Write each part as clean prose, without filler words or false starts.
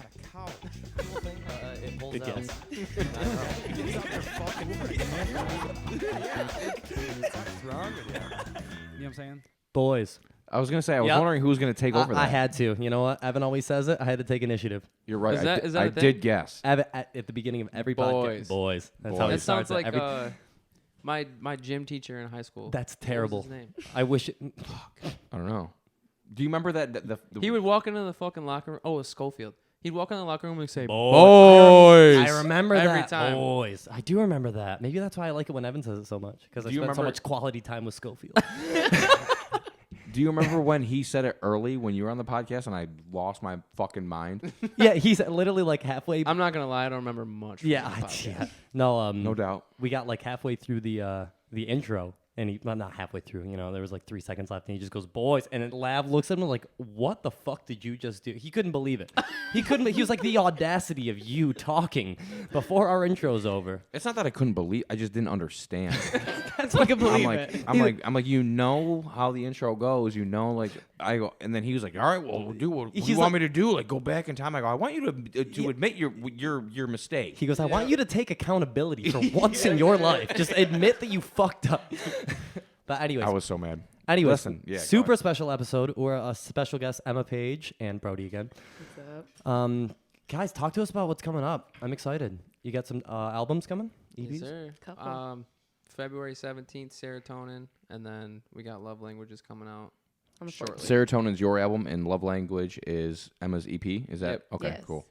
got a couch. Cool thing, it pulls Good out. guess. It's up your fucking What's wrong with you? You know what I'm saying? Boys. I was gonna say I was Yep. wondering who was gonna take over that. I had to. You know what? Evan always says it. I had to take initiative. You're right. Is that I a thing? did guess. Evan, at the beginning of every podcast. Boys. That's how he That starts sounds it. like my gym teacher in high school. That's What was terrible. his name? I wish it. I don't know. Do you remember that? The He would walk into the fucking locker room. Oh, it was Schofield. He'd walk in the locker room and say, Boys. I remember Every that. time. Boys. I do remember that. Maybe that's why I like it when Evan says it so much. Because I Do you spent so remember- much quality time with Schofield. Do you remember when he said it early when you were on the podcast and I lost my fucking mind? Yeah, he's literally like halfway. I'm not going to lie, I don't remember much. From Yeah, the podcast. yeah. No, No doubt. we got like halfway through the intro, and he, well, not halfway through, you know, there was like 3 seconds left, and he just goes, boys, and then Lav looks at him like, what the fuck did you just do? He couldn't believe it. He was like, the audacity of you talking before our intro's over. It's not that I couldn't believe. I just didn't understand. That's I can believe I'm like, you know how the intro goes. You know, like I go, and then he was like, all right, well, we'll do what you want me to do. Like go back in time. I go, I want you to admit your mistake. He goes, I want you to take accountability for once in your life. Just admit that you fucked up. But anyways. I was so mad. Anyways, Listen, yeah, super special episode. We're a special guest, Emma Paige and Brodie again. What's up? Guys, talk to us about what's coming up. I'm excited. You got some albums coming? EPs? Yes, sir. Couple. February 17th, Serotonin, and then we got Love Languages coming out On the shortly. Serotonin's your album, and Love Language is Emma's EP. Is that Yep. okay? Yes. Cool.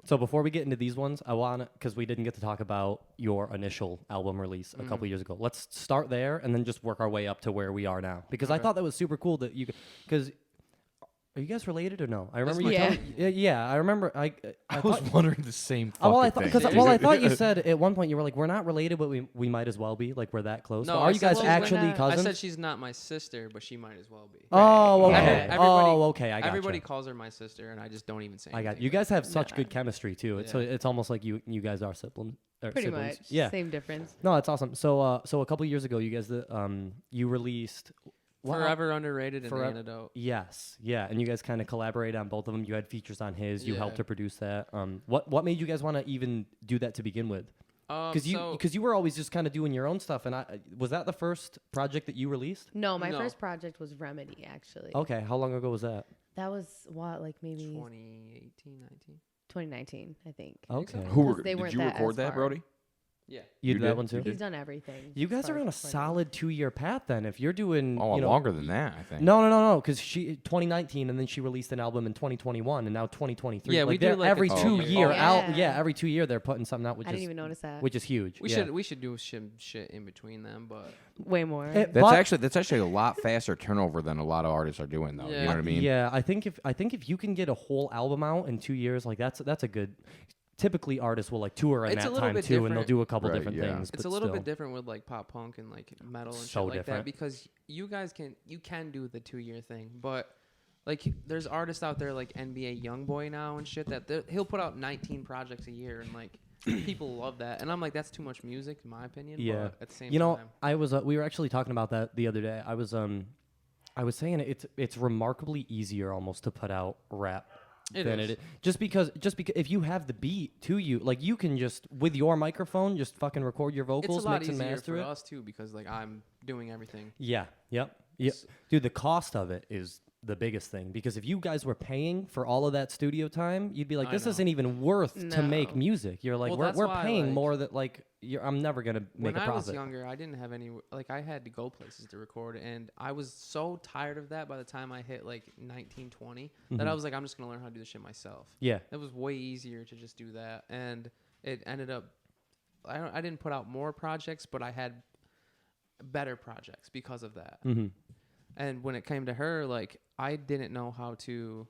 So before we get into these ones, I want to, because we didn't get to talk about your initial album release a couple years ago. Let's start there and then just work our way up to where we are now. Because I Okay. thought that was super cool that you, because are you guys related or no? I remember you. Yeah. Yeah, I remember. I was thought, wondering the same fucking well, I thought, thing. I thought you said at one point you were like, we're not related, but we might as well be. Like we're that close. No, So I are you said guys she's actually not. I cousins? said she's not my sister, but she might as well be. Oh, Right. okay. Yeah. Oh, okay. I got Everybody calls her my sister, and I just don't even say I got anything. you. Guys have such Nah. good chemistry too. It's so Yeah. it's almost like you guys are siblings. Pretty siblings. much. Yeah. Same difference. No, it's awesome. So so a couple years ago, you guys you released what Forever Underrated and Forever- Antidote. Yes, yeah, and you guys kind of collaborated on both of them. You had features on his. You Yeah. helped to produce that. What made you guys want to even do that to begin with? Because you were always just kind of doing your own stuff, and was that the first project that you released? No, my No. first project was Remedy, actually. Okay, how long ago was that? That was what, like maybe 2018, 19. 2019, I think. Okay, They did weren't you that record as that, far. Brody? Yeah. you You did that did? one too. You He's done everything. You guys as far are on a as recording. solid 2-year path then. If you're doing, Oh, you know, longer than that, I think. No, because she 2019 and then she released an album in 2021 and now 2023. Yeah, like we do they're like a every 2 2-year year. out. Yeah. Yeah, every 2 year they're putting something out, which I is didn't even notice that. which is huge. We yeah. should do some shit in between them, but Way more. It- That's but- actually a lot faster turnover than a lot of artists are doing, though. You Yeah. know what I mean? Yeah, I think if you can get a whole album out in 2 years, like that's a good. Typically, artists will like tour in It's a that little time bit too, and they'll different. do a couple Right, different yeah. things. it's but a little still. bit different with like pop punk and like metal and So shit like different. that because you guys can do the 2-year thing, but like there's artists out there like NBA YoungBoy now and shit that he'll put out 19 projects a year and like people love that, and I'm like that's too much music in my opinion. Yeah. But at the same You know, time, I was we were actually talking about that the other day. I was saying it's remarkably easier almost to put out rap than is. it is. Just because if you have the beat to you, like you can just with your microphone just fucking record your it's vocals, a lot mix and easier master for it. us too because like I'm doing everything. Yeah. Yep. Yeah. Dude, the cost of it is the biggest thing because if you guys were paying for all of that studio time, you'd be like, I this know. isn't even worth to make No. music. You're like, Well, we're that's why, paying like- more that like I'm never gonna make When a I was profit. younger, I didn't have any like I had to go places to record, and I was so tired of that by the time I hit like 19, 20 that I was like, I'm just gonna learn how to do this shit myself. Yeah. It was way easier to just do that, and it ended up. I didn't put out more projects, but I had better projects because of that. Mm-hmm. And when it came to her, like I didn't know how to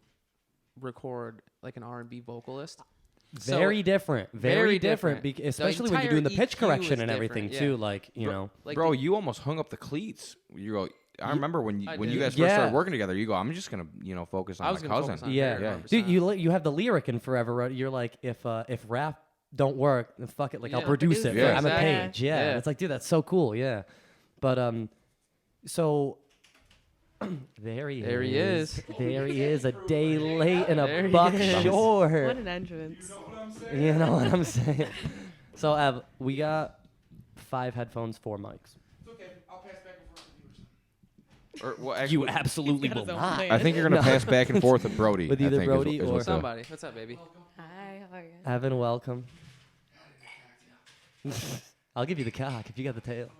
record like an R&B vocalist. So- Very different. Very different. different. Especially when you're entire doing the pitch EQ correction is and everything different, too. yeah. Like you know. Like Bro, the- you almost hung up the cleats. You go. I remember when you I when did. you guys first Yeah. started working together. You go. I'm just gonna focus on I my was gonna cousin. focus on Yeah, her, yeah. 100%. Dude, you have the lyric in Forever. Right? You're like, if rap don't work, then fuck it. Like I'll Yeah. produce it. Yeah, I'm a exactly. page. Yeah. Yeah. And it's like, dude, that's so cool. Yeah. But so There he There he is. There he is, a day late and There a he buck is. short. What an entrance. You know what I'm saying? So, Ev, we got 5 headphones, 4 mics. It's okay. I'll pass back and forth with you. Or, well, actually, You absolutely He's got will his own not. plan. I think you're gonna pass back and forth with Brodie. With I either think Brodie is or what the- Somebody. What's up, baby? Hi, how are you? Evan, welcome. I'll give you the cock if you got the tail.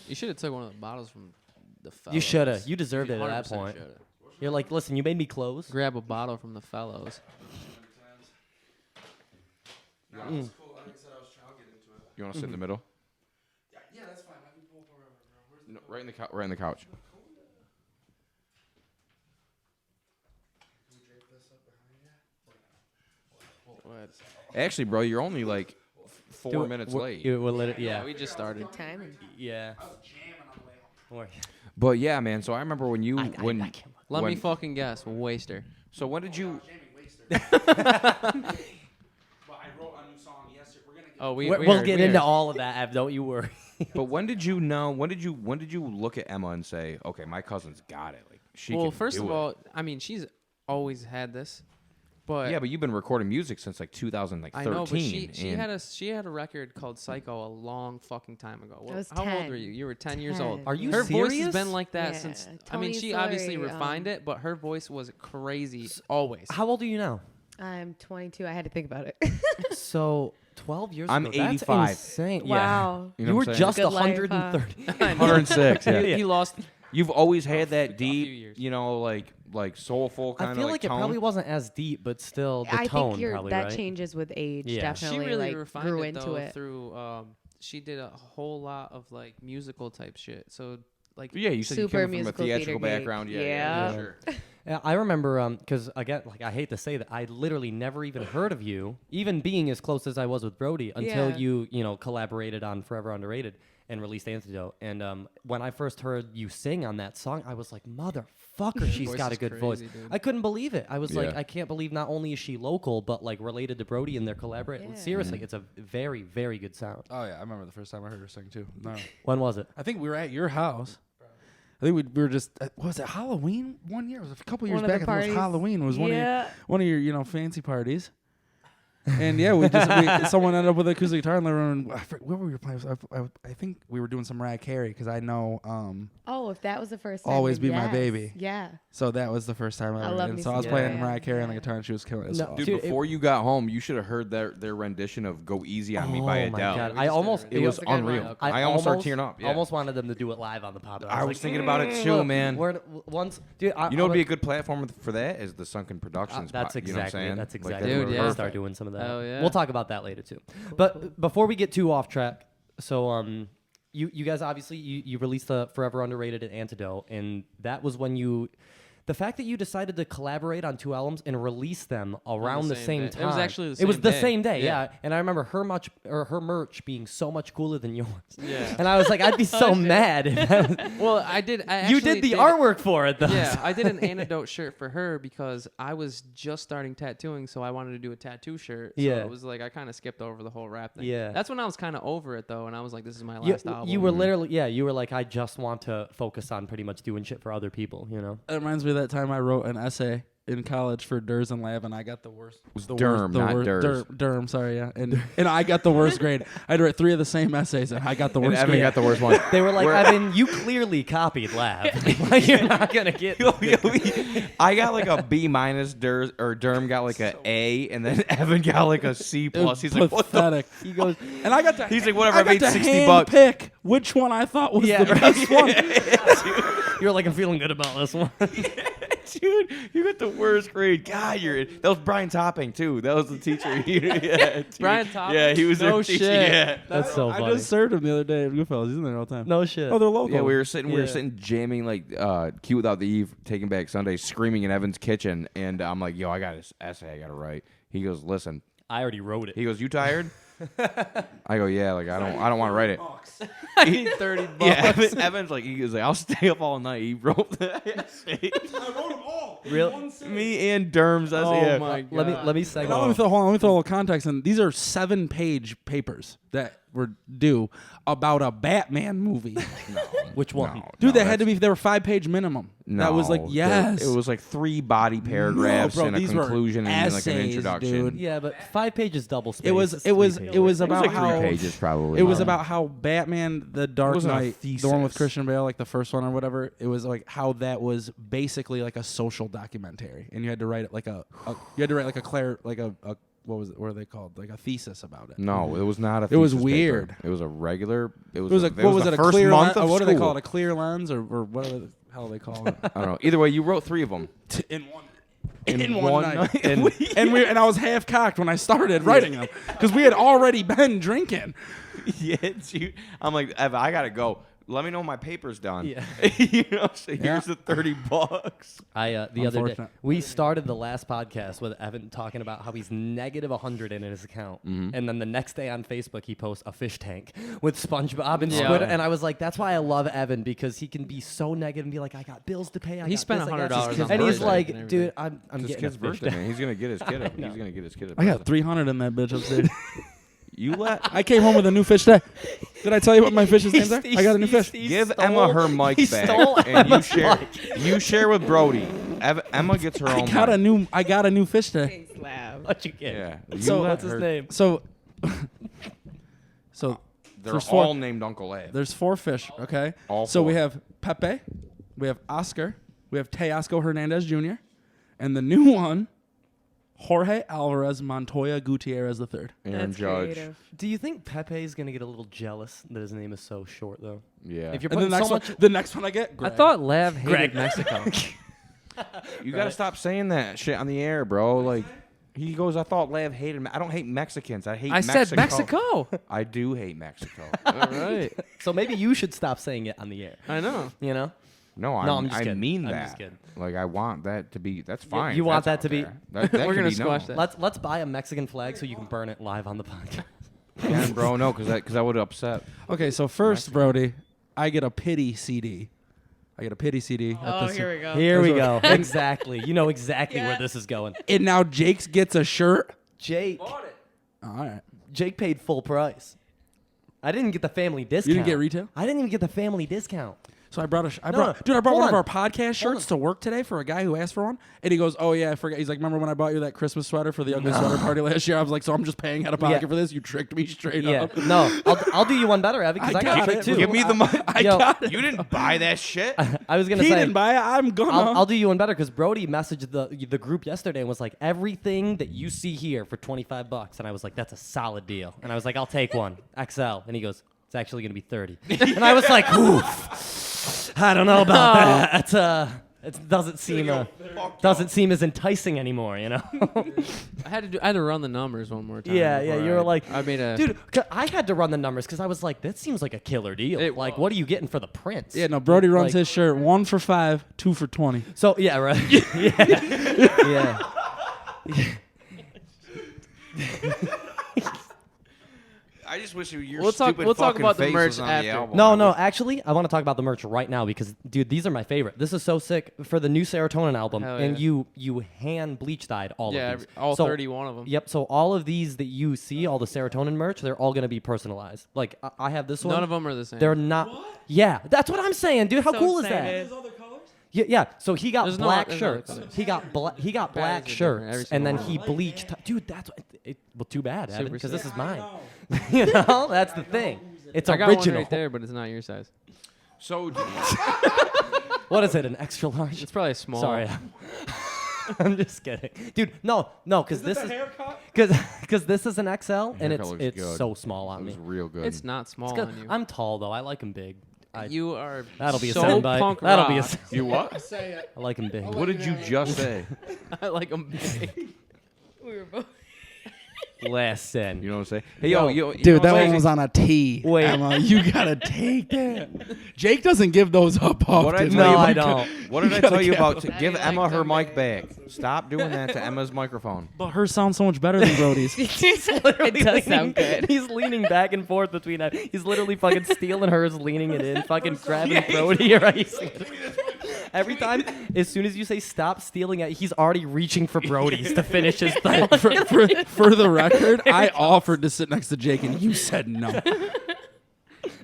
You should have took one of the bottles from the fellows. You should have. You deserved it at that 100% point. shoulda. You're like, listen, you made me close. Grab a bottle from the fellows. No, that's cool. Like I said, I'll get into it. You want to sit in the middle? Yeah, that's fine. I can pull up wherever, bro. Where's the No, right in the right in the couch. Can we drape this up behind you? What? Actually, bro, you're only like 4 Dude, minutes we're- late. We're yeah. We just started. Timing. Yeah. I was jamming on the way home. Don't worry. But yeah, man. So I remember when you I when can't. Let me when- fucking guess. Waster. so when did you? Jamming waster. Well, I wrote a new song yesterday. We're gonna get. Oh, we We'll heard, get we into heard. all of that, Ev. Don't you worry. But when did you know? When did you look at Emma and say, okay, my cousin's got it. Like she. Well, can first do of it. all, I mean, she's always had this, but Yeah, but you've been recording music since like 2013. I know, but she and had a record called Psycho a long fucking time ago. Well, I was how old 10. were you? You were 10 years old. 10. Are you Her voice serious? has been like that Yeah, since. I mean, Tony she obviously Sawyer, refined it, but her voice was crazy always. How old are you now? I'm 22. I had to think about it. So 12 years I'm ago. That's 85. insane. Yeah. Wow. You You, know were what I'm saying? just Good life, 130. 106. Yeah. He lost. You've always had A that few deep, years. you know, like soulful kind I of feel like like it tone. probably wasn't as deep, but still the I tone think you're, probably, that right? changes with age. Yeah. Definitely, She really like refined grew it into though it. through. She did a whole lot of like musical type shit. So like Yeah, you said you Super came from a musical theatrical theater geek. background. Yeah, Yeah. sure. Yeah, I remember, because again, like I hate to say that, I literally never even heard of you, even being as close as I was with Brodie, until Yeah. you know, collaborated on Forever Underrated and released Antidote. And when I first heard you sing on that song, I was like, motherfucker, she's voice got a is good crazy, voice. dude. I couldn't believe it. I was like, Yeah. I can't believe not only is she local, but like related to Brodie and their collaboration. Yeah. Seriously, it's a very, very good sound. Oh yeah, I remember the first time I heard her sing too. No, When was it? I think we were at your house. I think we were just. What was it Halloween one year? It was a couple years One of the back. I think it was parties. Halloween. It was Yeah. one of your fancy parties. And yeah, someone ended up with an acoustic guitar in the room. And what were we playing? I think we were doing some Mariah Carey because I know. Oh, if that was the first time. Always then Be My yes. Baby. Yeah. So that was the first time I ever. love And me so I was some playing Mariah. Mariah Carey on the Yeah. guitar, and she was killing it. No, So. Dude, Dude, before you got home, you should have heard their rendition of "Go Easy on Me" by Oh my Adele. God. We I just almost did It was It's a good unreal. lineup. I almost started tearing up. Yeah. Almost wanted them to do it live on the pod. I was like, thinking about it too, man. Once, dude, You know, what'd be a good platform for that is the Sunken Productions. That's you know what I'm exactly. saying? That's Like, exactly. Dude, where we're yeah. gonna start doing some of that. Hell yeah. We'll talk about that later too. But before we get too off track, so you guys obviously you released the Forever Underrated and Antidote, and that was when you. The fact that you decided to collaborate on 2 albums and release them around the same day. time. It was actually the It was same the day. same day, Yeah. yeah. And I remember her merch being so much cooler than yours. Yeah. And I was like, I'd be so mad if that was, Well, I did. I you actually did the artwork for it though. Yeah, I did an antidote shirt for her because I was just starting tattooing, so I wanted to do a tattoo shirt. So Yeah. it was like I kind of skipped over the whole rap thing. Yeah. That's when I was kind of over it though, and I was like, this is my You, last album. you were literally, you were like, I just want to focus on pretty much doing shit for other people, you know? It reminds me of that time I wrote an essay in college for Durs and Lab, and I got the worst. was The Durham, not Durs. Durham, sorry, yeah. And I got the worst grade. I had to write 3 of the same essays, and I got the And worst Evan grade. got the worst one. They were like, Where- Evan, you clearly copied Lab. Like, you're not going to get I got like a B minus. Durham got like a A, and then Evan got like a C It was plus. He's like, what the? pathetic. He goes, and I got to. He's like, whatever, I got made to $60 bucks. pick which one I thought was Yeah, the best one. You're like, I'm feeling good about this one. Dude, you got the worst grade. God, that was Brian Topping too. That was the teacher. Yeah, dude. Brian Topping? Yeah, he was No their teacher. shit. Yeah. That's so I funny. just served him the other day at Goodfellas. He's in there all the time. No shit. Oh, they're local. Yeah, we were sitting Yeah. jamming like Cute Without the Eve, Taking Back Sunday, screaming in Evan's kitchen, and I'm like, yo, I got this essay I gotta write. He goes, listen. I already wrote it. He goes, you tired? I go, yeah, like I don't want to write it. I need $30. Yeah, Evan's like, he goes like, I'll stay up all night. He wrote the essay. I wrote them all. Real? Me and Durham's essay. Oh yeah. my god. Let me Now, let me throw a little context in. These are 7-page papers that were due about a Batman movie. Which one? No, Dude, no, that had to that's- be. They were 5-page minimum. That was like No, yes. It was like 3 body paragraphs bro, and a these were conclusion and then like an essays, introduction. dude. Yeah, but 5 pages double space. It was It's it was 3 it was pages. about It was like how 3 pages probably. it was Yeah. about how Batman the Dark wasn't a Knight, the one with thesis. Christian Bale, like the first one or whatever. It was like how that was basically like a social documentary, and you had to write it like a what was it? What are they called? Like a thesis about it. No, it was not a. It was thesis weird. paper. It was a regular. It was. It was a, like what was the it? A first clear month lens? of What do they school. call it? A clear lens or what the hell do they call it? I don't know. Either way, you wrote 3 of them. In one. In one one night. night. And I was half cocked when I started writing them because we had already been drinking. Yeah, I'm like, Ev, I gotta go. Let me know when my paper's done. Yeah. You know, so here's the $30. The other day, Unfortunate. we started the last podcast with Evan talking about how he's negative 100 in his account, and then the next day on Facebook he posts a fish tank with SpongeBob and Yeah. Squid, and I was like, that's why I love Evan because he can be so negative and be like, I got bills to pay. He got spent this, I got $100 this." on and he's birthday like, and dude, everything. I'm His getting kid's a fish birthday, tank. man. He's gonna get his kid. He's gonna get his kid. I got 300 in that bitch upstairs. You let I came home with a new fish today. Did I tell you what my fish's names are? I got a new fish. give Emma her mic he back, stole and you Emma's share. mic. You share with Brody. Emma gets her own. mic. I got a new fish today. Thanks, Lab. What you get? Yeah. You So- let What's his her- name? So They're there's all four- named Uncle Ed. there's 4 fish, okay? All So we 4. have Pepe, we have Oscar, we have Teosco Hernandez Jr., and the new one, Jorge Alvarez Montoya Gutierrez III. Aaron That's Judge. creative. Do you think Pepe's gonna get a little jealous that his name is so short though? Yeah. If you're And putting so much, the next one I get, I Greg. thought Lav hated Greg. Mexico. You gotta stop saying that shit on the air, bro. Like, he goes, I thought Lav hated me. I don't hate Mexicans. I hate I Mexico. said Mexico. I do hate Mexico. All right. so maybe you should stop saying it on the air. I know. You know? No, I'm just I kidding. mean I'm that. just kidding. Like, I want that to be. That's fine. you if want that's that to out be- there. That We're can gonna be squash known. that. Let's buy a Mexican flag so you can burn it live on the podcast. Yeah, bro, no, because that would upset. Okay, so first, Brody, I get a pity CD. I get a pity CD. at Oh, the here we go. Here we That's go. Exactly. You know exactly Yeah. where this is going. And now Jake's gets a shirt. Jake. All right. Jake paid full price. I didn't get the family discount. You didn't get retail? I didn't even get the family discount. So I brought No, brought no. one Hold of our on. podcast shirts to work today for a guy who asked for one, and he goes, "Oh yeah, I forgot." He's like, "Remember when I bought you that Christmas sweater for the ugly sweater party last year?" I was like, "So I'm just paying out of pocket Yeah. for this? You tricked me straight Yeah. up." No, I'll do you one better, Evan, because I got it too. Give me the money. I Yo. got it. You didn't buy that shit. I was gonna He say. didn't buy it. I'm gonna. I'll do you one better because Brodie messaged the group yesterday and was like, everything that you see here for $25, and I was like, that's a solid deal, and I was like, I'll take one XL, and he goes, it's actually gonna be 30, and I was like, oof, I don't know about that. It doesn't seem as enticing anymore, you know. I had to run the numbers one more time. Yeah, before you were like, I made a dude, I had to run the numbers because I was like, that seems like a killer deal. It Like, what are you getting for the prints? Yeah, no. Brody runs Like- his shirt 1 for $5, 2 for $20. So yeah, right. yeah. I just wish your We'll talk- stupid we'll talk fucking about the face merch was on after. the album. No. Actually, I want to talk about the merch right now because, dude, these are my favorite. This is so sick for the new Serotonin album, Hell and yeah. you hand bleach dyed all yeah, of these. all So- 31 of them. Yep. So all of these that you see, all the Serotonin merch, they're all gonna be personalized. Like I have this one. None of them are the same. They're not. Yeah, that's what I'm saying, dude. How So cool excited. is that? Yeah. So he got There's no- black there's no shirts. colors. He got black Patterns are different every shirts, and then single he one. bleached. Dude, that's well, too bad, Evan, Super because sick. this is mine. You know, that's the thing. It's I got original. one right there, but it's not your size. So What is it? An extra large? It's probably small. Sorry. I'm just kidding, dude. No, because this is because this is an XL and haircut looks it's good. so small on it was me. real good. It's not small It's good. on you. I'm tall though. I like them big. You are That'll be a so soundbite. punk That'll rock. be a. You what? I like them big. What did you just say? I like them big. We were both. Last send. You know what I'm saying? Hey, yo, you Dude, know that what I'm one was saying? on a tee. Wait. Emma, you gotta take that. Jake doesn't give those up often. What I No, tell you I about- don't. What did I gotta tell you about? capitalize. Give He Emma likes her them mic big. back. Stop doing that to Emma's microphone. But hers sounds so much better than Brody's. It does sound good. He's leaning back and forth between that. He's literally fucking stealing hers, leaning it in, fucking grabbing Brodie. Right? Every time, as soon as you say stop stealing it, he's already reaching for Brodie's to finish his thought. For the record, I offered to sit next to Jake, and you said no.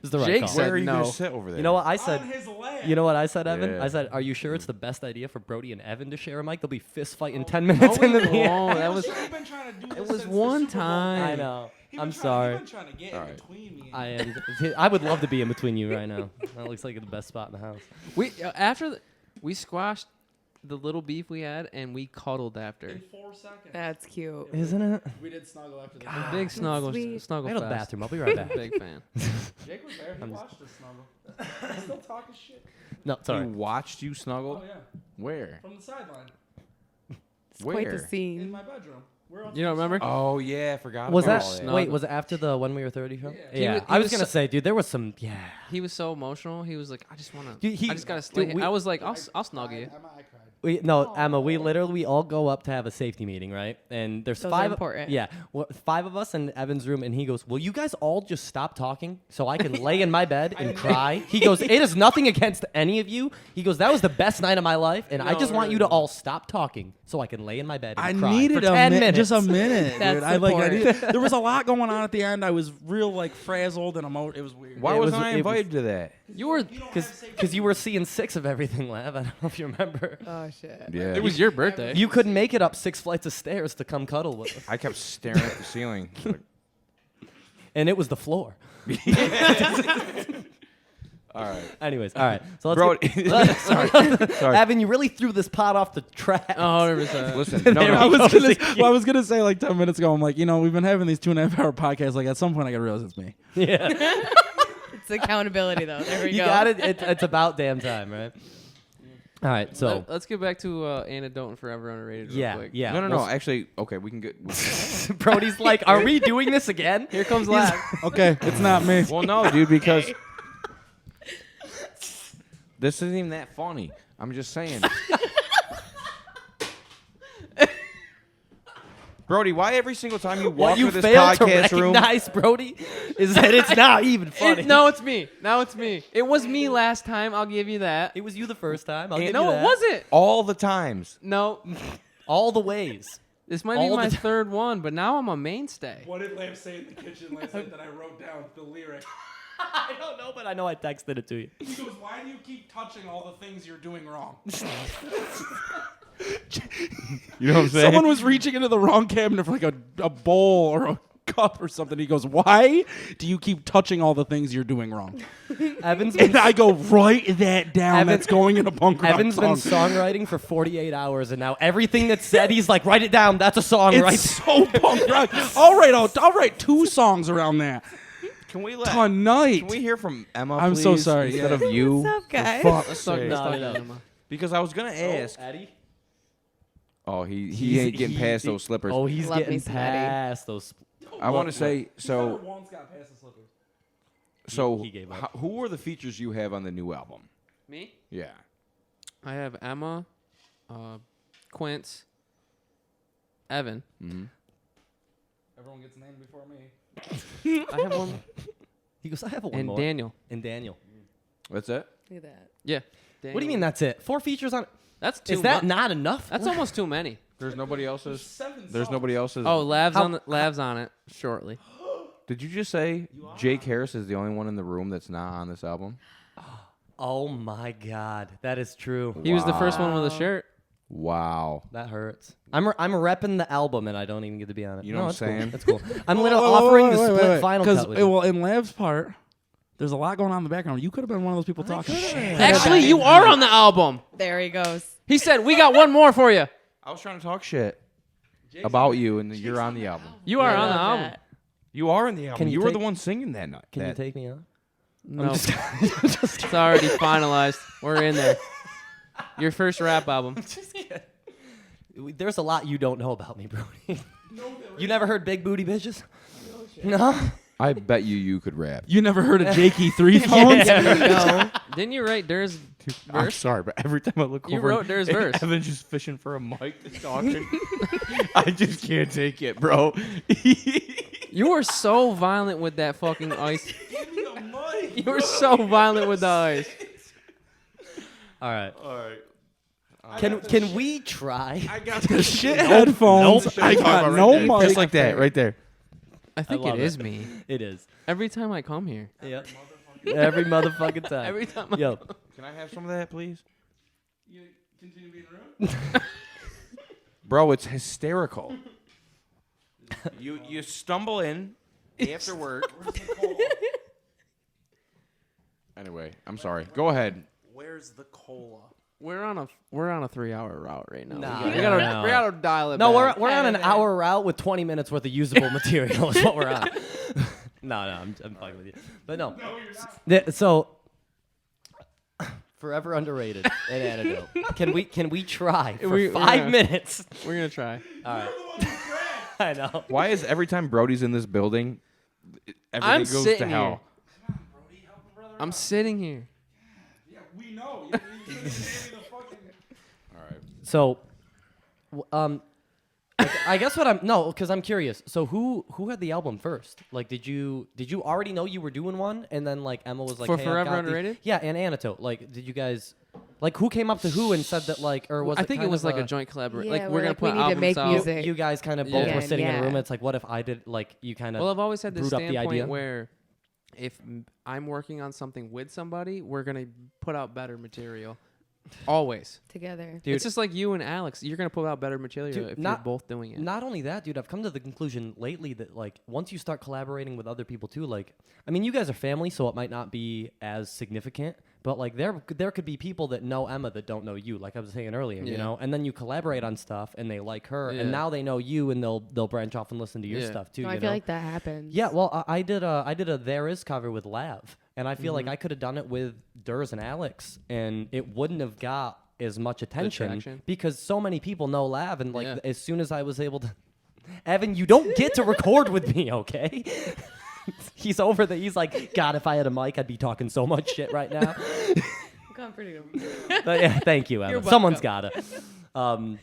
It's the right Jake call. said Where are you no. gonna sit over there? You know what I said? his lap. You know what I said, Evan? Yeah. I said, "Are you sure it's the best idea for Brodie and Evan to share a mic? They'll be fist fighting 10 minutes in the Oh, that was. We've been trying to do this It was since the one Super Bowl. time. I know. He I'm been trying- sorry. he been trying to get in All right. between me and I am. I would love to be in between you right now. That looks like the best spot in the house. We after we squashed the little beef we had, and we cuddled after. in 4 seconds. That's cute. Isn't it? We did snuggle after the Big snuggle, sweet. snuggle I go to the fest. bathroom. I'll be right back. Big fan. Jake was there. He watched us snuggle. He's still talking shit. No, You sorry. watched you snuggle? Oh yeah, Where? from the sideline It's quite the Where? in scene. my bedroom. Where else You don't would remember? Oh yeah, I forgot. Was about that? all snuggle. Wait, was it after the When We Were 30 show? Yeah. Yeah. He I was was gonna so- say, dude, there was some. Yeah. He was so emotional. He was like, I just wanna. Dude, he- I just gotta. dude, Like, we- I was like, I'll snuggle you. Emma, I cried. No, Emma, we literally all go up to have a safety meeting, right? And there's Those are five. important. Yeah, 5 of us in Evan's room, and he goes, "Will you guys all just stop talking so I can lay in my bed and cry?" He goes, "It is nothing against any of you." He goes, "That was the best night of my life, and I No, just want really you to not. all stop talking so I can lay in my bed and I cry needed for 10 minutes." just a minute, That's dude. I like. I support. needed, there was a lot going on at the end. I was real like frazzled and it was weird. Why It wasn't was- I it was- invited to that? You were. Because you were seeing 6 of everything, Lav. I don't know if you remember. Oh shit. Yeah. It was your birthday. You couldn't make it up 6 flights of stairs to come cuddle with us, I kept staring at the ceiling. Like, and it was the floor. all right. Anyways, all right. So let's Bro, get, sorry. Evan, you really threw this pot off the track. 100%. Listen, no, There no. we go. I was gonna say like 10 minutes ago. I'm like, we've been having these 2.5 hour podcasts. Like at some point, I gotta realize it's me. Yeah, It's accountability though. There we you go. got it. It's about damn time, right? All right. So Let's get back to Antidote and Forever Underrated. Real yeah, quick. yeah. No. Well, Actually, okay, we can get. Brodie's like, "Are we doing this again?" Here comes Lav. Okay, it's not me. Well, no, dude, because this isn't even that funny. I'm just saying. Brodie, why every single time you What walk you through this fail to podcast room? recognize, Brodie, is that it's not even funny. No, it's me. Now it's me. It was me last time. I'll give you that. It was you the first time. I'll give No, you it that. wasn't. All the times. No, All the ways. this might All be the my ti- third one, but now I'm a mainstay. What did Lamb say in the kitchen last night that I wrote down the lyric? I don't know, but I know I texted it to you. He goes, "Why do you keep touching all the things you're doing wrong?" You know what I'm saying? Someone was reaching into the wrong cabinet for like a bowl or a cup or something. He goes, "Why do you keep touching all the things you're doing wrong?" Evan's been And I go, "Write that down. Evan- That's going in a punk rock Evan's been song." songwriting for 48 hours, and now everything that's said, he's like, "Write it down. That's a song, It's right?" so punk rock. I'll write 2 songs around that Can we let? tonight. Can we hear from Emma? I'm so please, sorry, Instead yeah. of you, What's up, guys? Let's talk, No, let's talk no. Emma. because I was gonna ask. Eddie? Oh, he He's- ain't getting past those slippers. Oh, he's Love me getting some Eddie. past those. I want to say so. One's got past the slippers. So, he gave up. who are the features you have on the new album? Me? Yeah. I have Emma, Quince, Evan. Mm-hmm. Everyone gets named before me. I have one, He goes, "I have a one and more." Daniel. And Daniel. That's it. Look at that. Yeah. What do you Daniel. mean that's it? 4 features on. That's too Is that mu- not enough? That's almost too many. There's nobody else's. 7 There's songs. nobody else's. Oh, Lav's How- on it shortly. Did you just say Jake Harris is the only one in the room that's not on this album? Oh my God, that is true. He was the first one with a shirt. Wow. That hurts. I'm repping the album, and I don't even get to be on it. You know No, what it's I'm cool. saying? That's cool. I'm literally offering the split final cut with you. Well, in Lav's part, there's a lot going on in the background. You could have been one of those people talking shit. Actually, you are on the album. There he goes. He said, "We got one more for you." I was trying to talk shit about you, and you're on the album. You are on the Love album. that. You are in the album. Can you You were take- the one singing that night. Can you take me on? No, it's already finalized. We're in there. Your first rap album. Just kidding. There's a lot you don't know about me, Brodie. You never heard Big Booty Bitches? No. I bet you could rap. You never heard of Jakey 3 Phones? No. Didn't you write Dur's I'm verse? sorry, but every time I look You over, wrote Dur's and verse. Evan's just fishing for a mic to talking. I just can't take it, bro. You were so violent with that fucking ice. Give me the mic. You were so violent with the ice. All right. All right. Can we try? I got the shit. Headphones. Nope. I got no mic. Just like that, right there. I think love it is it. me. It is. Every time I come here. Yep. Every motherfucking time. Every time I Yo, Can I have some of that, please? You continue being rude. Bro, it's hysterical. you stumble in after work. Anyway, I'm sorry. Go ahead. Where's the cola? We're on a 3-hour route right now. Nah, we gotta no. we gotta dial it no, back. we're on an hour route with 20 minutes worth of usable material is what we're on. No, I'm fucking with you. But no. So forever underrated an antidote. Can we try for We're 5 gonna- minutes? We're gonna try. All right. I know. Why is every time Brodie's in this building, everything I'm goes to sitting hell? here. I'm sitting here. Yeah, we know. All right. So, I guess what because I'm curious. So who had the album first? Like, did you already know you were doing one, and then like Emma was like, For hey, I've Forever got Underrated? Yeah, and Antidote. Like, did you guys, like, who came up to who and said that, like, or was I it think it kind was of like a joint collaboration. Yeah, like we're we're gonna like, put we need to albums make out. music. You guys kind of both Yeah. were sitting in a Yeah. room. It's like, what if I did, like, you kind of. Well, I've always had this brewed up the standpoint idea. where if I'm working on something with somebody, we're gonna put out better material. Always. Together. Dude, It's just like you and Alex. You're gonna put out better material Dude, if not- you're both doing it. Not only that, dude, I've come to the conclusion lately that, like, once you start collaborating with other people too, like, I mean, you guys are family, so it might not be as significant, but like there could be people that know Emma that don't know you, like I was saying earlier, you Yeah. know, and then you collaborate on stuff and they like her, Yeah. and now they know you and they'll branch off and listen to your Yeah. stuff too. No, you I feel know? like that happens. Yeah, well, I did a There Is cover with Lav, and I feel like Mm-hmm. I could have done it with Durs and Alex, and it wouldn't have got as much attention traction. because so many people know Lav, and like Yeah. as soon as I was able to, Evan, you don't get to record with me, okay? He's over there. He's like, God, if I had a mic, I'd be talking so much shit right now. Comforting him. But yeah, thank you, Evan. You're Someone's welcome. gotta.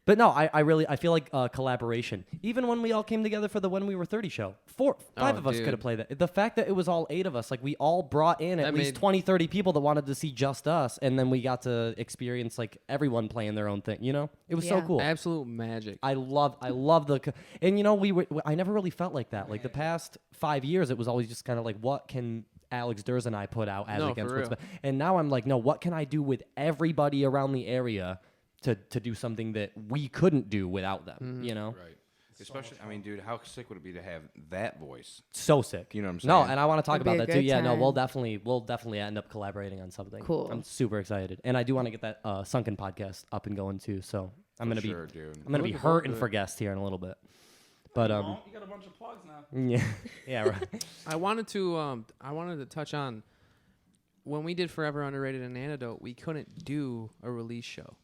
But no, I feel like collaboration. Even when we all came together for the When We Were 30 show, 5 of us dude. could have played that. The fact that it was all 8 of us, like we all brought in at That least made- 20, 30 people that wanted to see just us, and then we got to experience like everyone playing their own thing. You know, it was so Yeah. cool. Absolute magic. I love and you know I never really felt like that. Like the past 5 years, it was always just kind of like, what can Alex Durs and I put out as No, against for what's real. and now I'm like, no, what can I do with everybody around the area to do something that we couldn't do without them, Mm-hmm. you know? Right. Especially, I mean, dude, how sick would it be to have that voice? So sick. You know what I'm No, saying? and I want to talk Would be about a that too. good Yeah, no, time. we'll definitely end up collaborating on something. Cool. I'm super excited. And I do want to get that Sunken podcast up and going too. So I'm For gonna sure, be dude. I'm gonna be Looking forward hurting to for it. guests here in a little bit. But You got a bunch of plugs now. yeah. Yeah, right. I wanted to touch on when we did Forever Underrated and Antidote, we couldn't do a release show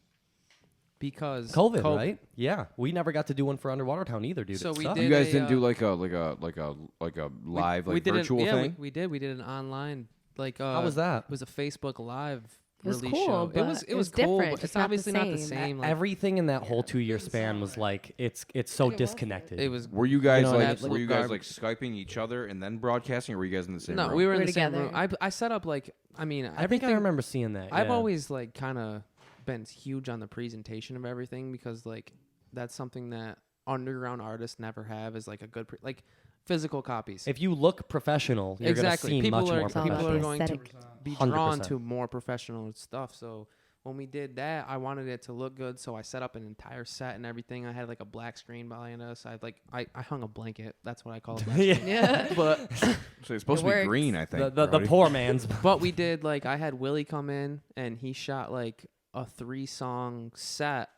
because COVID, right? Yeah, we never got to do one for Underwater Town either, dude. So It we sucked. did You guys a, didn't do like a live we like did virtual thing? We did an online like How was that? It was a Facebook Live It was release cool, show. but It was cool, different, but just it's not the obviously not the same. same. Like, Everything in that whole 2-year span was like it's so disconnected. it was Were you guys know, like absolute were you guys garbage. like Skyping each other and then broadcasting, or were you guys in the same no, room? we were in We're the same room. together. I set up like I mean I think I remember seeing that. I've yeah. always like kind of been huge on the presentation of everything because like that's something that underground artists never have is like a good like physical copies. If you look professional, you're exactly, gonna seem people much are more all people about are professional. the going to aesthetic. be drawn 100%. to more professional stuff. So when we did that, I wanted it to look good, so I set up an entire set and everything. I had like a black screen behind us. I hung a blanket. That's what I call a black Yeah. screen. Yeah. But So it's supposed It to be works. green, I think. The Brody. poor man's. but we did like I had Willie come in and he shot like a 3-song set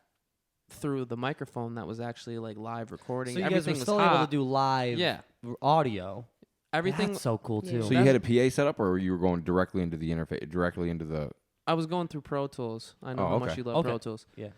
through the microphone that was actually like live recording. So you guys Everything were was still hot. able to do live Yeah. audio. Everything That's so cool Yeah. too. So you had a PA set up, or you were going directly into the interface, directly into the? I was going through Pro Tools. I know Oh, how okay. much you love Okay. Pro Tools. Yeah.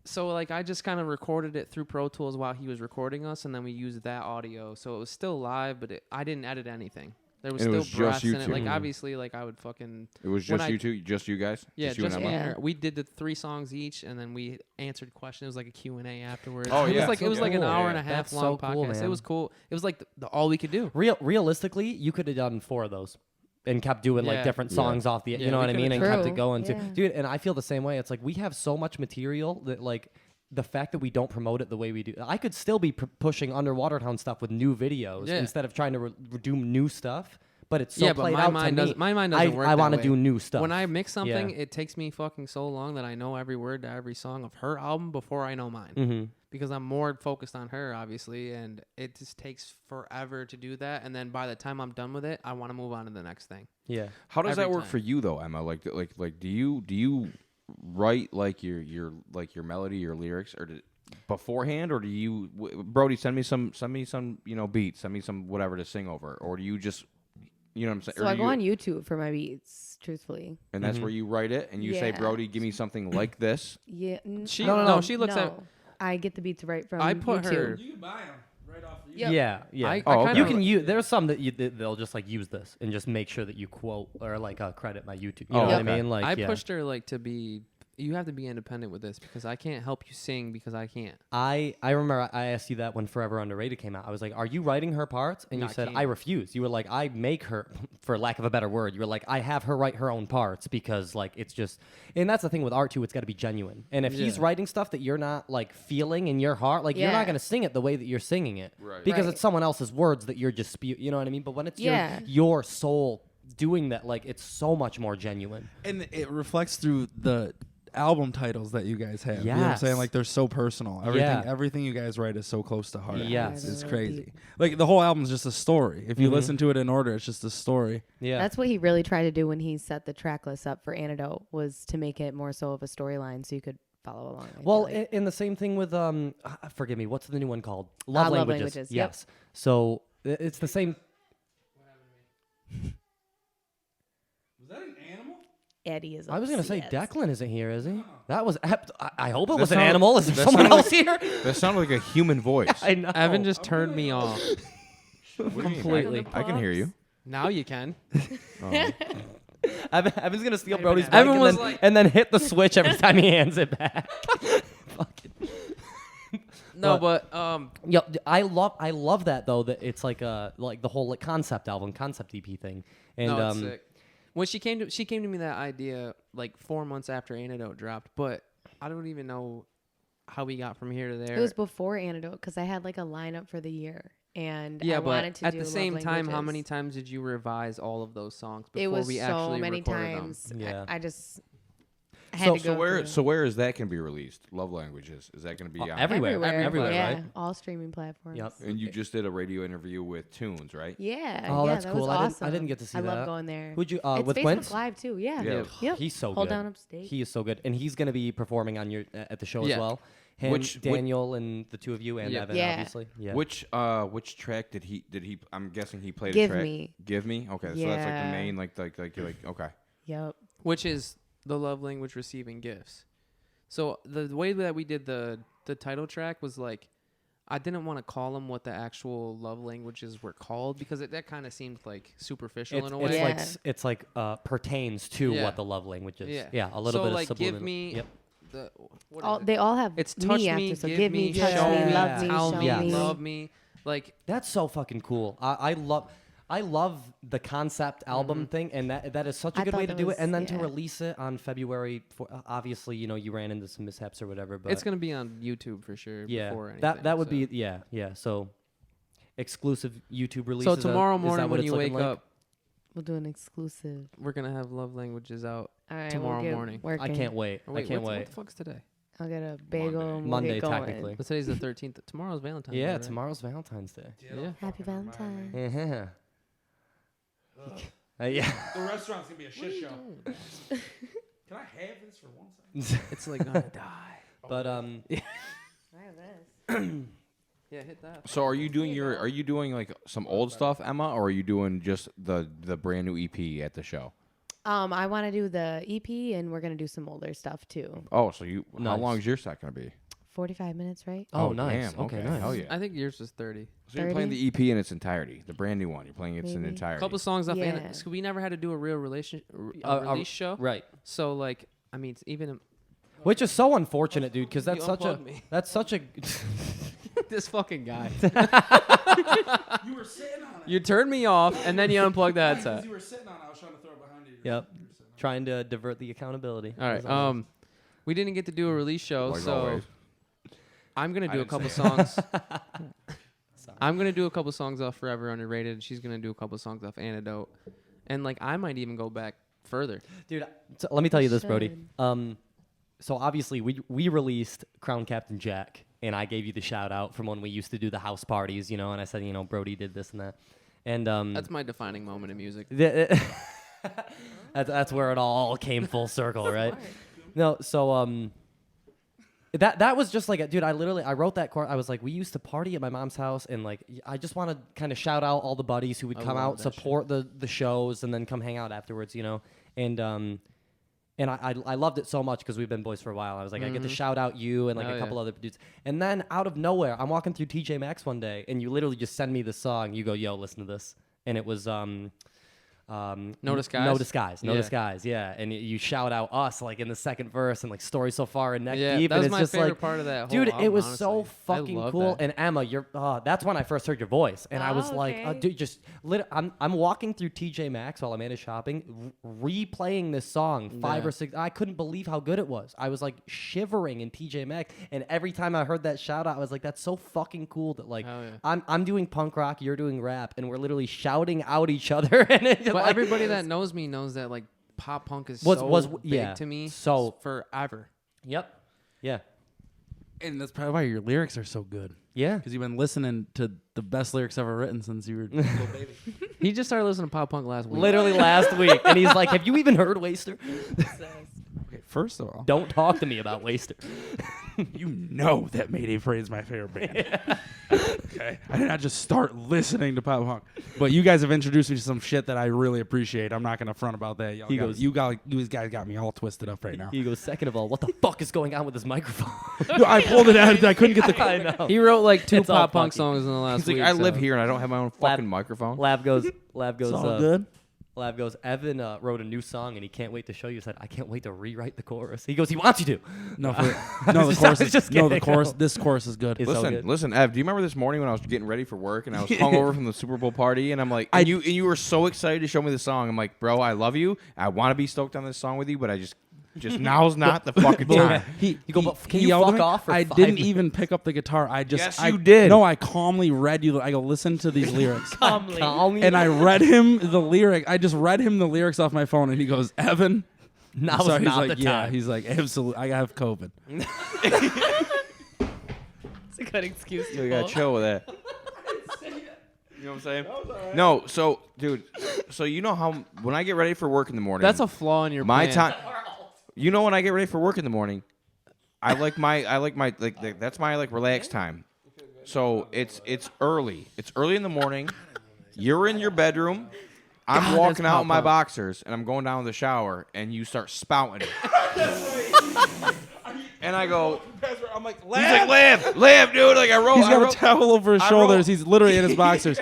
So like I just kind of recorded it through Pro Tools while he was recording us, and then we used that audio. So it was still live, but I didn't edit anything. There was And it still was just breaths you in it. two. Like Mhm. obviously, like I would fucking It was When just I- you two, just you guys. yeah, just you just and Emma. Yeah. air. We did the 3 songs each, and then we answered questions. It was like a Q&A afterwards. Oh, it yeah. was like So it was like an cool. hour Yeah. and a half That's long so cool, podcast. man. It was cool. It was like the all we could do. Realistically, you could have done 4 of those. and kept doing like Yeah. different Yeah. songs off the, Yeah, you know we what I could've mean, and done kept that. it going too, Yeah. dude. And I feel the same way. It's like we have so much material that like the fact that we don't promote it the way we do, I could still be pushing Underwater Town stuff with new videos Yeah. instead of trying to do new stuff. But it's so Yeah, but played my out mind to me. doesn't. My mind doesn't work. I want to do new stuff. When I mix something, Yeah. it takes me fucking so long that I know every word to every song of her album before I know mine. Mm-hmm. Because I'm more focused on her, obviously, and it just takes forever to do that. And then by the time I'm done with it, I want to move on to the next thing. Yeah. How does Every that work time. for you though, Emma? Like do you write like your melody, your lyrics, or beforehand, or do you Brodie send me some beats, send me some whatever to sing over, or do you just you know what I'm saying? So Or I you, go on YouTube for my beats, truthfully. and that's Mhm. where you write it, and you say, Yeah. Brodie, give me something like this. Yeah. She No. she looks at. no. I get the beats right from I put YouTube. her. You can buy them right off of Yep. Yeah. Yeah. I Oh, kinda You okay. can use. There's some that they'll just like use this and just make sure that you quote or like credit my YouTube. You know Oh, what I okay. mean? Like I yeah. pushed her like to be. You have to be independent with this because I can't help you sing because I can't. I remember I asked you that when Forever Underrated came out. I was like, "Are you writing her parts?" And No, you I said, can't. "I refuse." You were like, "I make her," for lack of a better word. You were like, "I have her write her own parts because like it's just." And that's the thing with art too. It's got to be genuine. And if he's Yeah. writing stuff that you're not like feeling in your heart, like you're Yeah. not gonna sing it the way that you're singing it, Right. because Right. it's someone else's words that you're just you know what I mean. But when it's Yeah. your soul doing that, like it's so much more genuine. And it reflects through the album titles that you guys have. You know what I'm saying? Yes. Like they're so personal. Everything you guys write is so close to heart. Yes. It's Really crazy. deep. Like the whole album's just a story. If you Mhm. listen to it in order, it's just a story. Yeah. That's what he really tried to do when he set the track list up for Antidote, was to make it more so of a storyline so you could follow along. I feel Well, like. and the same thing with forgive me, what's the new one called? Love Love Languages. Languages, yep. Yes. So it's the same. Was that an animal? Eddie is. I was gonna say obsessed. Declan isn't here, is he? That was. I hope it That was an sound- animal. Is there that someone sound else here? That sounded like a human voice. I know. Evan just turned me off. What do you mean? completely. I can hear you. Now you can. Oh. Evan's gonna steal Evan- Brodie's mic Evan and, was then, like- and then hit the switch every time he hands it back. Fucking. No, But- but Yep, I love that though. That it's like the whole like concept album, concept EP thing, and no, it's sick. When she came to me that idea like 4 months after Antidote dropped, but I don't even know how we got from here to there. It was before Antidote because I had like a lineup for the year, and yeah, I but wanted to at do the Love same time, how Languages. many times did you revise all of those songs before It was we so actually many recorded times. them? Yeah. I just had to go. Where is that going to be released? Love Languages. Is that going to be on everywhere. Everywhere, yeah, right? all streaming platforms. Yep. And you just did a radio interview with Tunes, right? Yeah. Oh, yeah, that's that cool. Was I awesome. didn't get to see I that. love going there. Who'd you It's with Facebook Quince? Live too. Yeah. Yeah. Yep. He's so Hold good. down upstate. He is so good, and he's gonna be performing on your at the show Yeah. as well. Him, Which- Daniel, and the two of you, and Yeah. Evan, Yeah. obviously. Yeah. Which track did he I'm guessing he played Give a track. Me. Give Me? Okay, so that's like the Yeah. main like you're like okay. Yep. Which is the love language receiving gifts. So the way that we did the title track was like, I didn't want to call them what the actual love languages were called because that kind of seemed like superficial in a way. It's like pertains to Yeah. what the love language is. Yeah. Yeah, a little So, bit like, of give subliminal. me Yep. What All, is it? they all have It's me touch after. me, So give give me, touch show me, me, love me, tell show me, Yes. me. love me. Like That's so fucking cool. I love the concept album thing, and that is such a I good way thought to that do it. was- And then to yeah. release it on February, obviously, you know, you ran into some mishaps or whatever, but it's gonna be on YouTube for sure. yeah, Before anything, that would so. be yeah. So exclusive YouTube release. So is that- tomorrow is that morning what when it's you looking wake like? up, We'll do an exclusive. we're gonna have love languages out. All right. Tomorrow we'll get morning. Working. I can't wait. Oh, wait, I can't what wait. the fuck's today? I'll get a bagel. Monday. And we'll Monday, get going. technically. But today's the 13th. Tomorrow's Valentine's Day. Yeah, right? tomorrow's Valentine's Day. Yeah. Happy Valentine. Yeah. Yeah. The restaurant's gonna be a shit show. doing? Can I have this for 1 second? It's like gonna die. But I have this. Yeah, hit that. So are you doing like some old stuff, Emma, or are you doing just the brand new EP at the show? I want to do the EP, and we're gonna do some older stuff too. Oh, so you how Nice. long is your set gonna be? 45 minutes, right? oh, nice. damn, Okay, nice. Hell yeah. I think yours was 30. So you're playing 30? the EP in its entirety, the brand new one. You're playing it in Maybe. entirety. A couple songs off. Yeah. So we never had to do a real release show. Right. So like, I mean, it's even Which is so unfortunate, dude, because You that's such a unplugged me. that's such a this fucking guy. You were sitting on it. You turned me off, and then you unplugged the headset. You were sitting on it. I was trying to throw it behind you. Yep. Trying to divert the accountability. All right. We didn't get to do a release show, Like so always. I'm gonna do a didn't couple say songs. I'm gonna do a couple songs off Forever Underrated. She's gonna do a couple songs off Antidote, and like I might even go back further. Dude, so let me tell you this, Brodie. Should. So obviously we released Crown Captain Jack, and I gave you the shout out from when we used to do the house parties, you know, and I said, you know, Brodie did this and that. And That's my defining moment in music. that's where it all came full circle, right? No, so that was just like dude, I wrote that chord. I was like, we used to party at my mom's house, and like I just want to kind of shout out all the buddies who would come out, support the shows, and then come hang out afterwards, you know. And I loved it so much because we've been boys for a while. I was like, I get to shout out you and like a couple other dudes. And then out of nowhere, I'm walking through TJ Maxx one day, and you literally just send me the song. You go, yo, listen to this, and it was No Disguise? No Disguise. No Yeah. Disguise. Yeah. And you shout out us like in the second verse and like Story So Far and Neck Yeah, Deep. that And was it's my just favorite like, part of that whole dude, it album, was so honestly. I fucking love cool. that. And Emma, that's when I first heard your voice. And I was Oh, like, okay. dude, I'm walking through TJ Maxx while Amanda's shopping, replaying this song five Yeah. or six. I couldn't believe how good it was. I was like shivering in TJ Maxx. And every time I heard that shout out, I was like, that's so fucking cool that like Hell yeah. I'm doing punk rock, you're doing rap, and we're literally shouting out each other. And it, But like, everybody that knows me knows that like pop punk is Was- so was- big yeah. to me. So- forever. Yep. Yeah. And that's probably why your lyrics are so good. Yeah. Because you've been listening to the best lyrics ever written since you were a little baby. He just started listening to pop punk last week. Literally last week. And he's like, have you even heard Waster? Okay, first of all, Don't talk to me about Waster. you know that Mayday Parade is my favorite band. Okay, I did not just start listening to pop punk, but you guys have introduced me to some shit that I really appreciate. I'm not gonna front about that. He goes- You guys got me all twisted up right now. He goes, second of all, what the fuck is going on with this microphone? Dude, I pulled it out. I couldn't get the. I know. He wrote like 2 It's all pop punk funky. songs in the last He's like, week. I live so- here and I don't have my own fucking microphone. Lab goes, It's all good. Lab goes, Evan wrote a new song and he can't wait to show you. He said, I can't wait to rewrite the chorus. He goes, he wants you to. No, the I chorus. was Is, just no, the kidding. chorus. This chorus is good. It's so good. Listen, Ev. Do you remember this morning when I was getting ready for work and I was hungover from the Super Bowl party and I'm like, and you were so excited to show me the song. I'm like, bro, I love you. I want to be stoked on this song with you, but I just now's not the fucking time. He go, "But can he you yelled at fuck me. off for I 5 didn't minutes?" even pick up the guitar. I just Yes, I, you did. No, I calmly read you. I go listen to these lyrics. Calmly. And I read him the lyric. I just read him the lyrics off my phone, and he goes, "Evan." Now So is he's not like, the "Yeah." time. He's like, "Absolutely, I have COVID." It's a good excuse. You gotta chill with that. You know what I'm saying? No, so dude, so you know how when I get ready for work in the morning, That's a flaw in your my plan. time. You know when I get ready for work in the morning, I like my that's my like relaxed time. So it's early. It's early in the morning. You're in your bedroom. I'm walking out in my boxers and I'm going down to the shower and you start spouting. And I go, I'm like, he's like, laugh, dude. Like I wrote. He's I got wrote- a towel over his I shoulders. wrote- He's literally in his boxers.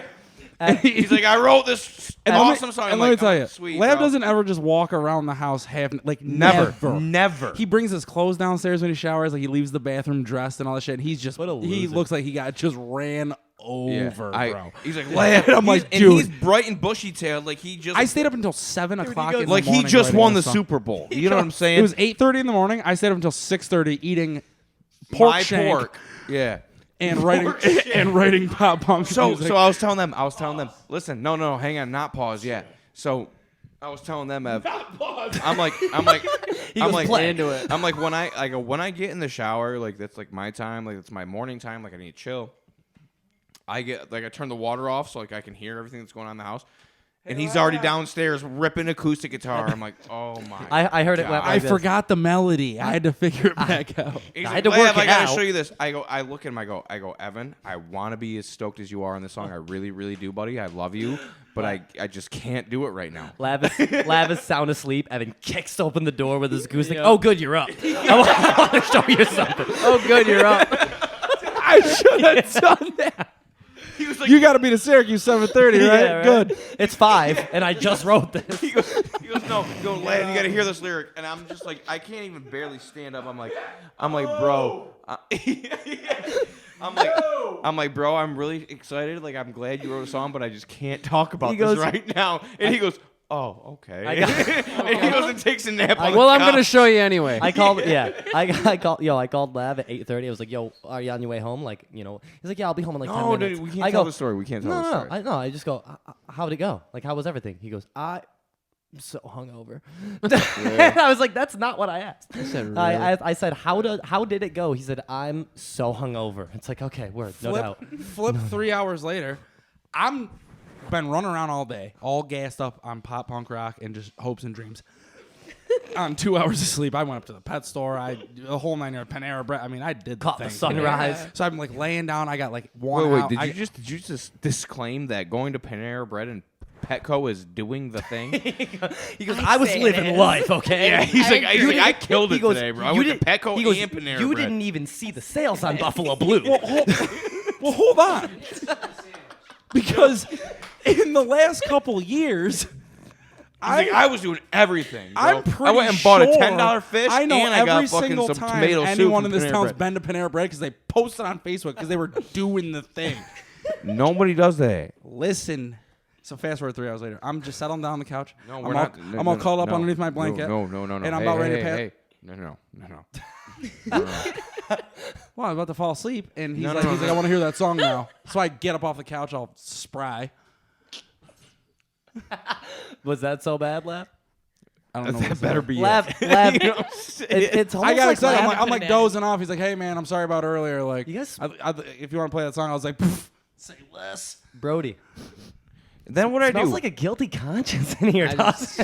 He's like, I wrote this awesome song. And I'm let me like, tell oh, you, sweet, Lab bro. doesn't ever just walk around the house half like Never. He brings his clothes downstairs when he showers. Like he leaves the bathroom dressed and all that shit. And he's just What a he loser. looks like he got just ran over, bro. He's like, laugh. I'm like, and dude. he's bright and bushy tailed. Like he just. I stayed up until 7 o'clock. goes- in the like he morning just writing won the this song. Super Bowl. You know what I'm saying? It was 8:30 in the morning. I stayed up until 6:30 eating pork My shank pork. Yeah. and writing pop punk music. So I was telling them, listen, no, hang on, not pause yet. So I was telling them, Ev, I'm like, play. Into it. I'm like, when I get in the shower, like that's like my time, like it's my morning time, like I need to chill. I turn the water off so like I can hear everything that's going on in the house. And he's already downstairs ripping acoustic guitar. I'm like, oh my. I heard it God. went I like this. forgot the melody. I had to figure it back out. He's I like, had to "Lav, work I it gotta out." show you this. I look at him. I go, Evan, I want to be as stoked as you are on this song. I really, really do, buddy. I love you, but I just can't do it right now. Lav is sound asleep. Evan kicks open the door with his acoustic. Oh, good, you're up. I want to show you something. Oh, good, you're up. I should have done that. He was like, You got to be to Syracuse 7:30, right? Yeah, right? Good. It's 5, and I just wrote this. he goes, no, Lav, you got to hear this lyric. And I'm just like, I can't even barely stand up. I'm like, bro. I'm like, bro, I'm really excited. Like, I'm glad you wrote a song, but I just can't talk about He this goes- right now. And he goes, oh, okay. I got- and he goes and takes a nap. on the Well, I'm gonna couch. show you anyway. I called, I called Lav at 8:30. I was like, yo, are you on your way home? Like, you know, he's like, yeah, I'll be home in like 10 No, minutes. dude, we can't I tell go, the story. We can't tell no, the no, story. no. I just go, how'd it go? Like, how was everything? He goes, I'm so hungover. And I was like, that's not what I asked. I said, how did it go? He said, I'm so hungover. It's like, okay, word, no doubt. Flip 3 hours later, I'm been running around all day, all gassed up on pop punk rock and just hopes and dreams. On 2 hours of sleep, I went up to the pet store. The whole 9 yard Panera Bread. I mean, I did Caught the the thing. sunrise. So I'm like laying down. I got like one. Wait, out. did you just disclaim that going to Panera Bread and Petco is doing the thing? He goes, I I was say it living is. life, okay? Yeah, he's like, I killed He it goes, today, bro. I you went to didn't- Petco he goes, and Panera you Bread. didn't even see the sales on Buffalo Blue. Well, hold on. Because in the last couple years, I was doing everything. Bro. I'm pretty I went and bought a sure $10 fish, I know and I every got fucking single some time tomato soup anyone from in this Panera town's Bread. been to Panera Bread because they posted on Facebook because they were doing the thing. Nobody does that. Listen. So fast forward 3 hours later, I'm just settling down on the couch. No, I'm we're all, not. I'm all curled up underneath my blanket. No. And I'm about ready to pass. Hey. No. Well, I'm about to fall asleep, and he's No, like, no, I want to hear that song now. So I get up off the couch, all spry. Was that so bad, Lav? I don't know. That better be Lav, it. Lav, You know what I'm saying? it's almost I got like excited. Lav- I'm like dozing off. He's like, "Hey man, I'm sorry about earlier. Like, You guys- if you want to play that song," I was like, "Pff, "Say less." Brody. Then what I Smells do? like a guilty conscience in here, I dog. just-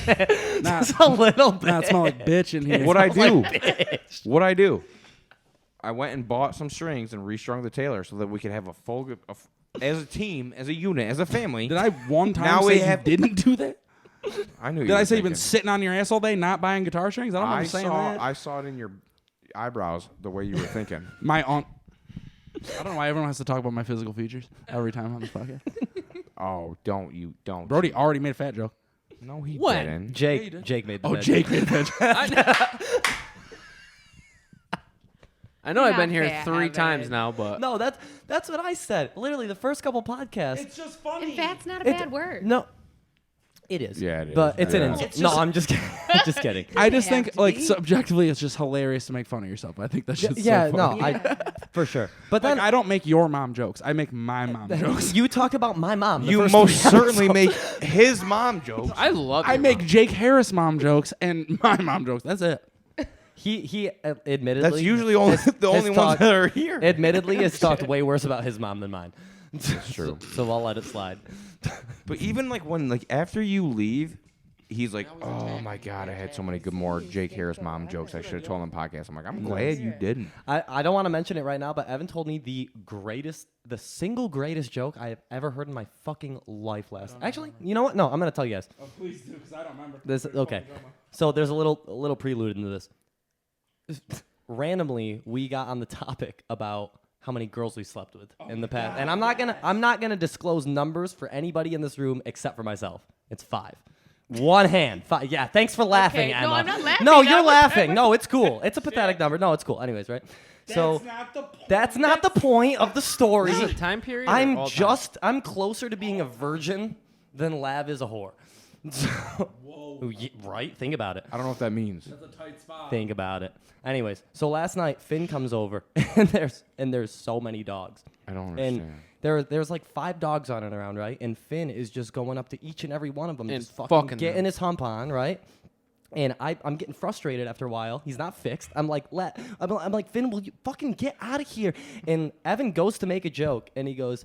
Nah, Just a little bit. nah, it smell like bitch in here. What I do? bitch. What I do? I went and bought some strings and restrung the Taylor so that we could have a full, as a team, as a unit, as a family. Did I one time Now say we you have- didn't do that? I knew. Did I say you've been sitting on your ass all day, not buying guitar strings? I don't remember saying that. I saw it in your eyebrows the way you were thinking. My aunt. I don't know why everyone has to talk about my physical features every time on this podcast. Oh, don't. Brody already made a fat joke. No, he When? didn't. Jake made the Oh, bed. Jake made a fat joke. I know You're I've been not here fat, 3 times Evan. now, but No, that's what I said. Literally, the first couple podcasts. just funny. And fat's not a It's- bad word. No, it is. Yeah, it But is. it's an Yeah. insult. It's No, just- I'm just kidding. Just kidding. I just have think, to like, be. subjectively, it's just hilarious to make fun of yourself. I think that's just Yeah, so no, funny. for sure. But Like, then I don't make your mom jokes. I make my mom jokes. you talk about my mom. the You first most 3 certainly episodes. make his mom jokes. I love. I your make mom. Jake Harris mom jokes and my mom jokes. That's it. He admittedly. That's usually only the only ones talked- that are here. Admittedly, has talked way worse about his mom than mine. That's true. So I'll let it slide. But even like when after you leave, he's like, "Oh my god, I had so many good more Jake Harris mom jokes. I should have told him on podcast." I'm like, "I'm glad you didn't." I don't want to mention it right now, but Evan told me the single greatest joke I have ever heard in my fucking life last. Actually, you know what? No, I'm gonna tell you guys. Oh, please do, because I don't remember. Okay. So there's a little prelude into this. Randomly, we got on the topic about how many girls we slept with in the past, and I'm not gonna disclose numbers for anybody in this room except for myself. It's 5. One hand. 5. Yeah. Thanks for laughing, Okay. Emma. No, I'm not laughing. No, That you're was- laughing. No, it's cool. It's a pathetic number. No, it's cool. Anyways, right? So not the point. that's not the point of the story. Is it a time period? or I'm all time? I'm closer to being a virgin than Lav is a whore. So, right? Think about it. I don't know what that means. That's a tight spot. Think about it. Anyways, so last night Finn comes over and there's so many dogs. I don't And understand. there's like 5 dogs running around, right? And Finn is just going up to each and every one of them and And just fucking fucking getting them. his hump on, right? And I'm getting frustrated after a while. He's not fixed. I'm like, I'm like, Finn, will you fucking get out of here? And Evan goes to make a joke, and he goes,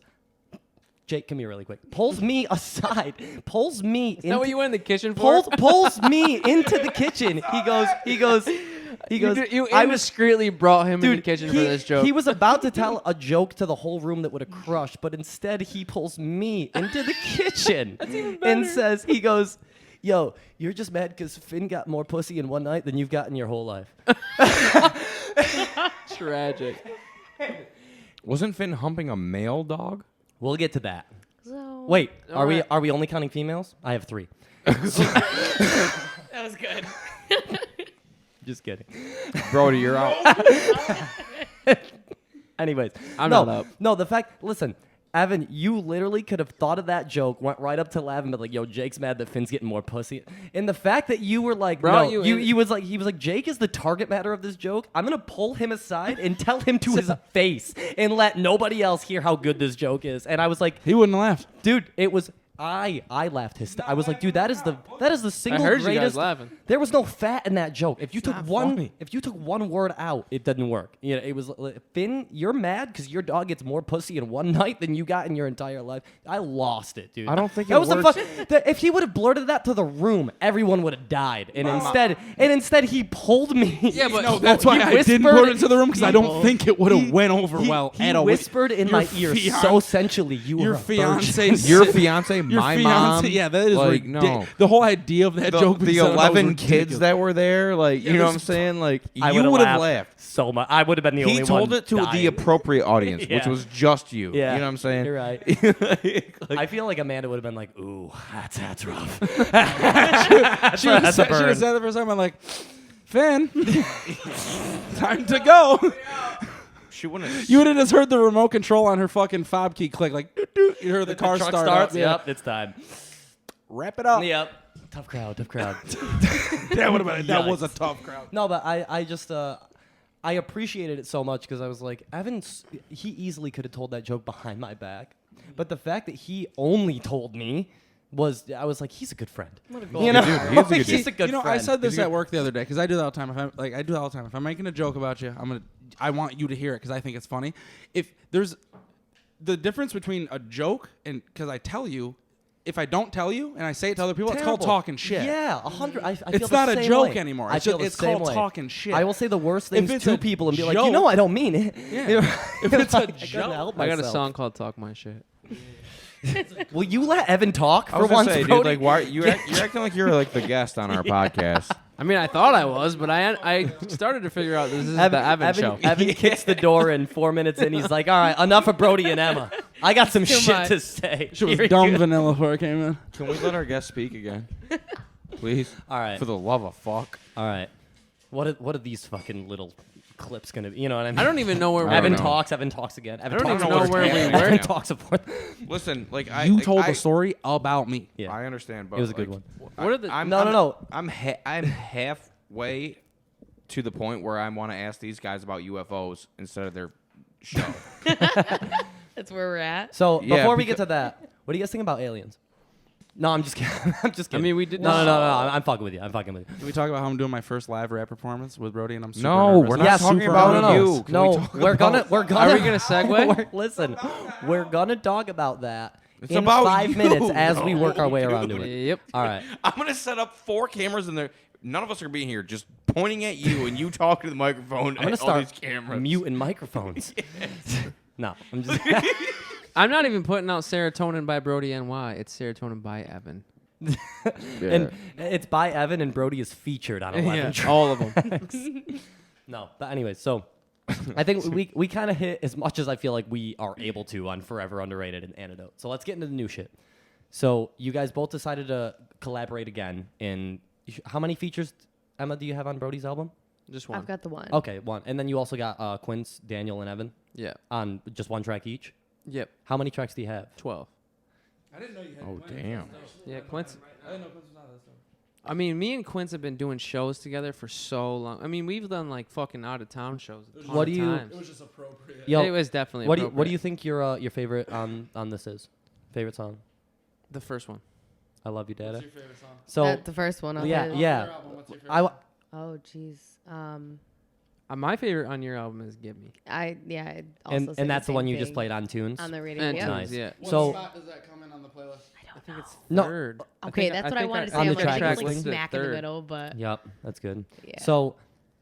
Jake, come here really quick. Pulls me aside. Pulls me. Is that what you went in the kitchen for? Pulls me into the kitchen. He goes. You I was indiscreetly brought him in the Dude, kitchen for this joke. He was about to tell a joke to the whole room that would have crushed, but instead he pulls me into the kitchen and says, he goes, yo, you're just mad because Finn got more pussy in one night than you've got in your whole life. tragic. Wasn't Finn humping a male dog? We'll get to that. So Wait, All right. are we only counting females? I have 3. that was good. Just kidding. Brodie, you're out. Anyways, I'm no, not up. No, the fact. Listen, Evan, you literally could have thought of that joke, went right up to Lav and been like, "Yo, Jake's mad that Finn's getting more pussy." And the fact that you were like, Brought "No," you you in- he was like, "Jake is the target matter of this joke. I'm gonna pull him aside and tell him to his face and let nobody else hear how good this joke is." And I was like, He wouldn't have laughed. dude, it was. I laughed I was like, dude, that is the single heard you guys greatest. laughing. There was no fat in that joke. If you took not one, funny. if you took one word out, it didn't work. You know, it was Finn. You're mad because your dog gets more pussy in one night than you got in your entire life. I lost it, dude. I don't think that it was works. if he would have blurted that to the room, everyone would have died. And instead, he pulled me. Yeah, but No, that's why I didn't put it into the room because I don't think it would have went over well He at all. whispered in my ear so sensually. You were Your a virgin. fiance. Your fiance, Your my fiance, mom. Yeah, that is like, ridiculous. no. The whole idea of that joke. The being said out was 11 kids ridiculous. that were there, like, you know what I'm there's- saying? Like, I you would have laughed. so much. I would have been the only He one. told it to the dying. appropriate audience, which Yeah. was just you. Yeah, You know what I'm saying? You're right. Like, I feel like Amanda would have been like, "Ooh, that's rough." She would have That's a burn. said the first time. I'm like, Finn, time to go. she wouldn't. You would have just heard the remote control on her fucking fob key click, like, doot, doot. You heard the car truck start starts. up. Yeah. Yep, it's time. Wrap it up. Yep. Tough crowd. That would have been. That was a Yikes. tough crowd. No, but I just I appreciated it so much because I was like, he easily could have told that joke behind my back, but the fact that he only told me I was like, he's a good friend. You know, dude. He is a good he's a good You know, friend. I said this at work the other day because I do that all the time. I do that all the time. If I'm making a joke about you, I want you to hear it because I think it's funny. If there's the difference between a joke and because I tell you, if I don't tell you and I say it to other people, it's called Terrible. talking shit. Yeah, 100. I feel It's the not a same joke way. anymore. I It's feel just- the it's same called way. talking shit. I will say the worst things it's to a people and be like, joke- you know, I don't mean it. Yeah. You know? If it's a I couldn't joke- help I got a myself. song called "Talk My Shit." Will you let Evan talk I for was gonna once, say, dude, Brodie? like, why you're acting like you're like the guest on our podcast. I mean, I thought I was, but I started to figure out this is the Evan show. Evan kicks the door in 4 minutes in. He's like, all right, enough of Brodie and Emma. I got some Too shit much. to say. She was Here dumb you go. vanilla before I came in. Can we let our guest speak again, please? All right. For the love of fuck. All right. What are these fucking little clips going to be? You know what I mean? I don't even know where I Evan don't know. talks. Evan talks again. Evan don't talks even a know fourth. where we Evan were. talks a fourth. Listen, like You told I, the story about me. Yeah. I understand, but It was a good like, one. What are the- No. I'm halfway to the point where I want to ask these guys about UFOs instead of their show. That's where we're at. So Yeah, before we get to that, what do you guys think about aliens? No, I'm just kidding. I'm just I kidding. mean, we did. No. I'm fucking with you. I'm fucking with you. Can we talk about how I'm doing my first live rap performance with Brodie and I'm super No, nervous. we're not Yes, talking super about nervous. you. Can we No, talk we're gonna. Are we gonna segue? Listen, we're gonna talk about that It's in about 5 you. minutes as we work our way No, around to it. Yep. All right. I'm gonna set up 4 cameras in there. None of us are being here, just pointing at you and you talking to the microphone. I'm gonna at all these start cameras. muting microphones. No, I'm just. I'm not even putting out Serotonin by Brodie NY. It's Serotonin by Evan. And it's by Evan, and Brodie is featured on 11 tracks. all of them. No, but anyways, so I think we kind of hit as much as I feel like we are able to on Forever Underrated and Antidote. So let's get into the new shit. So you guys both decided to collaborate again. In how many features, Emma, do you have on Brodie's album? Just one. I've got the one. Okay, one. And then you also got Quince, Daniel, and Evan Yeah. on just one track each. Yep. How many tracks do you have? 12. I didn't know you had Oh damn! Yeah, Quince. I didn't know Quince was not that stuff. I mean, me and Quince have been doing shows together for so long. I mean, we've done like fucking out of town shows. A ton What of do you- times. It was just appropriate. Yo, It was definitely. what do you appropriate. think your favorite on this is? Favorite song? The first one. I Love You, Dada. What's your favorite song? So That's the first one. Of yeah, his. yeah. What's your favorite I song? Oh, jeez. My favorite on your album is "Give Me." I also say and that's the same one you just thing played on Tunes. on the radio. And Yep. Nice. Yeah. What So- spot does that come in on the playlist? I think it's No. third. Okay, that's what I wanted to say. on I the was like, I track think it's list, like smack in the third. middle, but Yep, that's good. yeah. So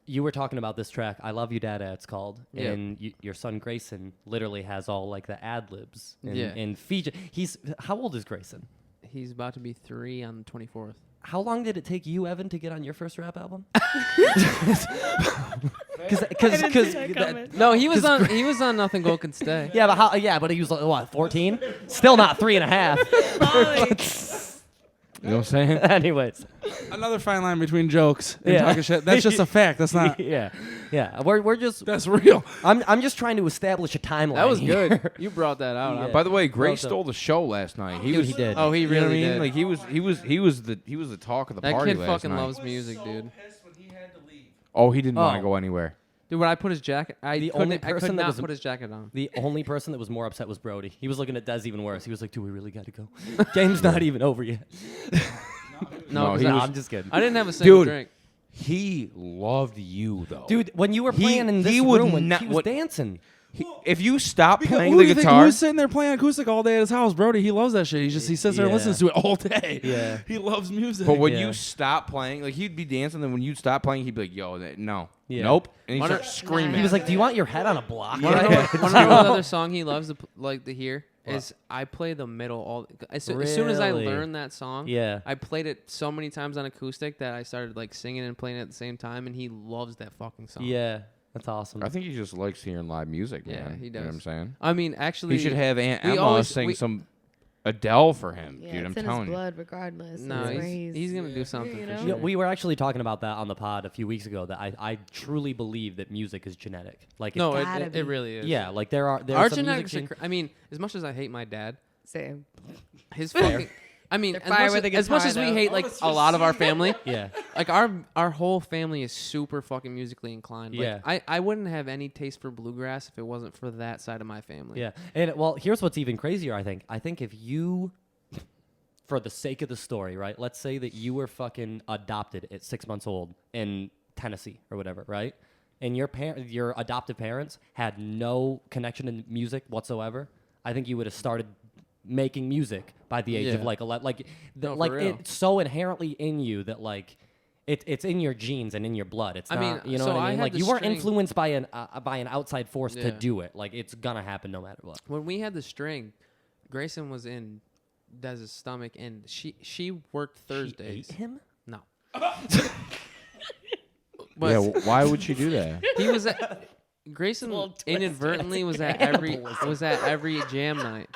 you were talking about this track, "I Love You, Dada." It's called, Yeah. and your son Grayson literally has all like the ad libs and, Yeah. and feature. He's how old is Grayson? He's about to be 3 on the 24th. How long did it take you, Evan, to get on your first rap album? Because No, he was on. He was on Nothing Gold Can Stay. yeah, but how? Yeah, but he was like, what, 14? Still not 3.5. You know what I'm saying? Anyways, Another fine line between jokes and Yeah. talking shit. That's just a fact. That's not. yeah, we're just. That's real. I'm just trying to establish a timeline. That was here. good. You brought that out. Yeah. By the way, Gray Well done. stole the show last night. Dude, he did. Oh, he You know what I really mean? did. Like he was the talk of the That party kid last fucking night. loves music, dude. Oh, he didn't want to Oh. go anywhere. Dude, when I put his jacket, I The couldn't. only I could person that not was- put his jacket on. The only person that was more upset was Brodie. He was looking at Des even worse. He was like, "Do we really got to go? Game's not even over yet." No, 'cause he I, was- I'm just kidding. I didn't have a single Dude. drink. He loved you though, Dude, when you were He- playing in this he would room, when not- he was what- dancing. If you stop playing Who the do you think guitar, who's sitting there playing acoustic all day at his house? Brody, he loves that shit. He sits there and Yeah. listens to it all day. Yeah. He loves music. but when Yeah. you stop playing, like he'd be dancing, then when you stop playing, he'd be like, "Yo, no, Yeah. nope," and he'd Wanna- start screaming. He was like, "Do you want your head on a block?" Want to know, Yeah. what other song he loves to like to hear? Is I play the middle all. As soon as I Really? learned that song, Yeah. I played it so many times on acoustic that I started like singing and playing it at the same time, and he loves that fucking song. Yeah, that's awesome. I think he just likes hearing live music, Yeah, man. he You know what I'm does. saying? I mean, actually, We should have Aunt we Emma always- sing we- some Adele for him, Yeah, dude. I'm it's in telling his you. blood regardless. No, That's where he's gonna do something you for know? sure. You know, we were actually talking about that on the pod a few weeks ago. That I truly believe that music is genetic. Like, No, it's, gotta it be. really is. yeah, like there are Our some genetics. music I mean, as much as I hate my dad, Same. his fucking. I mean, They're as fire much, with a as much guitar, as we though. hate like a lot of our family, yeah, like our whole family is super fucking musically inclined. Like, Yeah. I wouldn't have any taste for bluegrass if it wasn't for that side of my family. yeah. And well, here's what's even crazier. I think if you, for the sake of the story, right? Let's say that you were fucking adopted at 6 months old in Tennessee or whatever, right? And your adoptive parents had no connection to music whatsoever. I think you would have started making music by the age of Yeah. like 11. Like, No, for like real. it's so inherently in you that like. It's in your genes and in your blood. It's I mean, not, you know so what I I mean? had Like, the you weren't string- influenced by an outside force to Yeah. do it. Like, it's gonna happen no matter what. When we had the string, Grayson was in Dez's stomach, and she worked Thursdays. She ate him? No. Yeah, But why would she do that? he was at Grayson little twisted. inadvertently was at every jam night.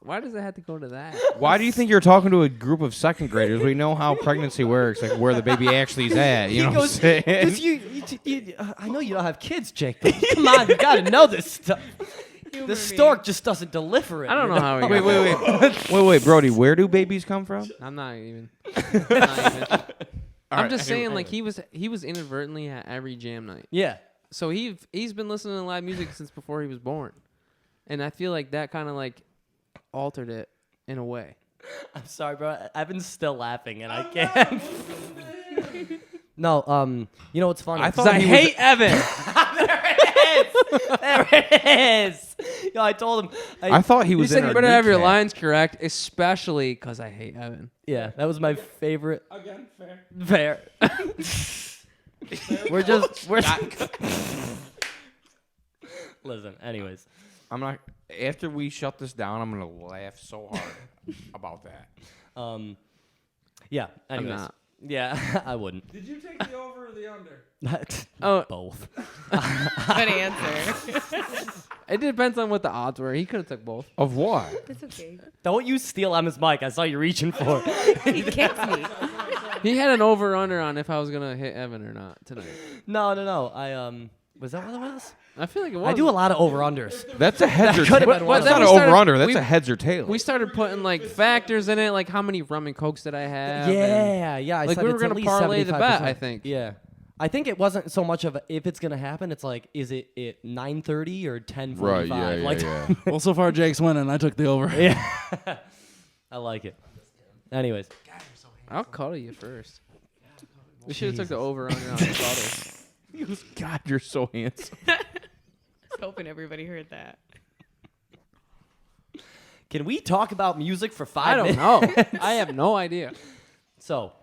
Why does it have to go to that? Why do you think you're talking to a group of second graders? We know how pregnancy works, like where the baby actually is at. You know what I'm saying? I know you don't have kids, Jake, but come on, you gotta know this stuff. The stork just doesn't deliver it. I don't you know how he Wait, got that. wait, Brody. Where do babies come from? I'm not even. I'm right, just saying, like anyway. he was inadvertently at every jam night. Yeah. So he's been listening to live music since before he was born, and I feel like that kind of like altered it in a way. I'm sorry, bro. I've been still laughing and I can't. No, you know what's funny? I 'Cause thought I he was- hate Evan. There it is. Yo, I told him. I thought he You was said in you a better have your kneecap. lines correct, especially because I hate Evan. Yeah, that was my favorite. Again, fair. We're just Listen, anyways. I'm not. After we shut this down, I'm gonna laugh so hard about that. Yeah. Anyways. not. Yeah, I wouldn't. Did you take the over or the under? Oh, Both. Good answer. it depends on what the odds were. He could have took both. Of what? It's okay. Don't you steal Emma's mic. I saw you reaching for it. He kicked me. He had an over under on if I was gonna hit Evan or not tonight. No. I was that what it was? I feel like it was. I do a lot of over-unders. That's a heads or could've tails. been one That's of not them. an over under. That's We- a heads or tails. We started putting like factors in it, like how many rum and cokes did I have? and- Yeah. I Like, said we were it's gonna at least parlay the bet, 75%. I think. Yeah. I think it wasn't so much of a, if it's gonna happen. It's like, is it at 9:30 or 10:45? right? Yeah, like, yeah. Well, so far Jake's winning. I took the over. yeah. I like it. Anyways, I'll cuddle you first. We should have took the over under on the cuddle. God, you're so handsome. I was hoping everybody heard that. can we talk about music for 5 I don't minutes? know. I have no idea. So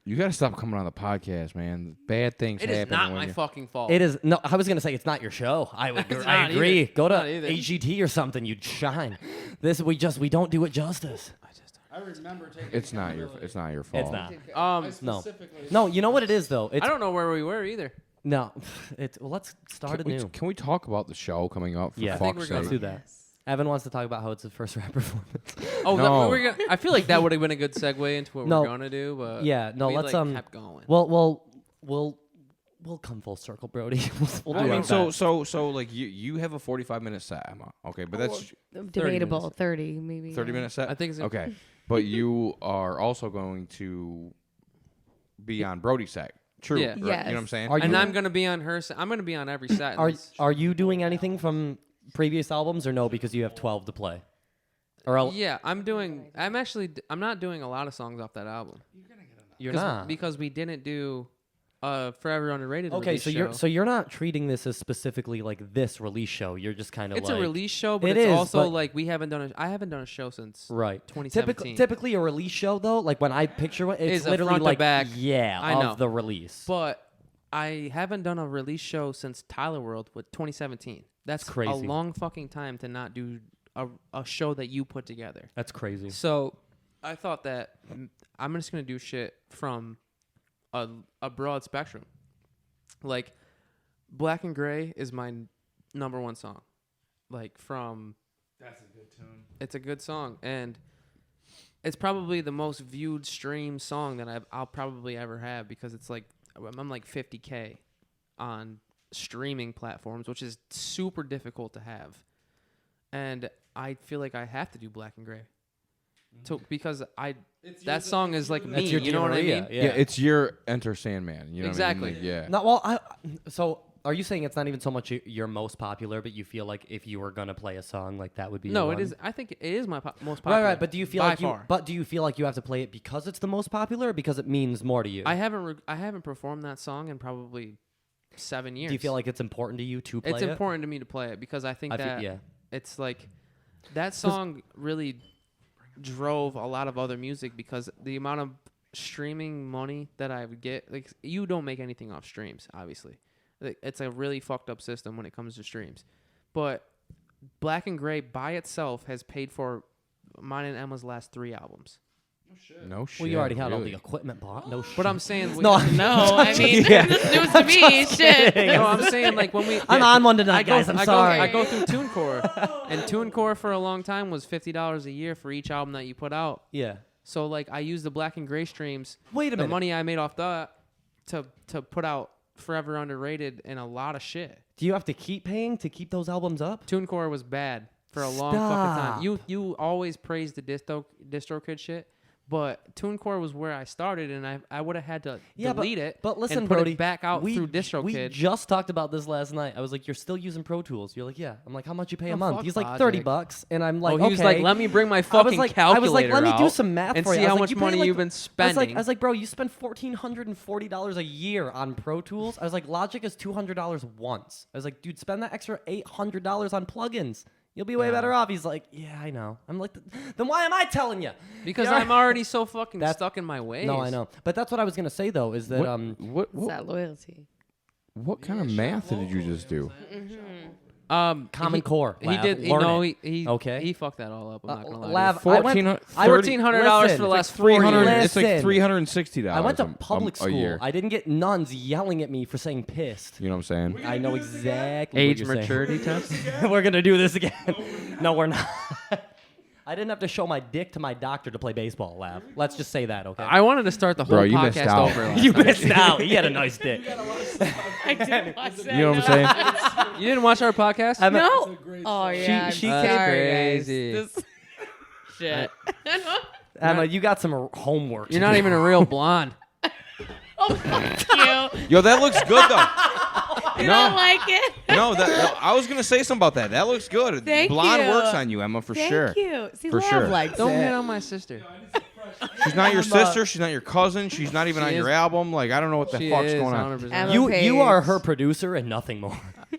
You gotta stop coming on the podcast, man. Bad things It happen. is not when my you- fucking fault. it is no. I was gonna say it's not your show. I would. It's I not agree. either. Go to Not either. HGT or something. You'd shine. We don't do it justice. I remember taking. It's not your. It's not your fault. It's not. No. No. You know what it is though. It's I don't know where we were either. no. It's well. Let's start Can we, anew. can we talk about the show coming up? For Yeah, I think fuck's we're Let's sake? do that. Evan wants to talk about how it's his first rap performance. Oh, No. I feel like that would have been a good segue into what No. we're gonna do, but Yeah, no, we, let's like, kept going. We'll come full circle, Brody. we'll I do mean, our best. so like you have a 45-minute set, Emma. Okay, but that's Debatable. minutes. 30 maybe. 30-minute set. I think it's Okay, but you are also going to be on Brodie's set. True. Yeah. right? Yes. You know what I'm saying? Are and you- I'm gonna be on her. I'm gonna be on every set. in Are this are you doing anything from previous albums or no? Because you have 12 to play. Or Yeah, I'm not doing a lot of songs off that album. you're 'Cause- not. because we didn't do Forever Underrated. Okay, release so show. you're not treating this as specifically like this release show. You're just kind of It's like a release show, but It it's is, also but- like I haven't done a show since right. 2017. Typically a release show though, like when I picture it, it's Is a literally front to like back. yeah, I of know. the release. But I haven't done a release show since Tyler World with 2017. That's crazy. a long fucking time to not do a show that you put together. That's crazy. So I thought that I'm just gonna do shit from a broad spectrum. Like Black and Gray is my number one song. Like from That's a good tune. it's a good song and it's probably the most viewed stream song that I'll probably ever have because it's like I'm like 50K on streaming platforms, which is super difficult to have. And I feel like I have to do Black and Gray. So because that song is like me, That's your you know what I Maria, mean? Yeah. Yeah, it's your Enter Sandman. You know Exactly. What I mean? Like, yeah. No, well, so are you saying it's not even so much your most popular, but you feel like if you were gonna play a song like that would be No, your it one? is. I think it is my most popular. Right. But do you feel by like far. do you feel like you have to play it because it's the most popular, or because it means more to you? I haven't performed that song in probably 7 years. Do you feel like it's important to you to play it's it? important to me to play it because I think that yeah. it's like that song really drove a lot of other music because the amount of streaming money that I would get, like you don't make anything off streams, obviously. Like, it's a really fucked up system when it comes to streams. But Black and Gray by itself has paid for mine and Emma's last 3 albums. No shit. Well, you already had all really. the equipment bought. No shit. But I'm saying No, No, I mean, this news to me. Shit. no, I'm saying like when we I'm on one tonight, guys. I'm sorry. I go through TuneCore, and TuneCore for a long time was $50 a year for each album that you put out. Yeah. So like I use the Black and Gray streams, Wait a the minute. money I made off that to put out Forever Underrated and a lot of shit. Do you have to keep paying to keep those albums up? TuneCore was bad for a long fucking Stop. time. You always praise the DistroKid shit. But TuneCore was where I started, and I would have had to delete it. But listen, and put Brodie, it back out through We DistroKid. just talked about this last night. I was like, "You're still using Pro Tools?" You're like, "Yeah." I'm like, "How much you pay a Oh, month?" fuck He's like, Logic. $30, and I'm like, Oh, he was "Okay." like, "Let me bring my I fucking was like, calculator "Let me do out some math and for you." see I how was much like, "You pay, money like-" you've been spending." I was like, "Bro, you spend $1,440 a year on Pro Tools." I was like, "Logic is $200 once." I was like, "Dude, spend that extra $800 on plugins. You'll be way better off." He's like, "Yeah, I know." I'm like, "Then why am I telling you?" Because Yeah. I'm already so fucking That's- stuck in my ways. No, I know. But that's what I was gonna say though. Is that What It's that loyalty. what kind of math did you just do? Common Core. He Lav, did. learn No, it. he Okay. He fucked that all up. I'm not gonna lie. Lav, to you. I went- $1,400 for the last 4 years. 300. It's like Listen. $360. I went to a public school. year. I didn't get nuns yelling at me for saying pissed. You know what I'm saying? I know exactly Age what you're maturity test. saying. We're gonna do this again. No, we're not. I didn't have to show my dick to my doctor to play baseball, Lav. Let's just say that, okay? I wanted to start the whole Bro, you missed podcast out. over. You missed out. He had a nice dick. I didn't watch that. You know what I'm saying? You didn't watch our podcast? No. Oh yeah. she I'm came- sorry, crazy. guys. This shit. Emma, you got some homework. You're to not do. even a real blonde. Oh fuck you. Yo, that looks good though. You No. don't like it? No, I was gonna say something about that. That looks good. Thank Blonde you. works on you, Emma, for sure. Thank you. See, For Lav sure. likes Don't it. hit on my sister. She's not your sister. She's not your cousin. She's not even She on your is- album. Like I don't know what the She fuck's is going on. 100%. Emma You are Paige. her producer and nothing more.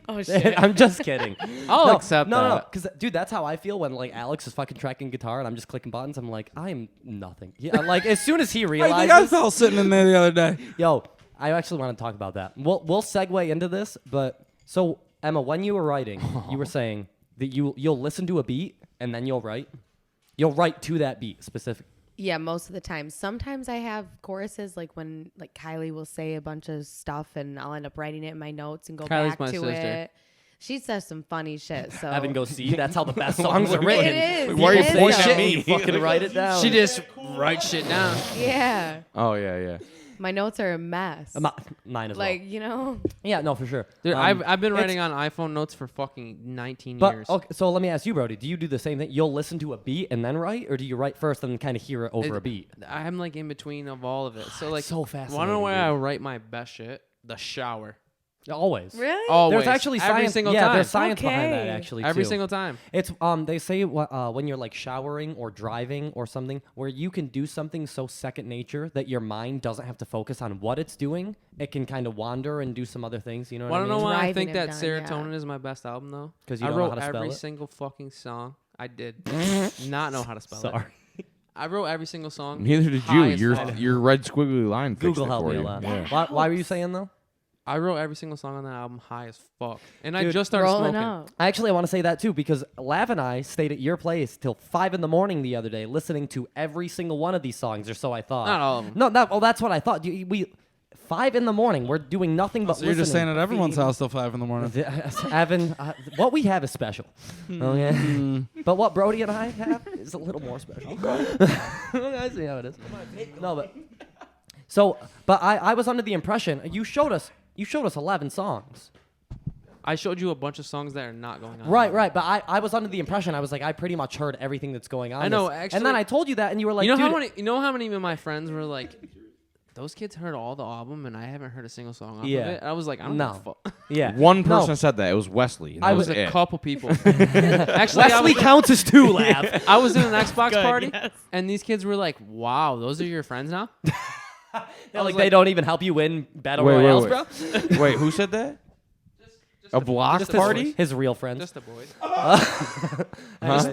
Oh shit. I'm just kidding. I'll no, accept no, that. No, because dude, that's how I feel when like Alex is fucking tracking guitar and I'm just clicking buttons. I'm like, I am nothing. Yeah, like as soon as he I think I realizes, fell sitting in there the other day. yo, I actually want to talk about that. We'll segue into this, but so Emma, when you were writing, you were saying that you'll listen to a beat and then you'll write. You'll write to that beat specific. Yeah, most of the time. Sometimes I have choruses like when like Kylie will say a bunch of stuff and I'll end up writing it in my notes and go Kylie's back my to sister. it. She says some funny shit. So Evan goes, see, that's how the best songs are written. It is. Why are you It is, pointing though. at me? You fucking write it down. She just writes shit down. Yeah. Oh yeah. My notes are a mess. Mine as Like, you know. well. Yeah, no, for sure. Dude, I've been it's- writing on iPhone notes for fucking 19 But years. okay, so let me ask you, Brodie. Do you do the same thing? You'll listen to a beat and then write, or do you write first and then kind of hear it over a beat? I'm like in between of all of it. So like, So wanna know fascinating, where dude. I write my best shit? The shower. Always. Really? Always. There's actually every science. single yeah, time. there's science behind that Okay. actually. Every too. single time. It's they say when you're like showering or driving or something where you can do something so second nature that your mind doesn't have to focus on what it's doing. It can kind of wander and do some other things. You know what I Wanna mean? know why I Driving think him that down, yeah. Serotonin is my best album though? 'Cause you I don't know wrote how to spell every it? single fucking song. I did not know how to spell it. Sorry. I wrote every single song. Neither did high you. as Your fuck. your red squiggly line. fixed Google it helped for me a you. lot. Yeah. Why were you saying though? I wrote every single song on that album high as fuck. And I Dude, just started Rolling smoking. up. Actually, I want to say that too because Lav and I stayed at your place till 5 a.m. the other day, listening to every single one of these songs, or so I thought. Not all of them. No, well, that's what I thought. We 5 a.m. We're doing nothing but So you're just saying listening. at everyone's house till 5 in the morning. Evan, what we have is special. Okay? But what Brodie and I have is a little more special. I see how it is. No, but I was under the impression you showed us 11 songs. I showed you a bunch of songs that are not going on. Right. But I was under the impression I was like I pretty much heard everything that's going on. I know, and actually- then I told you that, and you were like, You know Dude, how many of my friends were like, those kids heard all the album and I haven't heard a single song off Yeah. of it. I was like, I don't No. give a fuck. yeah, One No. person said that. It was Wesley. And I that was was a it. couple people. Actually, Wesley counts as 2, Lav. I was in an Xbox Good, party, yes. and these kids were like, "Wow, those are your friends now." They're like, they don't even help you win battle Wait, royales, wait. bro. Wait, who said that? A block Just party? his real friends. Just the boys.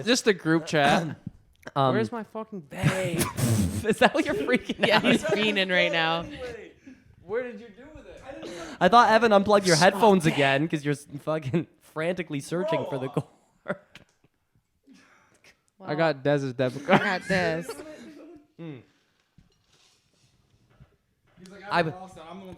Just a group chat. Where's my fucking babe? Is that what you're freaking Yeah, out? he's fiending right now. Where did you do with it? I thought Evan unplugged your headphones again because you're fucking frantically searching for the cord. I got Dez's debit I card. got this.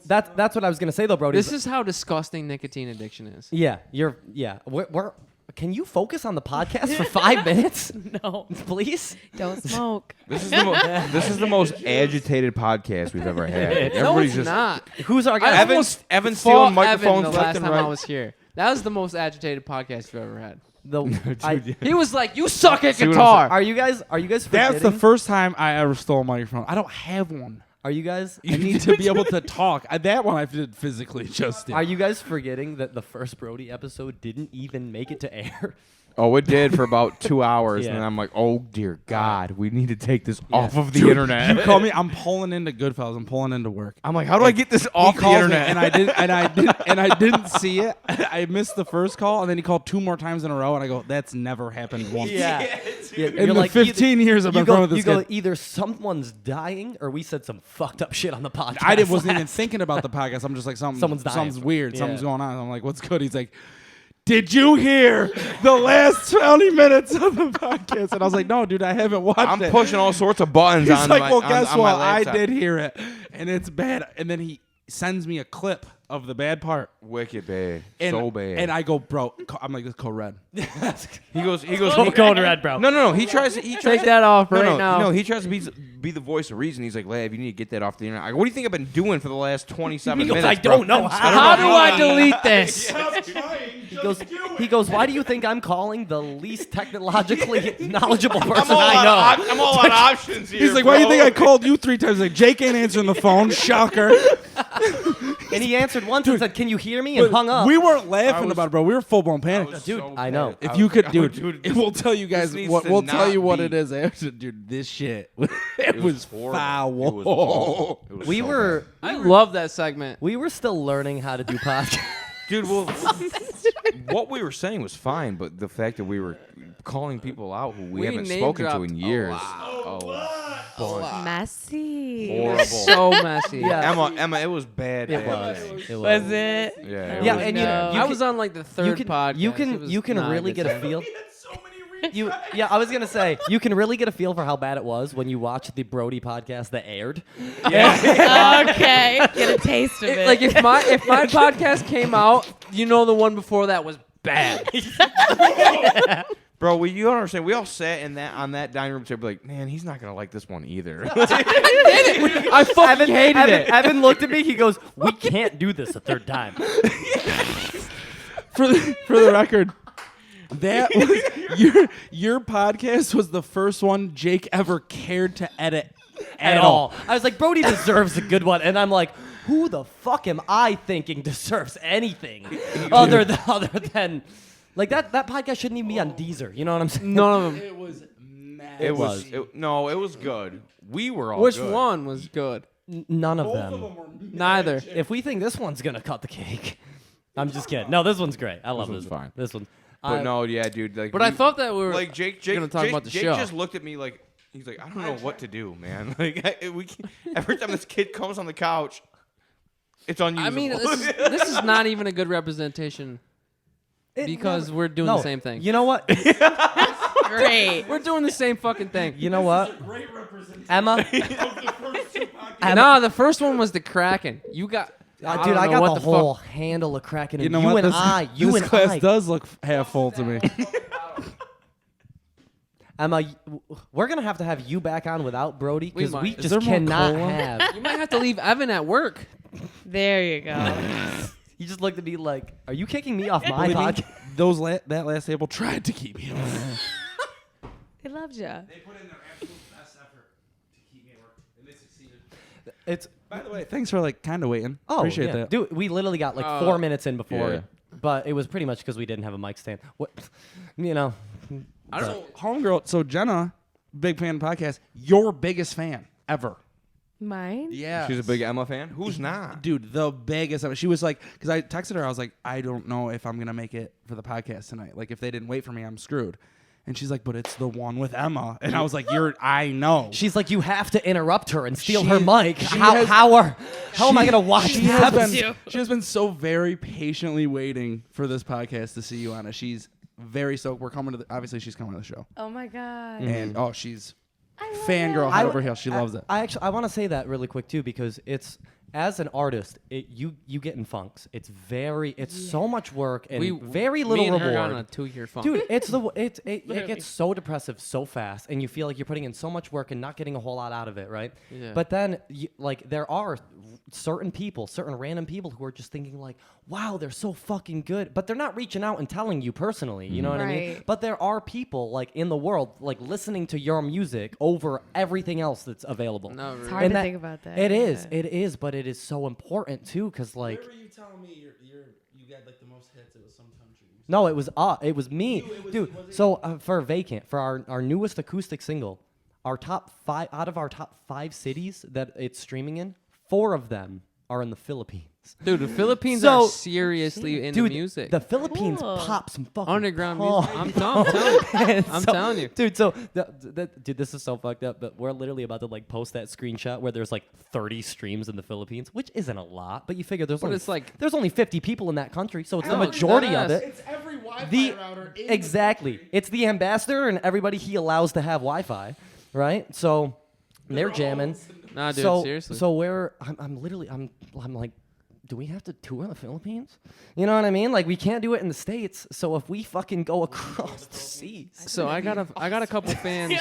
That's what I was gonna say though, Brodie. This is how disgusting nicotine addiction is. yeah. We're can you focus on the podcast for 5 minutes, No, please? don't smoke. This is the most agitated podcast we've ever had. No, Everybody's it's just not. Who's our guy? Evan's Fought stealing Evan microphones the left last and time right. I was here. That was the most agitated podcast you've ever had. The, He was like, "You suck at See what I'm guitar." are you guys That's forgetting? the first time I ever stole a microphone. I don't have one. Are you guys? I need to be able to talk. That one I did physically just did. Are you guys forgetting that the first Brodie episode didn't even make it to air? Oh, it did for about 2 hours, Yeah. and then I'm like, oh dear God, we need to take this off of the internet. You call me. I'm pulling into Goodfellas. I'm pulling into work. I'm like, how do I get this He off the calls me, internet? and I didn't see it. I missed the first call, and then he called 2 more times in a row, and I go, "That's never happened once." Yeah. In the 15 years I've been friends with this you go kid. either someone's dying or we said some fucked up shit on the podcast. I wasn't even thinking about the podcast. I'm just like, Someone's dying. something's weird. Yeah. Something's going on. I'm like, what's good? He's like, did you hear the last 20 minutes of the podcast? And I was like, no, dude, I haven't watched I'm it. pushing all sorts of buttons He's on like, my well, on- guess on my what? I laptop. did hear it, and it's bad. And then he sends me a clip of the bad part. Wicked bad. And, So bad. And I go, bro, I'm like, this code red. he goes, Code red, bro. No. He tries to Take that off no, right no, now. No, he tries to be the voice of reason. He's like, Lav, you need to get that off the internet. I go, what do you think I've been doing for the last 27 He goes, minutes? I don't bro? know How do I delete this? He goes, why do you think I'm calling the least technologically knowledgeable person I know? I'm all on options here. He's like, why do you think I called you 3 times? Like, Jake ain't answering the phone. Shocker. And he answered once and said, can you hear me? And hung up. We weren't laughing about it, bro. We were full blown panic. Dude, I know. If you could, dude, we'll tell you guys needs what to we'll tell not you what be. it is. Dude, this shit, it was horrible. foul. It was awful. It was We so were I love that segment. we were still learning how to do podcasts. bad. Dude, well, what we were saying was fine, but the fact that we were calling people out who we haven't name spoken to dropped in a years. lot. Oh, Messy. horrible. So messy. Yeah. Emma, it was bad. It bad. was. It Was it? Yeah, it Yeah, was and bad. you I was on like the third podcast. You It can was you can not a really good get a time. feel. I was gonna say you can really get a feel for how bad it was when you watch the Brodie podcast that aired. Okay. Get a taste of it. Like if my podcast came out, you know the one before that was bad. Bro, you don't understand. We all sat on that dining room table like, man, he's not gonna like this one either. I fucking hated it. Evan looked at me. He goes, "We can't do this a third time." For the record, that was your podcast was the first one Jake ever cared to edit At all. I was like, Brodie deserves a good one, and I'm like, who the fuck am I thinking deserves anything other than like that podcast shouldn't even be on Deezer. You know what I'm saying? None of them. It was mad. It was good. We were all Which good. one was good? None of Both them. of them were Neither. If we think this one's gonna cut the cake, I'm just kidding. No, this one's great. I love one's this one. fine. This one. But no, yeah, dude. Like, But I thought that we were like Jake gonna talk about the Jake show. just looked at me like he's like, I don't know what to do, man. Like every time this kid comes on the couch, it's unusable. I mean, this is not even a good representation because we're doing the same thing. You know what? Great. We're doing the same fucking thing. You know what? great representation Emma. of the first two podcasts. Emma- No, the first one was the Kraken. You got, Dude, don't I know got what the fuck- whole handle of cracking. You know you what? and This I. class does look half full to me. Emma, we're gonna have to have you back on without Brodie because might. we Is just there more cannot cola? have. You might have to leave Evan at work. There you go. You just looked at me like, "Are you kicking me off my Believe me, podcast?" that last table tried to keep me on. They loved you. They put in their absolute best effort to keep me at work, and they succeeded. It's By the way, thanks for kind of waiting. oh, Appreciate yeah. that. Dude, we literally got 4 minutes in before, Yeah. but it was pretty much because we didn't have a mic stand. What, you know? I don't know. Homegirl, so Jenna, big fan of the podcast, your biggest fan ever. Mine? Yeah. She's a big Emma fan. Who's not? Dude, the biggest ever. She was like, because I texted her, I was like, I don't know if I'm going to make it for the podcast tonight. Like, if they didn't wait for me, I'm screwed. And she's like, but it's the one with Emma. And I was like, I know. She's like, you have to interrupt her and steal She- her mic. she How has- how am I gonna watch She that? has been so very patiently waiting for this podcast to see you on it. She's very stoked. We're coming to obviously she's coming to the show. Oh my god. And she's I love fangirl it. head over heels. She loves it. I want to say that really quick too because it's as an artist, you get in funks. It's so much work and very little me and her reward. got on a 2-year funk. Dude, it gets so depressive so fast, and you feel like you're putting in so much work and not getting a whole lot out of it, right? Yeah. But then, there are certain random people who are just thinking like, "Wow, they're so fucking good," but they're not reaching out and telling you personally. You know what I mean? Right. But there are people like in the world like listening to your music over everything else that's available. No, It's really. hard And to think about that. It Yeah. is, but it is so important too, because like. Where were you telling me you got like the most hits? It was some country. No, it was me, dude. So for Vacant, for our newest acoustic single, our top 5 out of our top 5 cities that it's streaming in, 4 of them are in the Philippines. Dude, the Philippines So- are seriously into Dude, music. the Philippines Cool. pop some fucking Underground punk. music. I'm telling you. I'm telling you. Dude. So, dude, this is so fucked up. But we're literally about to like post that screenshot where there's like 30 streams in the Philippines, which isn't a lot. But you figure But it's like- there's only 50 people in that country, so it's the No, majority of deadass. it. It's every Wi-Fi The router in exactly. It's the ambassador and everybody he allows to have Wi-Fi, right? So they're jamming. Nah, dude, so seriously. so I'm literally I'm like, do we have to tour the Philippines? You know what I mean? Like we can't do it in the States. So if we fucking go across the seas, So I got a couple fans.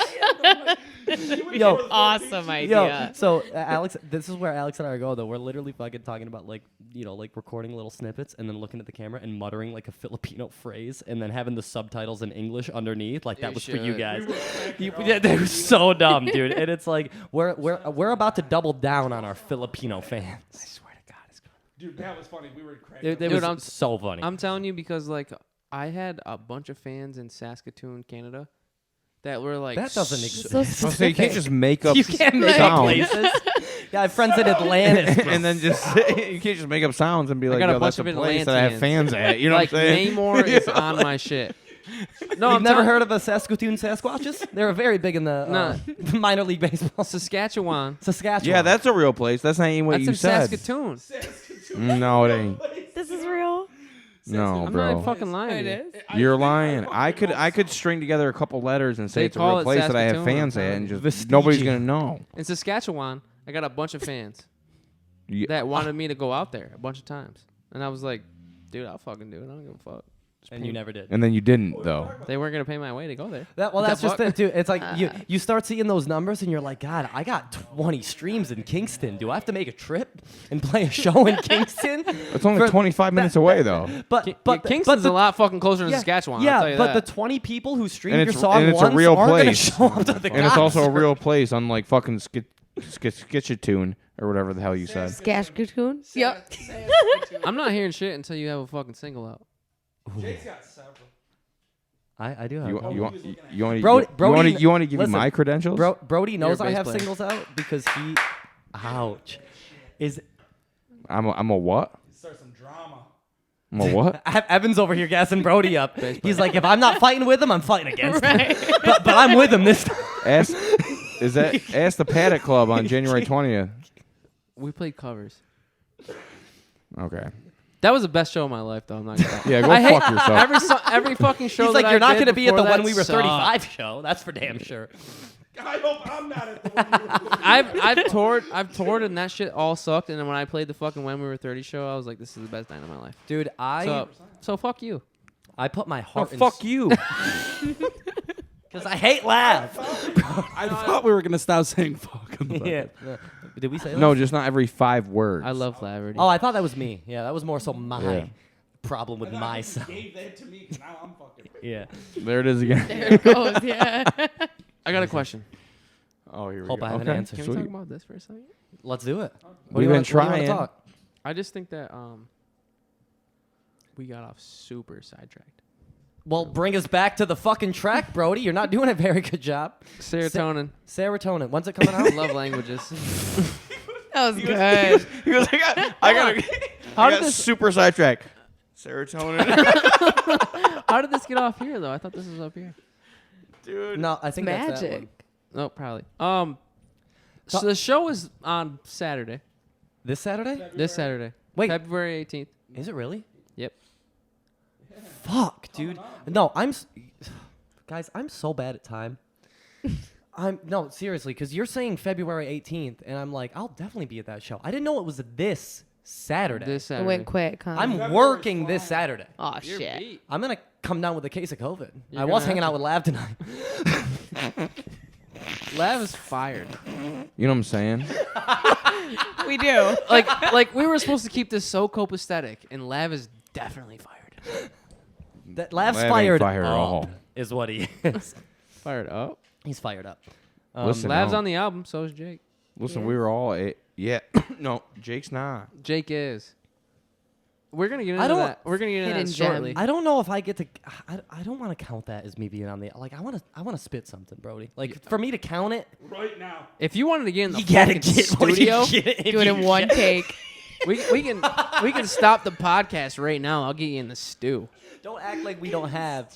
yo. Awesome Yo, idea. so Alex, this is where Alex and I are going though. We're literally fucking talking about like, like recording little snippets and then looking at the camera and muttering like a Filipino phrase and then having the subtitles in English underneath. Like that You was for you should. guys. Yeah, they were so dumb, dude. And it's like we're about to double down on our Filipino fans. I swear to God, it's Dude, that was funny. We were cracking. It Dude, was I'm- so funny. I'm telling you because like I had a bunch of fans in Saskatoon, Canada, that were like that doesn't exist. So So you specific. can't just make up You can't make up sounds. places. Yeah, I have friends in Atlantis. and then just you can't just make up sounds and be like, got a yo, that's bunch a of place that I have Atlanteans. fans at. You know like what I'm saying? Namor is on my shit. No, You've I'm never telling- heard of the Saskatoon Sasquatches? They were very big in the minor league baseball. Saskatchewan. Saskatchewan. Yeah, that's a real place. That's not even what That's you in said. Saskatoon. No, it ain't. This is real. No, I'm bro. not fucking lying. It to you. is. You're lying. I could string together a couple letters and say They it's a call real it place that I have Saskatoon, fans I'm at, and telling just you. nobody's Vestigia. gonna know. In Saskatchewan, I got a bunch of fans Yeah. that wanted me to go out there a bunch of times, and I was like, dude, I'll fucking do it. I don't give a fuck. and you never did. And then you didn't though. They weren't gonna pay my way to go there. That's just fuck? it, too. It's like you start seeing those numbers, and you're like, God, I got 20 streams in Kingston. Do I have to make a trip and play a show in Kingston? It's only 25 minutes away though. But Kingston's a lot fucking closer to yeah, Saskatchewan. Yeah, I'll tell you but that. the 20 people who streamed And your it's song and it's once a real aren't gonna place. show up to the And it's also a concert. real place, unlike fucking Skitchatoon or whatever the hell you said. Skashkatoon? Yep. I'm not hearing shit until you have a fucking single out. Jake's got several. I do have. You one. want Brody, to give me listen, my credentials? Brody knows You're a I bass have player. singles out because he. Ouch. Is I'm a what? Start some drama. I'm a what? Evan's over here gassing Brody up. He's like, if I'm not fighting with him, I'm fighting against him. Right. But I'm with him this time. Ask the Paddock Club on January 20th. We played covers. Okay. That was the best show of my life, though. I'm not gonna lie. Yeah, go I hate fuck yourself. every fucking show. He's like, that you're I not did going to be at the before When that We Were sucked. 35 show. That's for damn sure. I hope I'm not at the one. I've toured and that shit all sucked. And then when I played the fucking When We Were 30 show, I was like, this is the best night of my life. Dude, So fuck you. I put my Oh, heart in. fuck you. Because I hate laugh. I thought we were gonna stop saying fuck. On the Yeah. podcast. Did we say that? No, just not every 5 words. I love Flaherty. Oh, I thought that was me. Yeah, that was more so my Yeah. problem with my sound. Gave that to me. 'Cause now I'm fucking. Yeah. There it is again. There it goes, yeah. I got a question. Oh, here we Hope go. I have an Okay. answer. Can we talk about this for a second? Let's do it. What do We've you been wanna- what do you wanna trying. talk? I just think that we got off super sidetracked. Well, bring us back to the fucking track, Brody. You're not doing a very good job. Serotonin. Serotonin. When's it coming I out? love languages. That was good. He goes, I got How did this? super sidetrack. Serotonin. How did this get off here though? I thought this was up here. Dude. No, I think that's that Magic. one. No, probably. So the show is on Saturday. This Saturday? This Saturday. Wait. February 18th. Is it really? Yep. Fuck, dude. No, guys, I'm so bad at time. No, seriously, because you're saying February 18th, and I'm like, I'll definitely be at that show. I didn't know it was this Saturday. This It Saturday. went quick, huh? I'm working this Saturday. oh, You're shit. beat. I'm gonna come down with a case of COVID. You're I was gonna hanging have out with Lav tonight. Lav is fired. You know what I'm saying? We do. like we were supposed to keep this so copacetic, and Lav is definitely fired. That Lav's Lav ain't fired, fired at up, all. is what he is. Fired up. He's fired up. Listen, Lav's no. on the album, so is Jake. Listen, we were all yeah. No, Jake's not. Jake is. We're gonna get into I don't- that. We're gonna get into Hidden that gem. shortly. I don't know if I get to. I don't want to count that as me being on the. Like I want to spit something, Brody. Like for me to count it, Right now. If you wanted to get in the you gotta fucking get studio, Do it in one take. we can stop the podcast right now. I'll get you in the stew. Don't act like we don't have.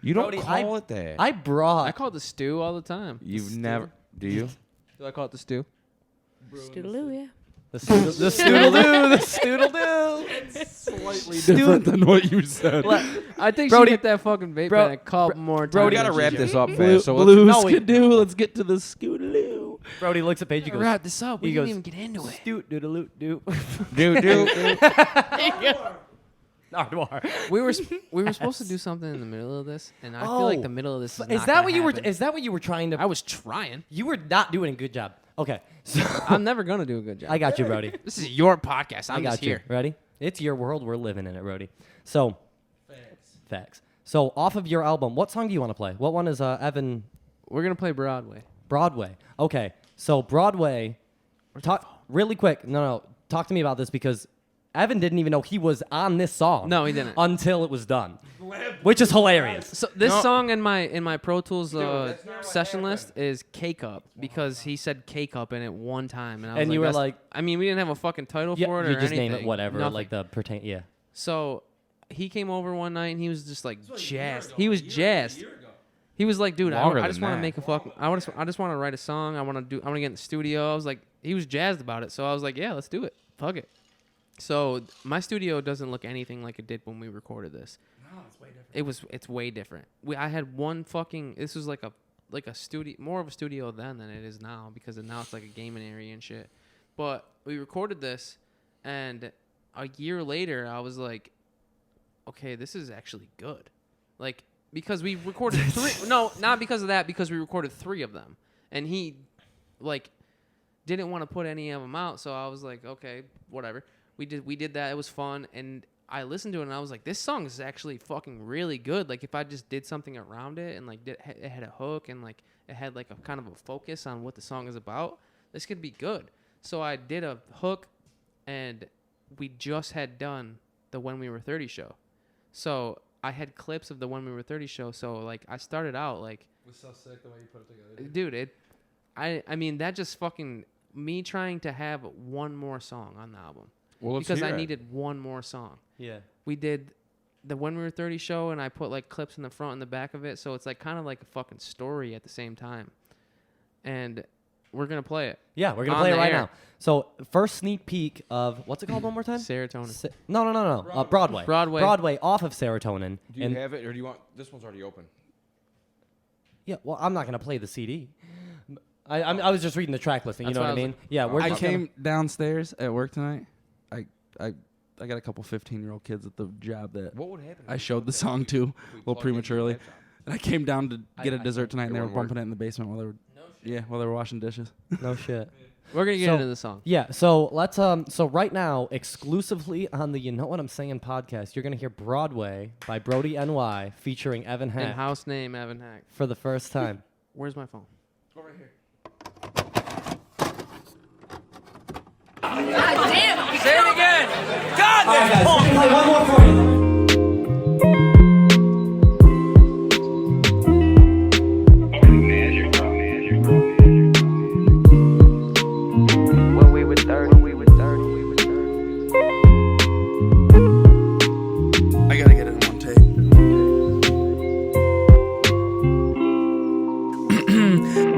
You don't Brody, call it that. I brought. I call it the stew all the time. You've never. Do you? Do I call it the stew? Stoodaloo, yeah. the stoodle-doo, the stoodle-doo. Slightly different than what you said. I think Brody- she hit that fucking vape Bro- pen a couple more times. Brody- We gotta than wrap she this should. up fast. So let's, Blue no, we- skidoo. Let's get to the scootaloo. Brody looks at Paige. He goes, Wrap this up. We he didn't goes, even get into it. Stoot doodaloo doo. do. Nardwar. We were supposed to do something in the middle of this, and I feel like the middle of this is. Is not that gonna what you were? happen. Is that what you were trying to? I was trying. You were not doing a good job. Okay, so I'm never gonna do a good job. I got you, Brody. This is your podcast. I I'm got just you. here. Ready? It's your world. We're living in it, Brody. So, facts. So, off of your album, what song do you want to play? What one is Evan? We're gonna play Broadway. Broadway. Okay. So Broadway. Talk really quick. No. Talk to me about this because Evan didn't even know he was on this song. No, he didn't. Until it was done, which is hilarious. So this song in my Pro Tools session list is Cake Up because he said Cake Up in it one time, and I was And you were "That's-" like- I mean, we didn't have a fucking title Yeah, for it you or just anything. name it whatever, Nothing. like the pertain. Yeah. So he came over one night and he was just like jazzed. He was jazzed. He was like, dude, Longer I just than want to that. make a fucking. I just want to write a song. I want to get in the studio. I was like, he was jazzed about it. So I was like, yeah, let's do it. Fuck it. So my studio doesn't look anything like it did when we recorded this. No, it's way different. It's way different. I had one fucking. This was like a studio, more of a studio then than it is now because now it's like a gaming area and shit. But we recorded this, and a year later, I was like, okay, this is actually good. Like, because we recorded 3. No, not because of that. Because we recorded 3 of them, and he, like, didn't want to put any of them out. So I was like, okay, whatever. We did that. It was fun, and I listened to it, and I was like, this song is actually fucking really good. Like, if I just did something around it, and like it had a hook, and like it had like a kind of a focus on what the song is about, this could be good. So I did a hook, and we just had done the When We Were 30 show. So I had clips of the When We Were 30 show. So like I started out like, It was so sick the way you put it together. dude, I mean that just fucking me trying to have one more song on the album. Well, let's because hear I it. needed one more song. Yeah. We did the When We Were 30 show, and I put like clips in the front and the back of it, so it's like kind of like a fucking story at the same time. And we're gonna play it. Yeah, we're gonna On play it the right air. now. So first sneak peek of what's it called one more time? Serotonin. No. Broadway. Broadway off of Serotonin. Do you have it, or do you want? This one's already open. Yeah. Well, I'm not gonna play the CD. I was just reading the track listing. You That's know what what I I mean? Yeah. We're I just came downstairs at work tonight. I got a couple 15-year-old kids at the job that What would happen? I showed the song to a little prematurely. And I came down to get a dessert tonight, and they were bumping it in the basement while they were washing dishes. no shit. We're gonna get So- into the song. Yeah, so let's so right now, exclusively on the You Know What I'm Saying podcast, you're gonna hear Broadway by Brodie NY featuring Evan And Hack house name Evan Hack. for the first time. Where's my phone? Over here. Play one more for you. When we were 30, we were 30, we were 30. I gotta get it in one take.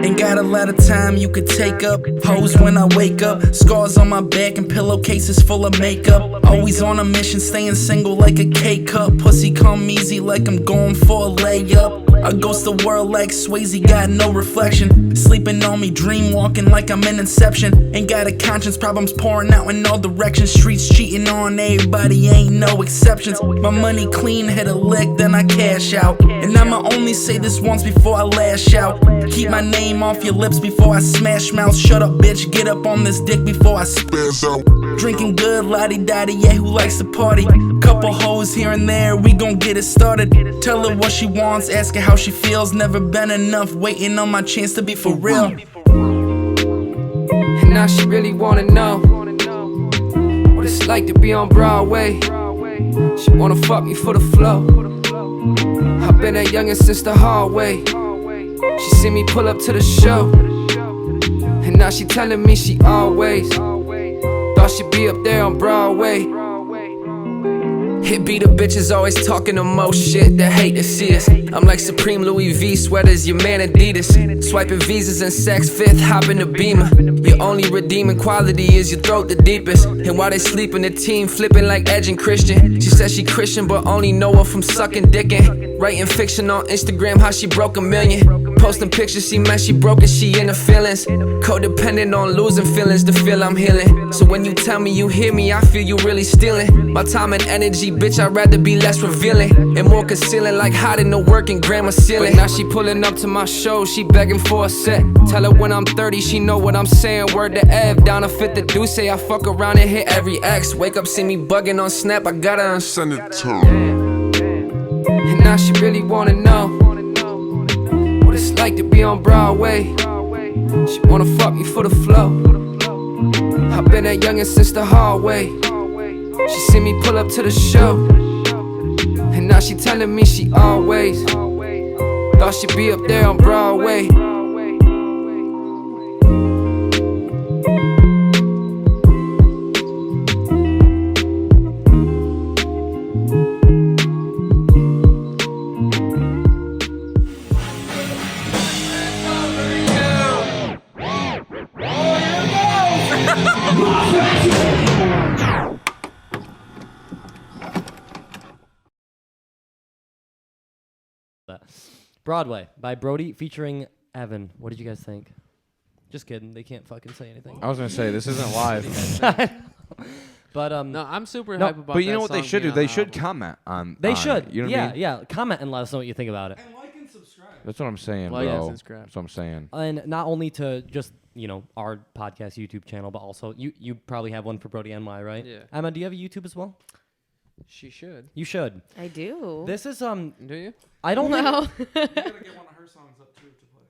Ain't got a lot of time you could take up. Hoes when I wake up. Scars on my back and pillowcases full of makeup. Always on a mission, staying single like a K-cup. Pussy come easy like I'm going for a layup. I ghost the world like Swayze, got no reflection. Sleeping on me, dream walking like I'm in Inception. Ain't got a conscience, problems pouring out in all directions. Streets cheating on everybody, ain't no exceptions. My money clean, hit a lick, then I cash out. And I'ma only say this once before I lash out. Keep my name off your lips before I smash mouth. Shut up, bitch, get up on this dick before I spaz out. Drinking good, lottie-dottie, yeah, who likes to party? Couple hoes here and there, we gon' get it started. Tell her what she wants, ask her how she feels. Never been enough, waiting on my chance to be for real. And now she really wanna know what it's like to be on Broadway. She wanna fuck me for the flow. I've been that youngin' since the hallway. She see me pull up to the show, and now she telling me she always thought she'd be up there on Broadway. It be the bitches always talking the most shit that hate to see us. I'm like Supreme Louis V sweaters, your man Adidas. Swiping visas and sex, fifth hop in the Beamer. Your only redeeming quality is your throat the deepest. And while they sleeping, the team flipping like Edge and Christian. She says she Christian but only know her from sucking dickin'. Writing fiction on Instagram, how she broke 1 million. Posting pictures, she mad, she broke and she in her feelings. Codependent on losing feelings to feel I'm healing. So when you tell me you hear me, I feel you really stealing my time and energy, bitch. I'd rather be less revealing and more concealing, like hiding the work in grammar ceiling. But now she pulling up to my show, she begging for a set. Tell her when I'm 30, she know what I'm saying. Word to Ev, down to fit the do say I fuck around and hit every X. Wake up, see me bugging on Snap, I gotta unsend it to her. And now she really wanna know what it's like to be on Broadway. She wanna fuck me for the flow. I've been that youngin' since the hallway. She see me pull up to the show, and now she telling me she always thought she'd be up there on Broadway. Broadway by Brodie featuring Evan. What did you guys think? Just kidding. They can't fucking say anything. I was gonna say this isn't live. But No, I'm super No, hype about. But you that know what they song should do? being on They the should album. comment on. they on should. it, you know what yeah, I mean? yeah. Comment and let us know what you think about it. And like and subscribe. That's what I'm saying, Like and bro. subscribe. That's what I'm saying. And not only to just our podcast YouTube channel, but also you probably have one for Brodie NY, right? Yeah. Emma, do you have a YouTube as well? She should. You should. I do. This is Do you? I don't know. no. You gotta get one of her songs up too to play.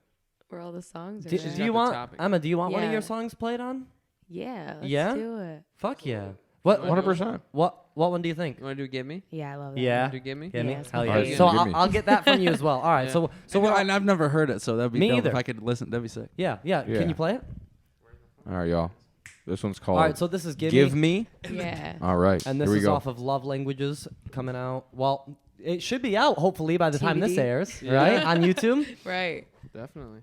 Where all the songs are. Do, at. She's do got you the want topic. Emma? Do you want one of Yeah. your songs played on? Yeah. Let's Yeah? do it. Fuck yeah. What? Wanna do 100%. What one do you think? You want to do Give Me? Yeah, I love that. Yeah. one. Do Give Me? Give me? Yeah, it's Hell my yeah. favorite. So Give me. I'll get that from you as well. All right. Yeah. So we're And I've never heard it, so that'd be Me dope either. if I could listen. That'd be sick. yeah. Yeah. Can you play it? All right, y'all. This one's called. All right. So this is Give Me. Yeah. All right. And this here we is go. off of Love Languages coming out. Well, it should be out hopefully by the time this TBD. airs, Yeah. right? On YouTube. Right. Definitely.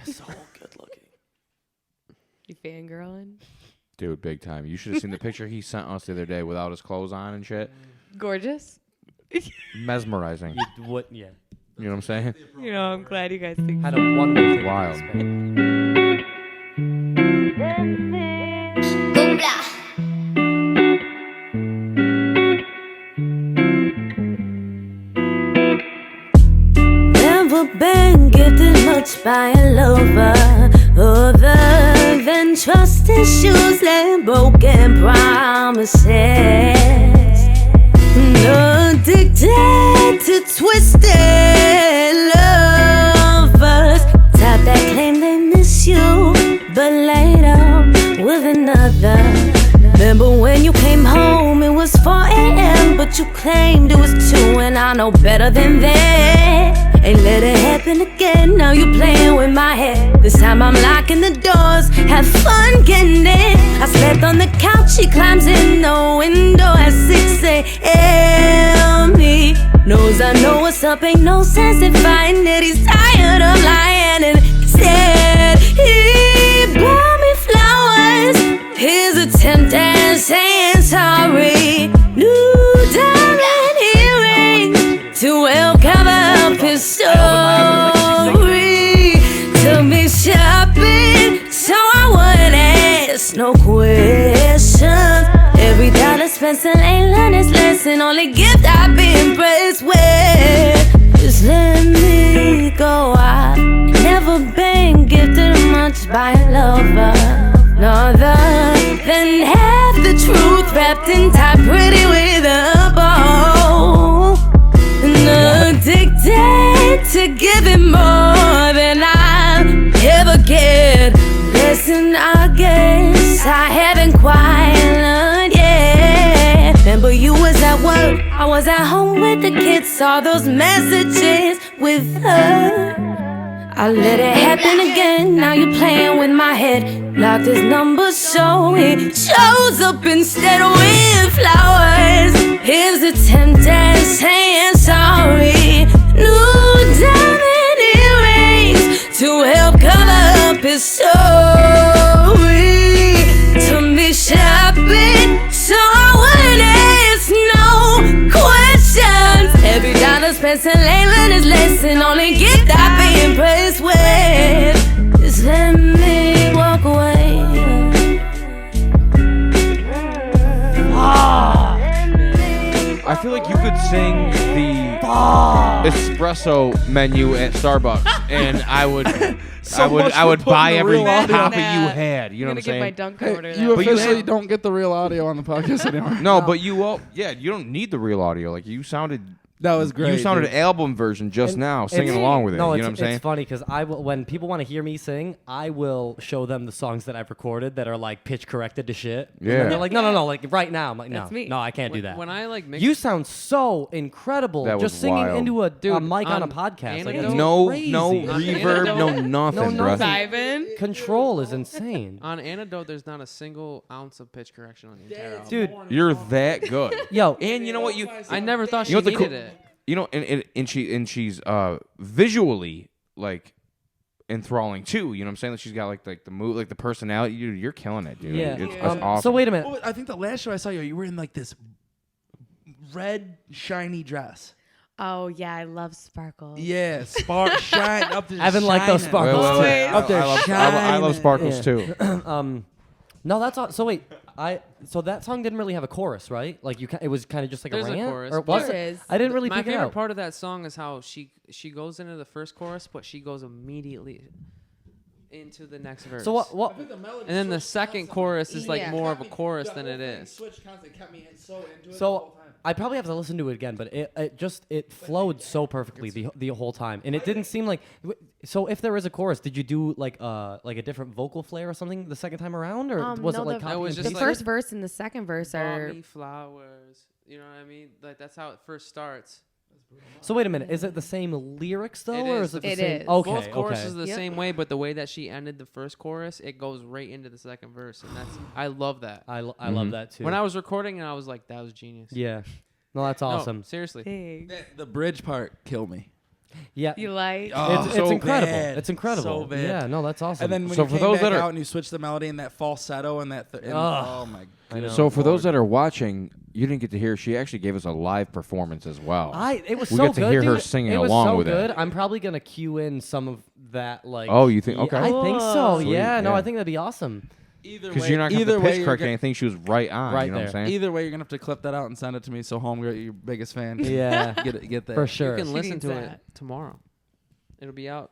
So good looking. You fangirling? Dude, big time. You should have seen the picture he sent us the other day without his clothes on and shit. Gorgeous. Mesmerizing. You would, yeah. You know what I'm saying? You know, I'm glad you guys think. Had a one-way thing. Wild. Never been gifted much by a lover, other than trust issues and broken promises. Addicted to twisted lovers, type that claim they miss you, but later with another. Remember when you came home, it was 4 a.m., but you claimed it was 2, and I know better than that. Ain't let it happen again, now you playing with my head. This time I'm locking the doors, have fun getting in. I slept on the couch, she climbs in the window at 6 a.m. He knows I know what's up, ain't no sense in fighting it. He's tired of lying and said he bought me flowers. His attempt at saying sorry. New diamond earrings to help cover up his story. Took me shopping so I wouldn't ask no questions. Every dollar spent still ain't learned his lesson. Only gift I've been impressed with is let me go. I've never been gifted much by a lover, other than half the truth wrapped in tight pretty with a bow. And addicted to giving more than I ever get. Lesson I guess I haven't quite learned yet. Remember you was at work, I was at home with the kids. Saw those messages with her. I let it happen again, now you're playing with my head. Locked his number so he shows up instead with flowers. His attempt at saying sorry. New diamond earrings to help cover up his story. To me shopping so I wouldn't ask no questions. Every dollar spent to learn his lesson. Only gift I've been impressed with is let me walk away. I feel like you could sing the espresso menu at Starbucks, and I would, much I for would putting buy the every real audio. copy you That. had. You know I'm what gonna I'm get my saying? Dunkin' order. You But you officially had- don't get the real audio on the podcast anymore. No, but you all, yeah, you don't need the real audio. Like you sounded, That was great. you sounded dude. album version just And now, singing it's- along with it. No, you know what I'm saying? It's funny because I will, when people want to hear me sing, I will show them the songs that I've recorded that are like pitch corrected to shit. And Yeah. they're like, no, like right now. I'm like, no, That's me. no, I can't do that. When I like mix, You sound so incredible That was just singing wild. into a Dude, mic on a on podcast. Like, Antidote- it's No, crazy. no On reverb, no Antidote- nothing, No, bro. nothing. Diving. Control is insane. on Antidote, there's not a single ounce of pitch correction on the entire album. Dude, You're that good. yo, And you know what? I never thought she You know what the needed cool- it. You know, and she's visually like enthralling too. You know what I'm saying? Like she's got like the move, like the personality. You're killing it, dude. yeah. It's So awesome. wait a minute. Oh, I think the last show I saw you, you were in like this red shiny dress. Oh yeah, I love sparkles. Yeah, spark shine up there. Evan like those shining. sparkles Wait, too. wait. Up there I love shining. sparkles Yeah. too. No, that's all. So wait, so that song didn't really have a chorus, right? Like it was kind of just like There's a a rant. chorus, Or but- was There it? is. I didn't really My pick it favorite out. part of that song is how she goes into the first chorus, but she goes immediately into the next verse. So what? And then the second chorus is like Yeah. more of a chorus than it is. Switch constantly kept me so into it the So whole time. I probably have to listen to it again, but it flowed so perfectly the whole time, and it didn't seem like. So if there is a chorus, did you do like a different vocal flair or something the second time around, or was No, it like the- copy That was and just The paste? like- first verse and the second verse Bought are. me flowers. You know what I mean? Like that's how it first starts. So wait a minute, is it the same lyrics though, It or is. is it the It same? is. Okay, Both choruses okay. the Yep. same way, but the way that she ended the first chorus, it goes right into the second verse, and I love that. I love that too. When I was recording, and I was like, that was genius. yeah, no, that's No, awesome. seriously. Big. The bridge part killed me. Yeah, You like? Oh, it's so incredible. bad. It's incredible. So bad. Yeah, no, that's awesome. And then when So you for came those back that are- out and you switched the melody and that false falsetto and that, Ugh. oh my I know. god. So for those that are watching, you didn't get to hear. She actually gave us a live performance as well. It was We so get to good, hear her dude. singing it was along so with it. good. I'm probably gonna cue in some of that. Like, Oh, you think- yeah, okay. I think so. Sweet, Yeah, no, yeah. I think that'd be awesome. Either Because way, you're not going either to way, pitch you're correct gonna- anything. She was right on. Right you know what I'm there. saying? Either way, you're gonna have to clip that out and send it to me. So home, your biggest fan. Yeah, get that for sure. You can listen needs to that. it tomorrow. It'll be out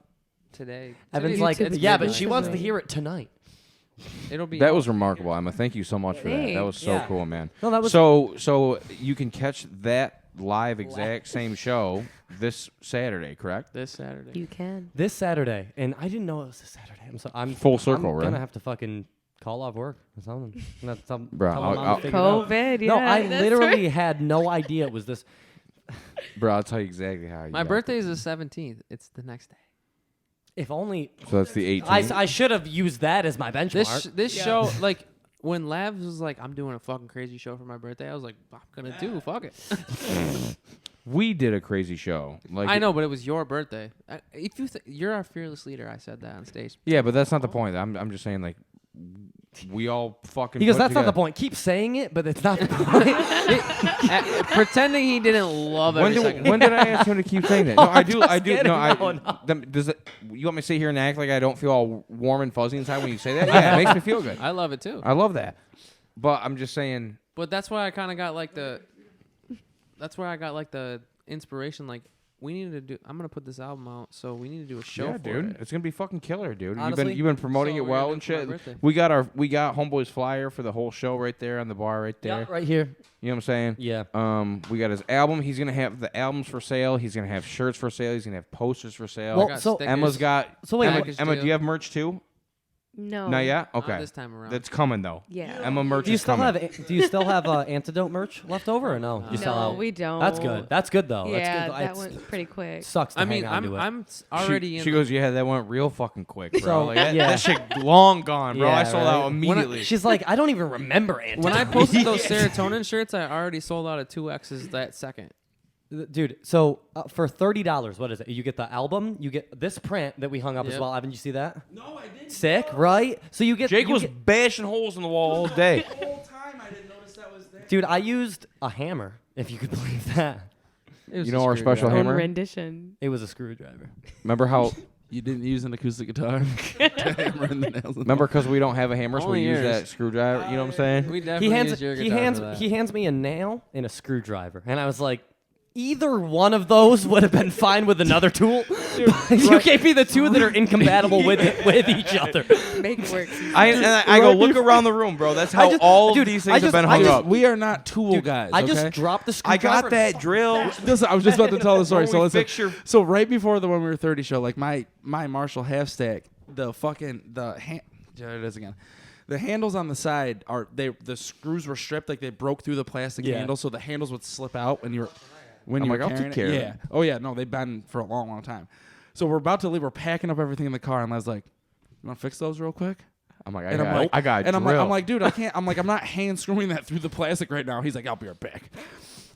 today. Evan's Today's- like, YouTube yeah, is but she wants to amazing. hear it tonight. it'll be. That out. was remarkable, Emma. Thank you so much for that. That was so Yeah. cool, man. No, that was So you can catch that live exact same show this Saturday, correct? this Saturday. You can. this Saturday, and I didn't know it was this Saturday. I'm Full circle, I'm right? gonna have to fucking call off work or something. Bro, I'll- figure it out. COVID. Yeah. No, I that's literally right. had no idea it was this. Bro, I'll tell you exactly how. You My got birthday is the 17th. It's the next day. If only it. So that's the 18th. I should have used that as my benchmark. This show, like when Labs was like, "I'm doing a fucking crazy show for my birthday," I was like, "I'm gonna do fuck it." We did a crazy show. Like I know, but it was your birthday. If you you're our fearless leader, I said that on stage. Yeah, but that's not the point. I'm just saying like we all fucking Because put that's not the together- point. Keep saying it, but it's not the point. Pretending he didn't love When, every second. when did I ask him to keep saying that? No, I do. I do. kidding. No, I. No. Does it? You want me to sit here and act like I don't feel all warm and fuzzy inside when you say that? Yeah, it makes me feel good. I love it too. I love that. But I'm just saying. But that's why I kind of got like the. That's where I got like the inspiration. Like we needed to do. I'm gonna put this album out, so we need to do a show Yeah, for dude, it. it's gonna be fucking killer, dude. Honestly, you've been promoting so it we're well gonna and do it for my shit. birthday. We got Homeboy's flyer for the whole show right there on the bar right there. Yeah, right here. You know what I'm saying? Yeah. We got his album. He's gonna have the albums for sale. He's gonna have shirts for sale. He's gonna have posters for sale. Well, got so stickers. Emma's got. So wait, Emma, what- do you have merch too? No. Not yet. Not Okay. this time around. That's coming though. Yeah. Emma merch do you is still coming. have antidote merch left over or no? You sell No, out? we don't. That's good. That's good though. Yeah, That's good. that It's- went pretty quick. Sucks to I mean, hang on to it. I'm already She in. she goes, yeah, that went real fucking quick, bro. So, Like, that, yeah. that shit long gone, bro. Yeah, I sold out right. immediately. She's like, I don't even remember antidote. when I posted those serotonin shirts, I already sold out of 2X's that second. Dude, so for $30, what is it? You get the album, you get this print that we hung up as Yep. well. Evan, did you see that? No, I didn't. Sick, right? So you get Jake you was get- bashing holes in the wall all day. The whole time I didn't notice that was there. dude, I used a hammer, if you could believe that. It was You a know our special screwdriver. Own hammer? rendition. It was a screwdriver. Remember how? You didn't use an acoustic guitar to hammer in the nails. Remember because we don't have a hammer, so Only we use yours. that screwdriver. You know what I'm saying? We definitely used your guitar for that. He hands me a nail and a screwdriver, and I was like, either one of those would have been fine with another tool. You gave me the two that are incompatible with each other. Make it work. I go look around the room, bro. That's how just- all dude, of these I things have just- been I hung just- up. We are not tool Dude, guys. I just okay? dropped the I screwdriver. got that drill. Listen, I was just about to tell the story. When So we listen. fix your- So right before the When We Were 30 show, like my Marshall half stack, there it is again. The handles on the side the screws were stripped, like they broke through the plastic Yeah. handles, so the handles would slip out when you were I'm you like, were I'll take carrying care it. of Yeah. it. Oh yeah, no, they've been for a long, long time. So we're about to leave. We're packing up everything in the car, and Le's like, "You want to fix those real quick?" I'm like, And I'm like, I got and drill. I'm like, dude, I can't. I'm not hand screwing that through the plastic right now. He's like, I'll be right back.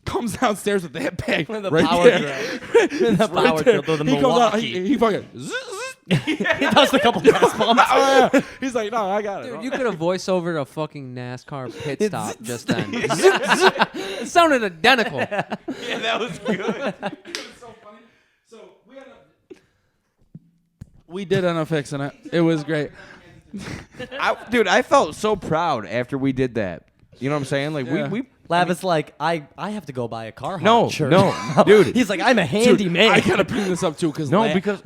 Comes downstairs with that bag With the right power there. drill. The power drill to the He comes out. Milwaukee. He fucking. zzz, zzz. He does a couple gas pumps. Oh, yeah. He's like, no, I got it. Dude, you could have voiced over a fucking NASCAR pit stop just then. It sounded identical. yeah, that was good. It was so funny. So we did end up fixing it. It was great. Dude, I felt so proud after we did that. You know what I'm saying? Like Yeah. we Lavis like I have to go buy a car. No, shirt. no, dude. He's like I'm a handy Dude, man. I gotta bring this up too, No, because because-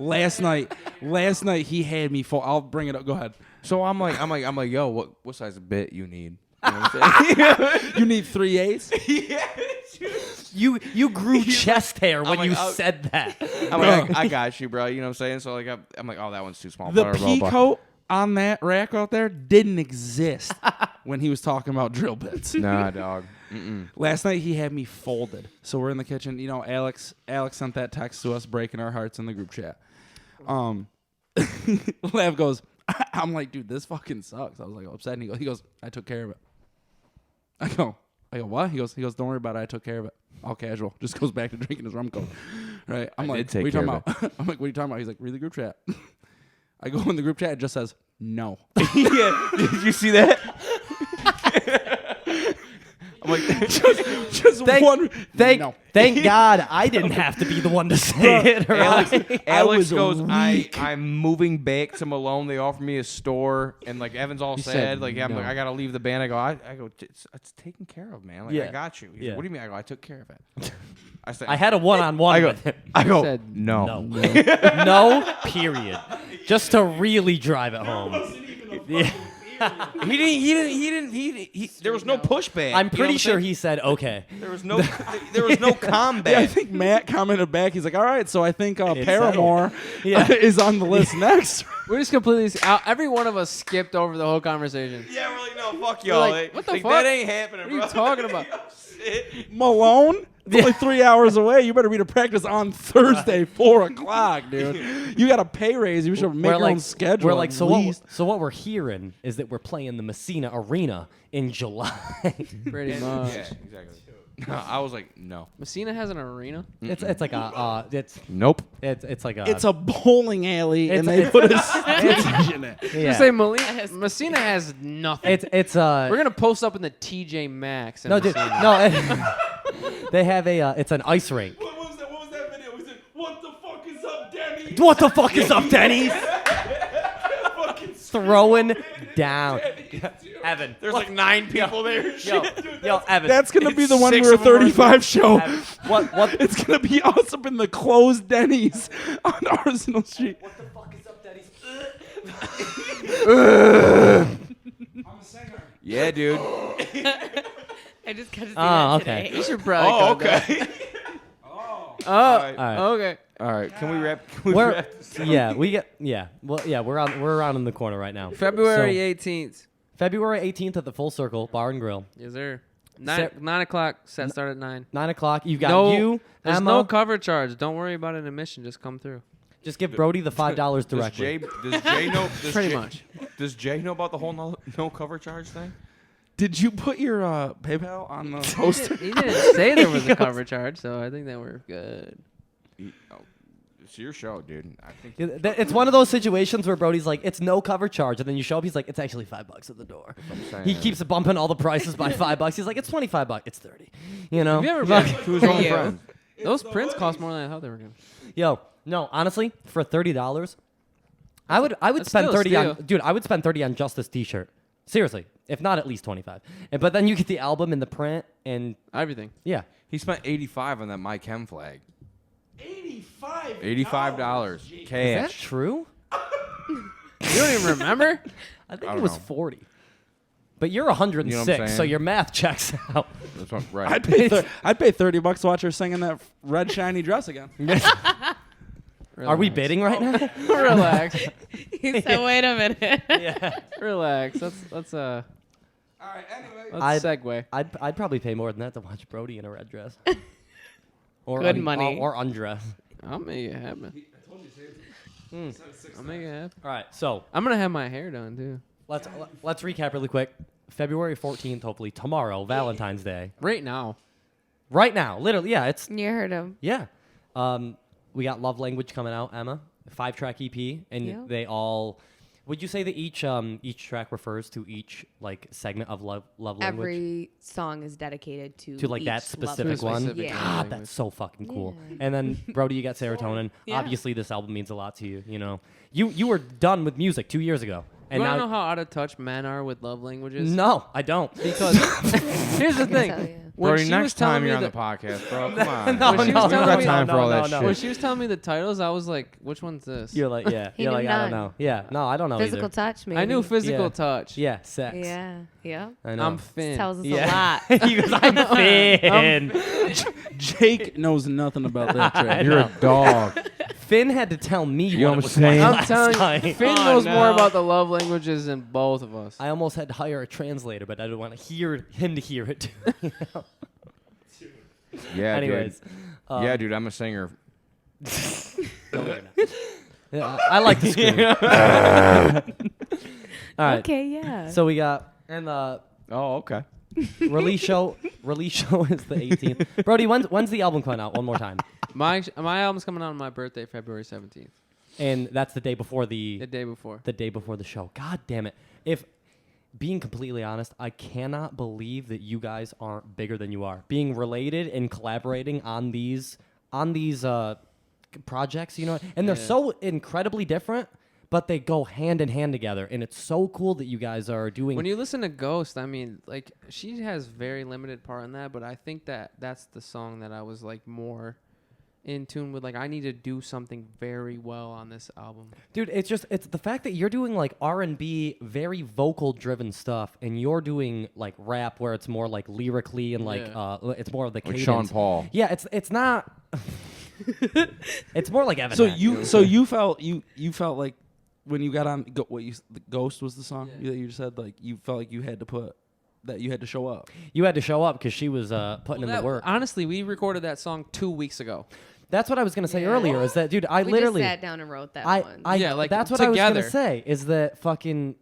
last night he had me full. I'll bring it up. Go ahead. So I'm like, yo, what size of bit you need? You know what I'm saying? You need 3 8s. you grew chest hair when like, you oh. said that. I'm like, I got you, bro. You know what I'm saying? So like, I'm like, oh, that one's too small. The Blah, blah, pea blah. coat on that rack out there didn't exist when he was talking about drill bits. Nah, dog. Last night he had me folded. So we're in the kitchen. You know, Alex sent that text to us, breaking our hearts in the group chat. Lav goes, I'm like, dude, this fucking sucks. I was like upset. And he goes, I took care of it. I go, what? He goes, don't worry about it. I took care of it. All casual. Just goes back to drinking his rum coke. Right? I'm like, did take what are you care talking about? I'm like, what are you talking about? He's like, read the group chat. I go in the group chat. It just says no. Yeah. Did you see that? I'm like, Just one. No. Thank God I didn't have to be the one to say it. Right? Alex was goes, weak. I'm moving back to Malone. They offered me a store, and like Evan's all sad. said Like I'm no. like, I gotta leave the band. I go, it's taken care of, man. Like Yeah. I got you. He's Yeah. like, what do you mean? I go, I took care of it. I said, I had a one-on-one I go, with him. I go, said no. No, period. Just to really drive it home. Yeah. He didn't. There was no pushback. I'm You know pretty what sure saying? he said okay. There was no. There was no combat. Yeah, I think Matt commented back. He's like, all right, so I think It's Paramore Yeah. is on the list next. We just completely. Every one of us skipped over the whole conversation. Yeah, we're like, no, fuck We're y'all. like, what the fuck? That ain't happening, What are you bro. talking about? Malone? It's only 3 hours away. You better be to practice on Thursday, 4 o'clock, dude. You got a pay raise. You should make your own schedule. We're like, at so least. what we're hearing is that we're playing the Messina Arena in July. Pretty Yeah, much. exactly. I was like, no. Messina has an arena. it's like a Nope. it's like a It's a bowling alley, and It's- they put a stage in it. yeah. Say Messina has nothing. it's We're gonna post up in the TJ Maxx. in no dude Messina. no they have a it's an ice rink. What was that video? He said, what the fuck is up, Denny? What the fuck is up, Denny's? Throwing down. Evan. There's like 9 people there. Yo, Evan. That's going to be the one 6 we're of them are- 35 show. Evan, what It's going to be us up in the closed Denny's on Arsenal Street. What the fuck is up, Denny's? I'm a singer. Yeah, dude. I just got to see Oh, that okay. today. You should probably. go there. Oh, right. okay. All right. Can we wrap? Can we We're wrap? we're around in the corner right now. February So, 18th. February 18th at the Full Circle Bar and Grill. Yes, sir. Sir- 9 o'clock. Set start at 9. 9 o'clock. You got No, you, There's Emma. no cover charge. Don't worry about an admission. Just come through. Just give Brodie the $5 directly. Does Jay know? Pretty much. Does Jay know about the whole no cover charge thing? Did you put your PayPal on the poster? He didn't say there was a cover charge, so I think that we're good. It's your show, dude. I think. It's one of those situations where Brodie's like, it's no cover charge, and then you show up, he's like, it's actually $5 at the door. He keeps bumping all the prices by $5. He's like, it's $25. It's $30. You know? Have you ever been Who's own friend? Those prints cost more than I thought they were going to. Yo, no, honestly, for $30, I would That's spend still a 30 on steal. dude, I would spend 30 on just this t-shirt. Seriously, if not at least 25. But then you get the album and the print and Everything. yeah. He spent $85 on that My Chem flag. $85. $85 cash. Is that true? You don't even remember? I think I it don't was know. 40. But you're 106, so saying? your math checks out. That's what, right. I'd pay $30 to watch her sing in that red shiny dress again. Are we bidding right now? Relax. He said, wait a minute. Yeah. Relax. Let's All right, anyway. let's segue. I'd probably pay more than that to watch Brodie in a red dress. Or Good money. Or undress. I'll make it happen. I'll make it happen. All right, so I'm gonna have my hair done too. let's recap really quick. February 14th, hopefully tomorrow, Valentine's Day. Right now. Right now, literally, yeah, it's You heard him. yeah. We got Love Language coming out, Emma, 5-track EP, and Yeah. they all. Would you say that each track refers to each like segment of love language? Every song is dedicated to Like each that love specific one. language. Yeah. God, that's so fucking cool. Yeah. And then Brodie, you got Serotonin. Yeah. Obviously, this album means a lot to you. You know, you were done with music 2 years ago. And you want to now, know how out of touch men are with love languages? no, I don't. Because here's the I can tell thing. you. When Brody, she next was telling time me you're on the, the podcast, bro. Come on. No, When she no, was no, telling no, me- time no, for all no, that no. shit. when she was telling me the titles, I was like, which one's this? You're like, yeah. He You're knew like, I don't none. know. Yeah, no, I don't know Physical either. touch, maybe. I knew physical Yeah. touch. Yeah, sex. Yeah. Yeah. I know. I'm Finn. Tells us a yeah. lot. He goes, I'm Finn. Jake knows nothing about that trick. You're a dog. Finn had to tell me You know what what it was I'm like saying? I'm last telling night. you, Finn Oh, knows more no. about the love languages than both of us. I almost had to hire a translator, but I didn't want to hear him to hear it. You know? Yeah, Anyways. dude. Yeah, dude. I'm a singer. Yeah, I like to scream. All right. Okay, yeah. So we got and the Oh, okay. release show. Release show is the 18th. Brody, when's the album coming out? One more time. My album's coming out on my birthday, February 17th, And that's the day before the day before. the show. God damn it! If being completely honest, I cannot believe that you guys aren't bigger than you are. Being related and collaborating on these projects, you know, and they're Yeah. so incredibly different, but they go hand in hand together, and it's so cool that you guys are doing. When you listen to Ghost, I mean, like, she has very limited part in that, but I think that's the song that I was like more in tune with. Like, I need to do something very well on this album. Dude, it's the fact that you're doing like R&B, very vocal driven stuff, and you're doing like rap where it's more like lyrically and like Yeah. it's more of the Like cadence. Sean Paul. Yeah, it's not. It's more like Evan. So you felt like when you got on the Ghost was the song that you just said, like you felt like you had to show up. You had to show up because she was putting in the work. Honestly, we recorded that song 2 weeks ago. That's what I was gonna say Yeah. earlier. Is that dude? I we literally. just sat down and wrote that I, one. I Yeah, like, that's what I was together. gonna say. Is that fucking.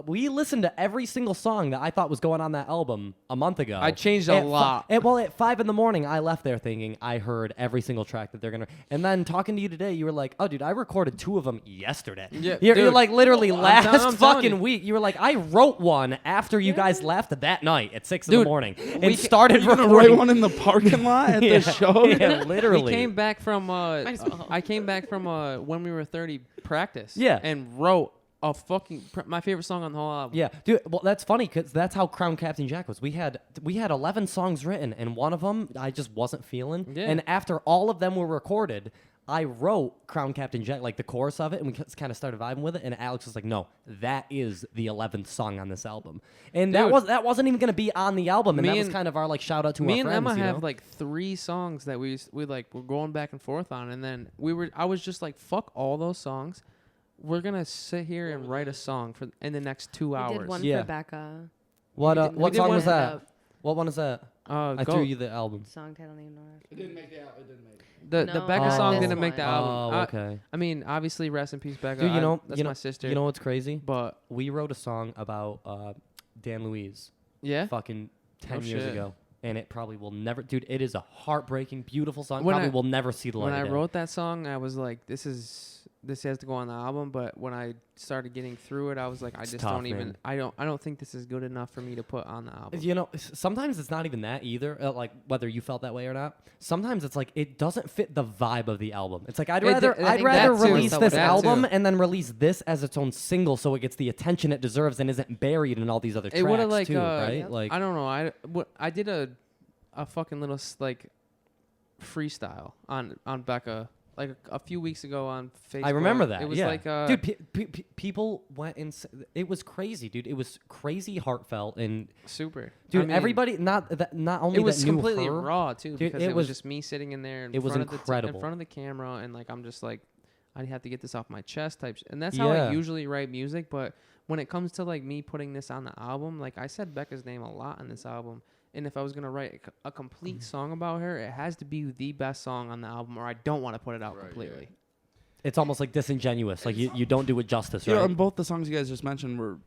We listened to every single song that I thought was going on that album a month ago. I changed a lot. At 5 a.m, I left there thinking I heard every single track that they're gonna. And then talking to you today, you were like, "Oh, dude, I recorded 2 of them yesterday." Yeah, you're dude. like literally last I'm telling fucking you. week. You were like, "I wrote one after you guys left that night at 6 in the Dude, morning we and started You gonna recording." write one in the parking lot at yeah, the show? yeah, literally. We came back from as well. I came back from when we were 30 practice. Yeah. And wrote a fucking my favorite song on the whole album. Yeah, dude. Well, that's funny because that's how Crown Captain Jack was. We had 11 songs written, and one of them I just wasn't feeling. Yeah. And after all of them were recorded, I wrote Crown Captain Jack, like the chorus of it, and we kind of started vibing with it. And Alex was like, "No, that is the 11th song on this album," and Dude. that wasn't even gonna be on the album. And Me that was and- kind of our like shout out to Me our and friends. Emma you have know? like 3 songs that we like we're going back and forth on, and then I was just like, fuck all those songs. We're gonna sit here and write a song for in the next 2 we hours. did one Yeah. for Becca. what we did what one song for was that? Dub. What one is that? I Go- threw you the album. Song title name Nora. It didn't make the album. It didn't make it. the No, Becca not song this didn't make the one. album. Oh, okay. I mean, obviously, rest in peace, Becca. Dude, that's you know, my sister. You know what's crazy? But We wrote a song about Dan Louise. yeah, Fucking 10 Oh, years shit. ago. And it probably will never, dude, it is a heartbreaking, beautiful song. When Probably I- will never see the light when I of day. wrote that song, I was like, this has to go on the album. But when I started getting through it, I was like, I It's just tough, don't even. man. I don't think this is good enough for me to put on the album. You know, sometimes it's not even that either, like whether you felt that way or not. Sometimes it's like it doesn't fit the vibe of the album. It's like I'd It- rather I I'd think rather that too. release That this too. album and then release this as its own single so it gets the attention it deserves and isn't buried in all these other It would have tracks like too, right? Like I don't know. I did a fucking little like freestyle on Becca like a few weeks ago on Facebook. I remember that. It was yeah. like dude, people went it was crazy, dude. It was crazy heartfelt and super. dude, I mean, everybody not only it was that knew completely her, raw too, Dude, because it it was was- just me sitting in there in it was front of incredible. in front of the camera, and like I'm just like I have to get this off my chest type. And that's how Yeah. I usually write music. But when it comes to like me putting this on the album, like I said Becca's name a lot on this album. And if I was gonna write a complete song about her, it has to be the best song on the album, or I don't want to put it out completely. It's almost like disingenuous. Like you don't do it justice, You know, right? and both the songs you guys just mentioned were,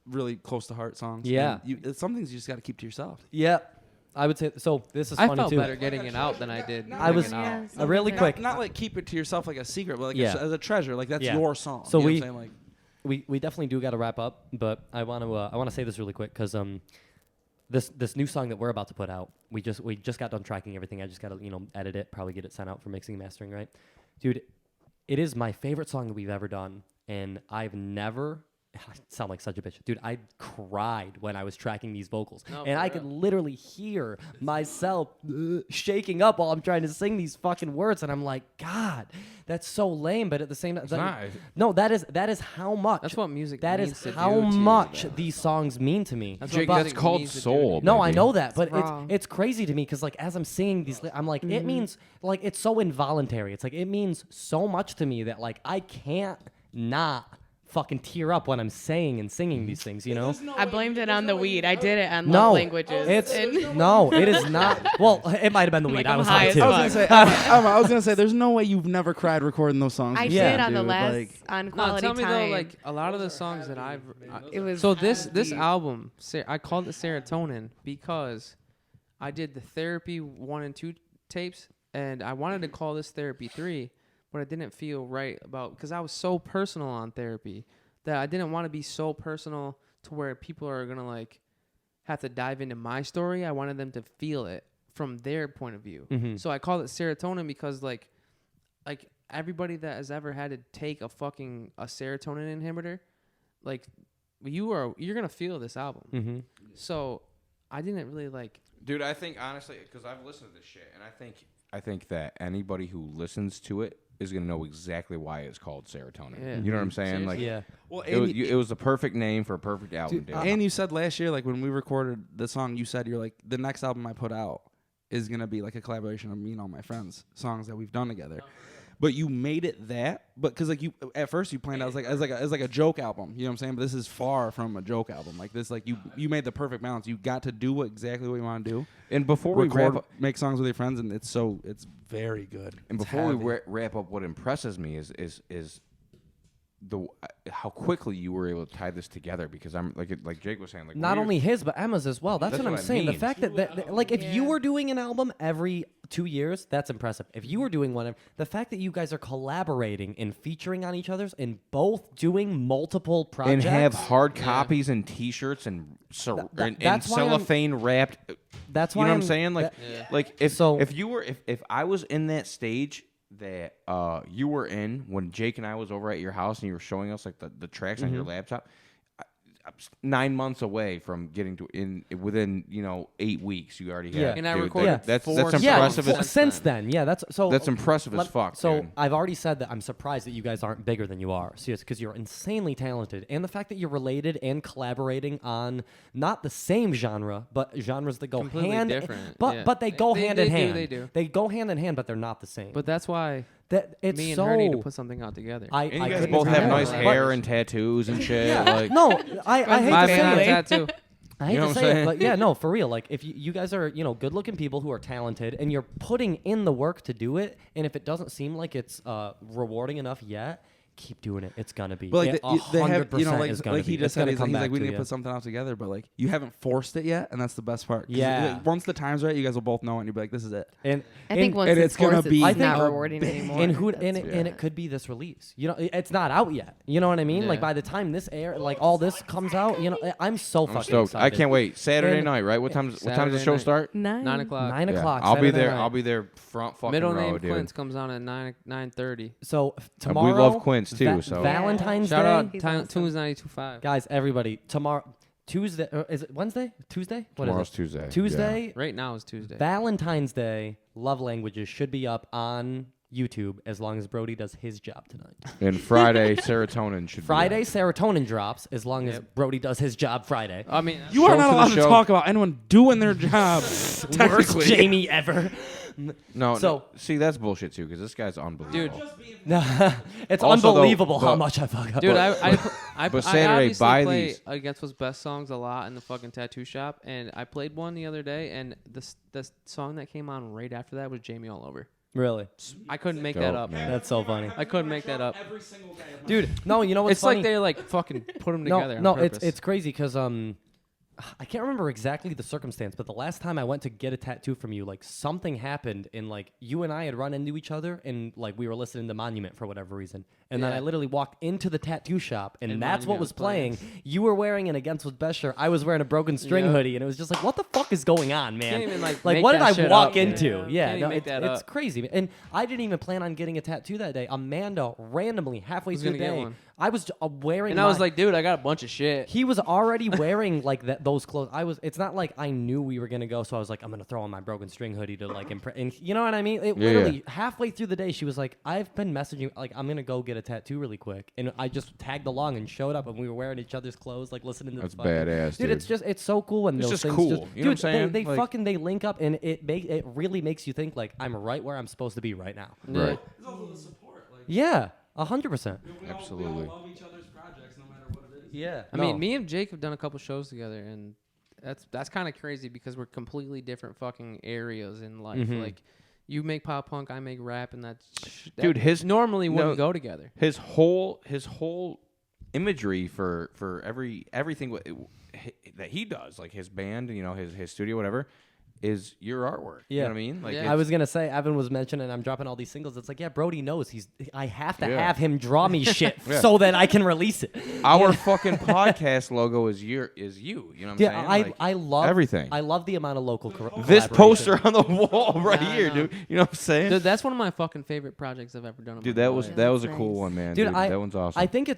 really close to heart songs. Yeah. And it's some things you just got to keep to yourself. Yeah, I would say so. This is I funny felt too. better getting it out than I did. I was- putting it out. Yeah, really something quick. Not like keep it to yourself like a secret, but like Yeah. as a treasure. Like that's Yeah. your song. So you know we- what I'm saying? Like, We definitely do got to wrap up, but I want to say this really quick because this new song that we're about to put out, we just got done tracking everything. I just got to edit it, probably get it sent out for mixing and mastering, right, dude? It is my favorite song that we've ever done, and I've never. I sound like such a bitch, dude. I cried when I was tracking these vocals, No, and for I real. could literally hear myself shaking up while I'm trying to sing these fucking words, and I'm like, God, that's so lame. But at the same time, not. no, that is how much. That's what music That means is to how do to you, much though. these songs mean to me. That's Jake, what that's music called needs to do soul. to No, you. I baby. know that, but raw. it's crazy to me because like as I'm singing these, I'm like, it means like it's so involuntary. It's like it means so much to me that like I can't not fucking tear up when I'm saying and singing these things. You know? I blamed it on the weed. I did it on No, love languages. it's and no, it is not. Well, it might have been the weed. Like, I I'm was high high as too. fuck. I was gonna say, Emma, I was gonna say, there's no way you've never cried recording those songs. I Yeah. did on the dude, last like- on No, Quality tell me Time. though, like a lot of the songs that it was So this deep. album, I called it Serotonin because I did the Therapy 1 and 2 tapes, and I wanted to call this Therapy 3, but I didn't feel right about because I was so personal on Therapy that I didn't want to be so personal to where people are gonna like have to dive into my story. I wanted them to feel it from their point of view. Mhm. So I called it Serotonin because like everybody that has ever had to take a serotonin inhibitor, like you're gonna feel this album. Mm-hmm. So I didn't really like. Dude, I think honestly, because I've listened to this shit, and I think that anybody who listens to it is gonna know exactly why it's called Serotonin. Yeah. You know what I'm saying? Like, Yeah. Well, it was the perfect name for a perfect album, dude. and you said last year, like when we recorded the song, you said you're like the next album I put out is gonna be like a collaboration of me and all my friends, songs that we've done together. But you made it that, but because like you at first you planned out as like a joke album, you know what I'm saying? But this is far from a joke album. Like this, like you made the perfect balance. You got to do exactly what you want to do. And before we Record, wrap up, make songs with your friends, and it's very good. and It's before we heavy. wrap up, what impresses me is the how quickly you were able to tie this together. Because I'm like Jake was saying, like Not we're- only his, but Emma's as well. That's what I'm what I saying. The mean. fact that like, if you Yeah. were doing an album every 2 years, that's impressive. If you were doing one, the fact that you guys are collaborating and featuring on each other's and both doing multiple projects. and have hard copies and T-shirts and and that's why I'm- cellophane wrapped. That's You why know what I'm I'm- saying? Like, that- like if So- if you were if I was in that stage that you were in when Jake and I was over at your house and you were showing us like the tracks on your laptop, I'm 9 months away from getting to within 8 weeks you already Yeah. had. And I dude, recorded that's four that's songs impressive. Yeah, as, since then, yeah, that's so. That's impressive as fuck, So dude. I've already said that I'm surprised that you guys aren't bigger than you are, seriously, because you're insanely talented, and the fact that you're related and collaborating on not the same genre, but genres that go Completely hand, different, but yeah. but they go They- hand they in do, hand. they do. They go hand in hand, but they're not the same. But that's why that it's me and so. her need to put something out together. I and you guys couldn't both agree have more. nice But- hair and tattoos and shit. Yeah, Like, no, I hate My to say family it. tattoo. I hate You know to what say I'm it, saying? but yeah, no, for real. Like, if you guys are, good-looking people who are talented, and you're putting in the work to do it, and if it doesn't seem like it's rewarding enough yet, keep doing it. It's gonna be. But like It they have, 100% like, is gonna like he be. just It's said, gonna he's come like, back we to need to you. put something out together, but like you haven't forced it yet, and that's the best part. 'Cause, Yeah. like, once the time's right, you guys will both know, and you'll be like, this is it. And I think and- once and it's it's gonna forced, be it's not a rewarding anymore. and who That's and what- it could be this release. It's not out yet. You know what I mean? Like Yeah. by the time this all this comes out, I'm so I'm fucking stoked. I excited. can't wait. Saturday And- night, right? What time does the Saturday show night. start? 9 o'clock. 9 Yeah, o'clock. I'll be Saturday there. night. I'll be there front fucking Middle row, name dude. Quince comes on at 9:30. So we tomorrow, love Quince, too, so- Valentine's Shout Day. out He's Tunes awesome. 92.5. Guys, everybody, tomorrow, Tuesday, is it Wednesday? Tuesday? What Tomorrow's is it? Tuesday. Tuesday, Right now is Tuesday. Valentine's Day, Love Languages should be up on YouTube as long as Brodie does his job tonight. Yeah. And Friday, Serotonin should Friday, be Serotonin drops as long as Brodie does his job Friday. I mean, You are Show not to the allowed to show. talk about anyone doing their job. Worst technically. Jamie ever. No, So- no, see, that's bullshit, too, because this guy's unbelievable. dude, It's Also, though, unbelievable how but- much I fuck up. dude, But I Saturday, obviously buy play these. Against What's Best songs a lot in the fucking tattoo shop, and I played one the other day, and the song that came on right after that was Jamie All Over. Really? I couldn't make that Dope, up. man. That's so funny. I couldn't make that up. Dude, no, you know what's It's funny? like they like fucking put them together. No, on it's purpose. crazy because I can't remember exactly the circumstance, but the last time I went to get a tattoo from you, like something happened, and like you and I had run into each other, and like we were listening to Monument for whatever reason, and then Yeah. I literally walked into the tattoo shop, and And that's what Monument was was playing. playing. You were wearing an Against What's Best shirt. I was wearing a Broken String Yeah. hoodie, and it was just like, what the fuck is going on, man? Can't even, like, like make what did that I shit walk up, dude. into? Yeah, Can't even make it's, that it's up. crazy, and I didn't even plan on getting a tattoo that day. Amanda randomly halfway Who's through the gonna get day. one? I was wearing. And I was like, dude, I got a bunch of shit. He was already wearing like those clothes. It's not like I knew we were gonna go, so I was like, I'm gonna throw on my broken string hoodie to like impress. And you know what I mean? It literally halfway through the day, she was like, I've been messaging, like, I'm gonna go get a tattoo really quick, and I just tagged along and showed up, and we were wearing each other's clothes, like listening to That's the fucking, badass, dude. It's so cool when It's those just things cool. just, You know what I'm saying? They Like- fucking they link up, and it really makes you think like I'm right where I'm supposed to be right now. Right. It's also the support. Like, Yeah, 100%. we Absolutely. all love each other's projects no matter what it is. Yeah, I mean, me and Jake have done a couple shows together, and that's kind of crazy because we're completely different fucking areas in life. Mhm. Like, you make pop punk, I make rap, and that Dude, his- normally wouldn't no. go together. His whole imagery for everything that he does, like his band, you know, his studio, whatever, is your artwork. You know Yeah. what I mean? Like Yeah. it's- I was gonna say, Evan was mentioning I'm dropping all these singles. It's like, yeah, Brodie knows I have to Yeah. have him draw me shit Yeah. so that I can release it. our fucking podcast logo is you. You know what I'm Yeah, saying? Like, I love everything. I love the amount of local. this collaboration. poster on the wall right Yeah, I here, know. dude. You know what I'm saying? Dude, that's one of my fucking favorite projects I've ever done. in Dude, my that was life. that was a That's cool nice. one, man. Dude, That one's awesome. I think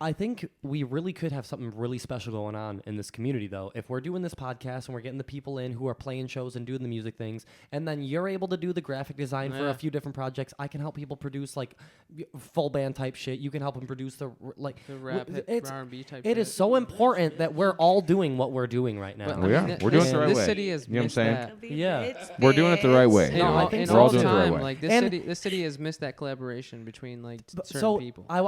I think we really could have something really special going on in this community, though. If we're doing this podcast and we're getting the people in who are playing shows and doing the music things, and then you're able to do the graphic design for Yeah. a few different projects, I can help people produce like full band type shit. You can help them produce the rap, it's R&B type. it shit. is so important that we're all doing what we're doing right now. But, We are. th- We're doing this, it the right this way. city has You know what I'm missed saying? that. Yeah. We're doing it the right way. In No, I all, think in so, all too. We're doing it the right time, way. like And- this city has missed that collaboration between like certain So people. I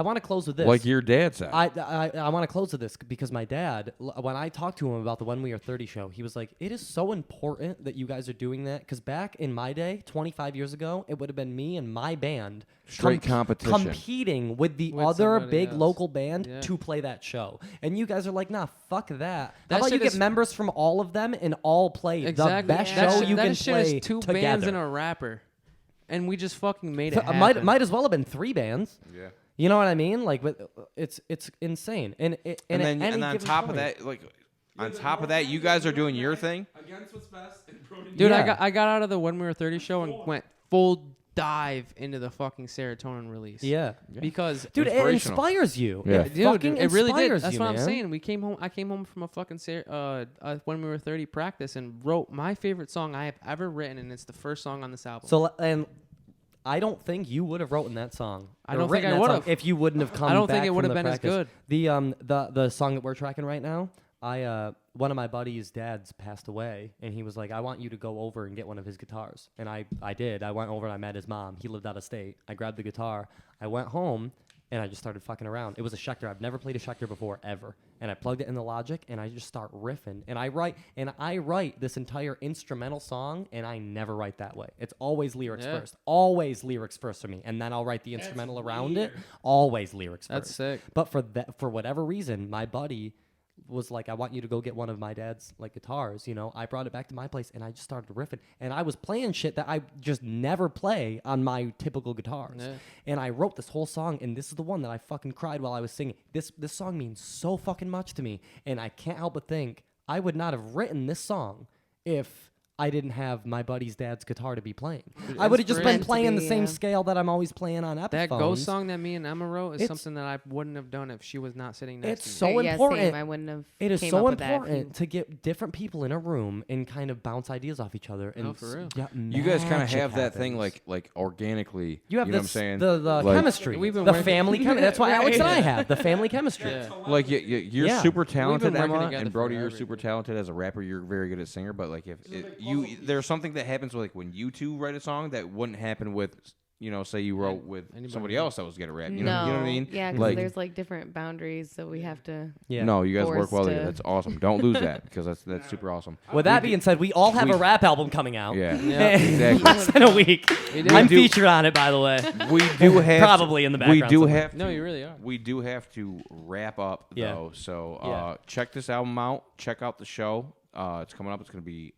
want to close with this. Like your dad said. I want to close with this because my dad, when I talked to him about the When We Are 30 show, he was like, it is so important that you guys are doing that because back in my day, 25 years ago, it would have been me and my band Straight competition. competing with the With other somebody big else. local band Yeah. to play that show. And you guys are like, nah, fuck that. That How about you shit get is- members from all of them and all play Exactly. the best That show shit- you that can shit play is two together? bands and a rapper, and we just fucking made So, it happen. might as well have been 3 bands. Yeah. You know what I mean? Like, but it's insane. And And then at any on given top point- of that, like on top of that, you guys are doing your thing. Against what's best. And Brodie Dude, Yeah. I got out of the When We Were 30 show and went full dive into the fucking Serotonin release. yeah. Because Dude, it Inspirational. inspires you. Yeah. It dude, fucking it really did. inspires That's you, what I'm man. saying. I came home from a fucking When We Were 30 practice and wrote my favorite song I have ever written, and it's the first song on this album. So and I don't think you would have written that song. I or don't think written I that would song have. if you wouldn't have come. I don't think back it would from have the been as practice. good. The song that we're tracking right now. One of my buddies' dads passed away, and he was like, "I want you to go over and get one of his guitars." And I did. I went over and I met his mom. He lived out of state. I grabbed the guitar. I went home. And I just started fucking around. It was a Schecter. I've never played a Schecter before, ever. And I plugged it in the Logic, and I just start riffing. And I write this entire instrumental song, and I never write that way. It's always lyrics Yeah. first. Always lyrics first for me. And then I'll write the instrumental around it. Always lyrics That's first. sick. But for whatever reason, my buddy was like, I want you to go get one of my dad's like guitars. You know, I brought it back to my place and I just started riffing, and I was playing shit that I just never play on my typical guitars. Yeah. And I wrote this whole song, and this is the one that I fucking cried while I was singing. This song means so fucking much to me, and I can't help but think I would not have written this song if I didn't have my buddy's dad's guitar to be playing. I would have just been meant to playing the be, same yeah. scale that I'm always playing on Epiphones. That Ghost song that me and Emma wrote is It's- something that I wouldn't have done if she was not sitting next It's to me. so Yeah, important. same. I wouldn't have. It is came so up with that if important to get different people in a room and kind of bounce ideas off each other. And No, for real. You guys kind of magic have that thing happens. like organically. You have know what I'm this, saying? the Like- chemistry, We've been the working- family chemistry. That's why Alex and I have the family chemistry. Yeah. Like you're Yeah. super talented, working Emma, together and Brodie, you're forever, super dude. talented as a rapper. You're very good at singer, but like if there's something that happens like when you two write a song that wouldn't happen with, say you wrote with Anybody somebody else. else that was good at rap. no. You know what I mean? Yeah, because Like- there's like different boundaries, so we have to. Yeah. No, you guys work Forced well to- together. That's awesome. Don't lose that because that's super awesome. With that being said, we all have a rap album coming out. Yeah, Yeah. exactly. Less than a week. We do. I'm do- featured on it, by the way. We do have Probably in the We background do somewhere. have. No, to- you really are. We do have to wrap up Yeah. though. So Yeah. check this album out. Check out the show. It's coming up. It's going to be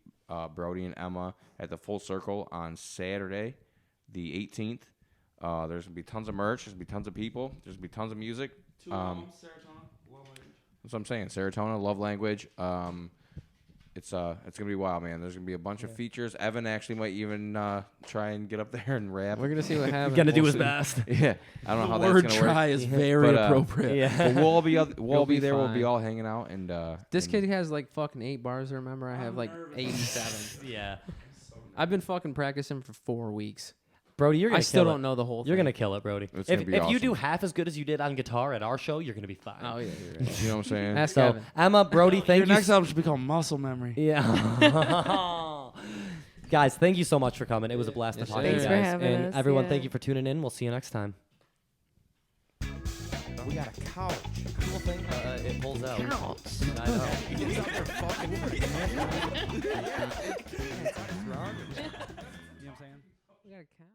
Brodie and Emma at the Full Circle on Saturday, the 18th. There's going to be tons of merch. There's going to be tons of people. There's going to be tons of music. Two albums, Serotonin, Love Language. That's what I'm saying. Serotonin, Love Language. it's gonna be wild, man. There's gonna be a bunch of features. Evan actually might even try and get up there and rap. We're gonna see what happens. Gonna do We'll his see. best. Yeah, I don't know how Word that's gonna try work. is very But, appropriate. Yeah. But we'll all be be there. We'll be fine. all hanging out and This and- kid has like fucking 8 bars. Remember, I have like 87. Yeah. I've been fucking practicing for 4 weeks. Brody, you're gonna I still kill don't it. know the whole. You're thing. gonna kill it, Brody. It's If gonna be you do awesome. half as good as you did on guitar at our show, you're gonna be fine. Oh yeah, you're right. You know what I'm saying? Ask So Evan. Emma, Brody, thank Your you. next album should be called Muscle Memory. Yeah. Guys, thank you so much for coming. It was a blast Yes, to talk sir. to you Thanks guys. for having and us, everyone, yeah. thank you for tuning in. We'll see you next time. We got a couch. Cool thing. It pulls out. Couch. I know. It gets out there fucking. What's wrong with you? You know what I'm saying? We got a cat.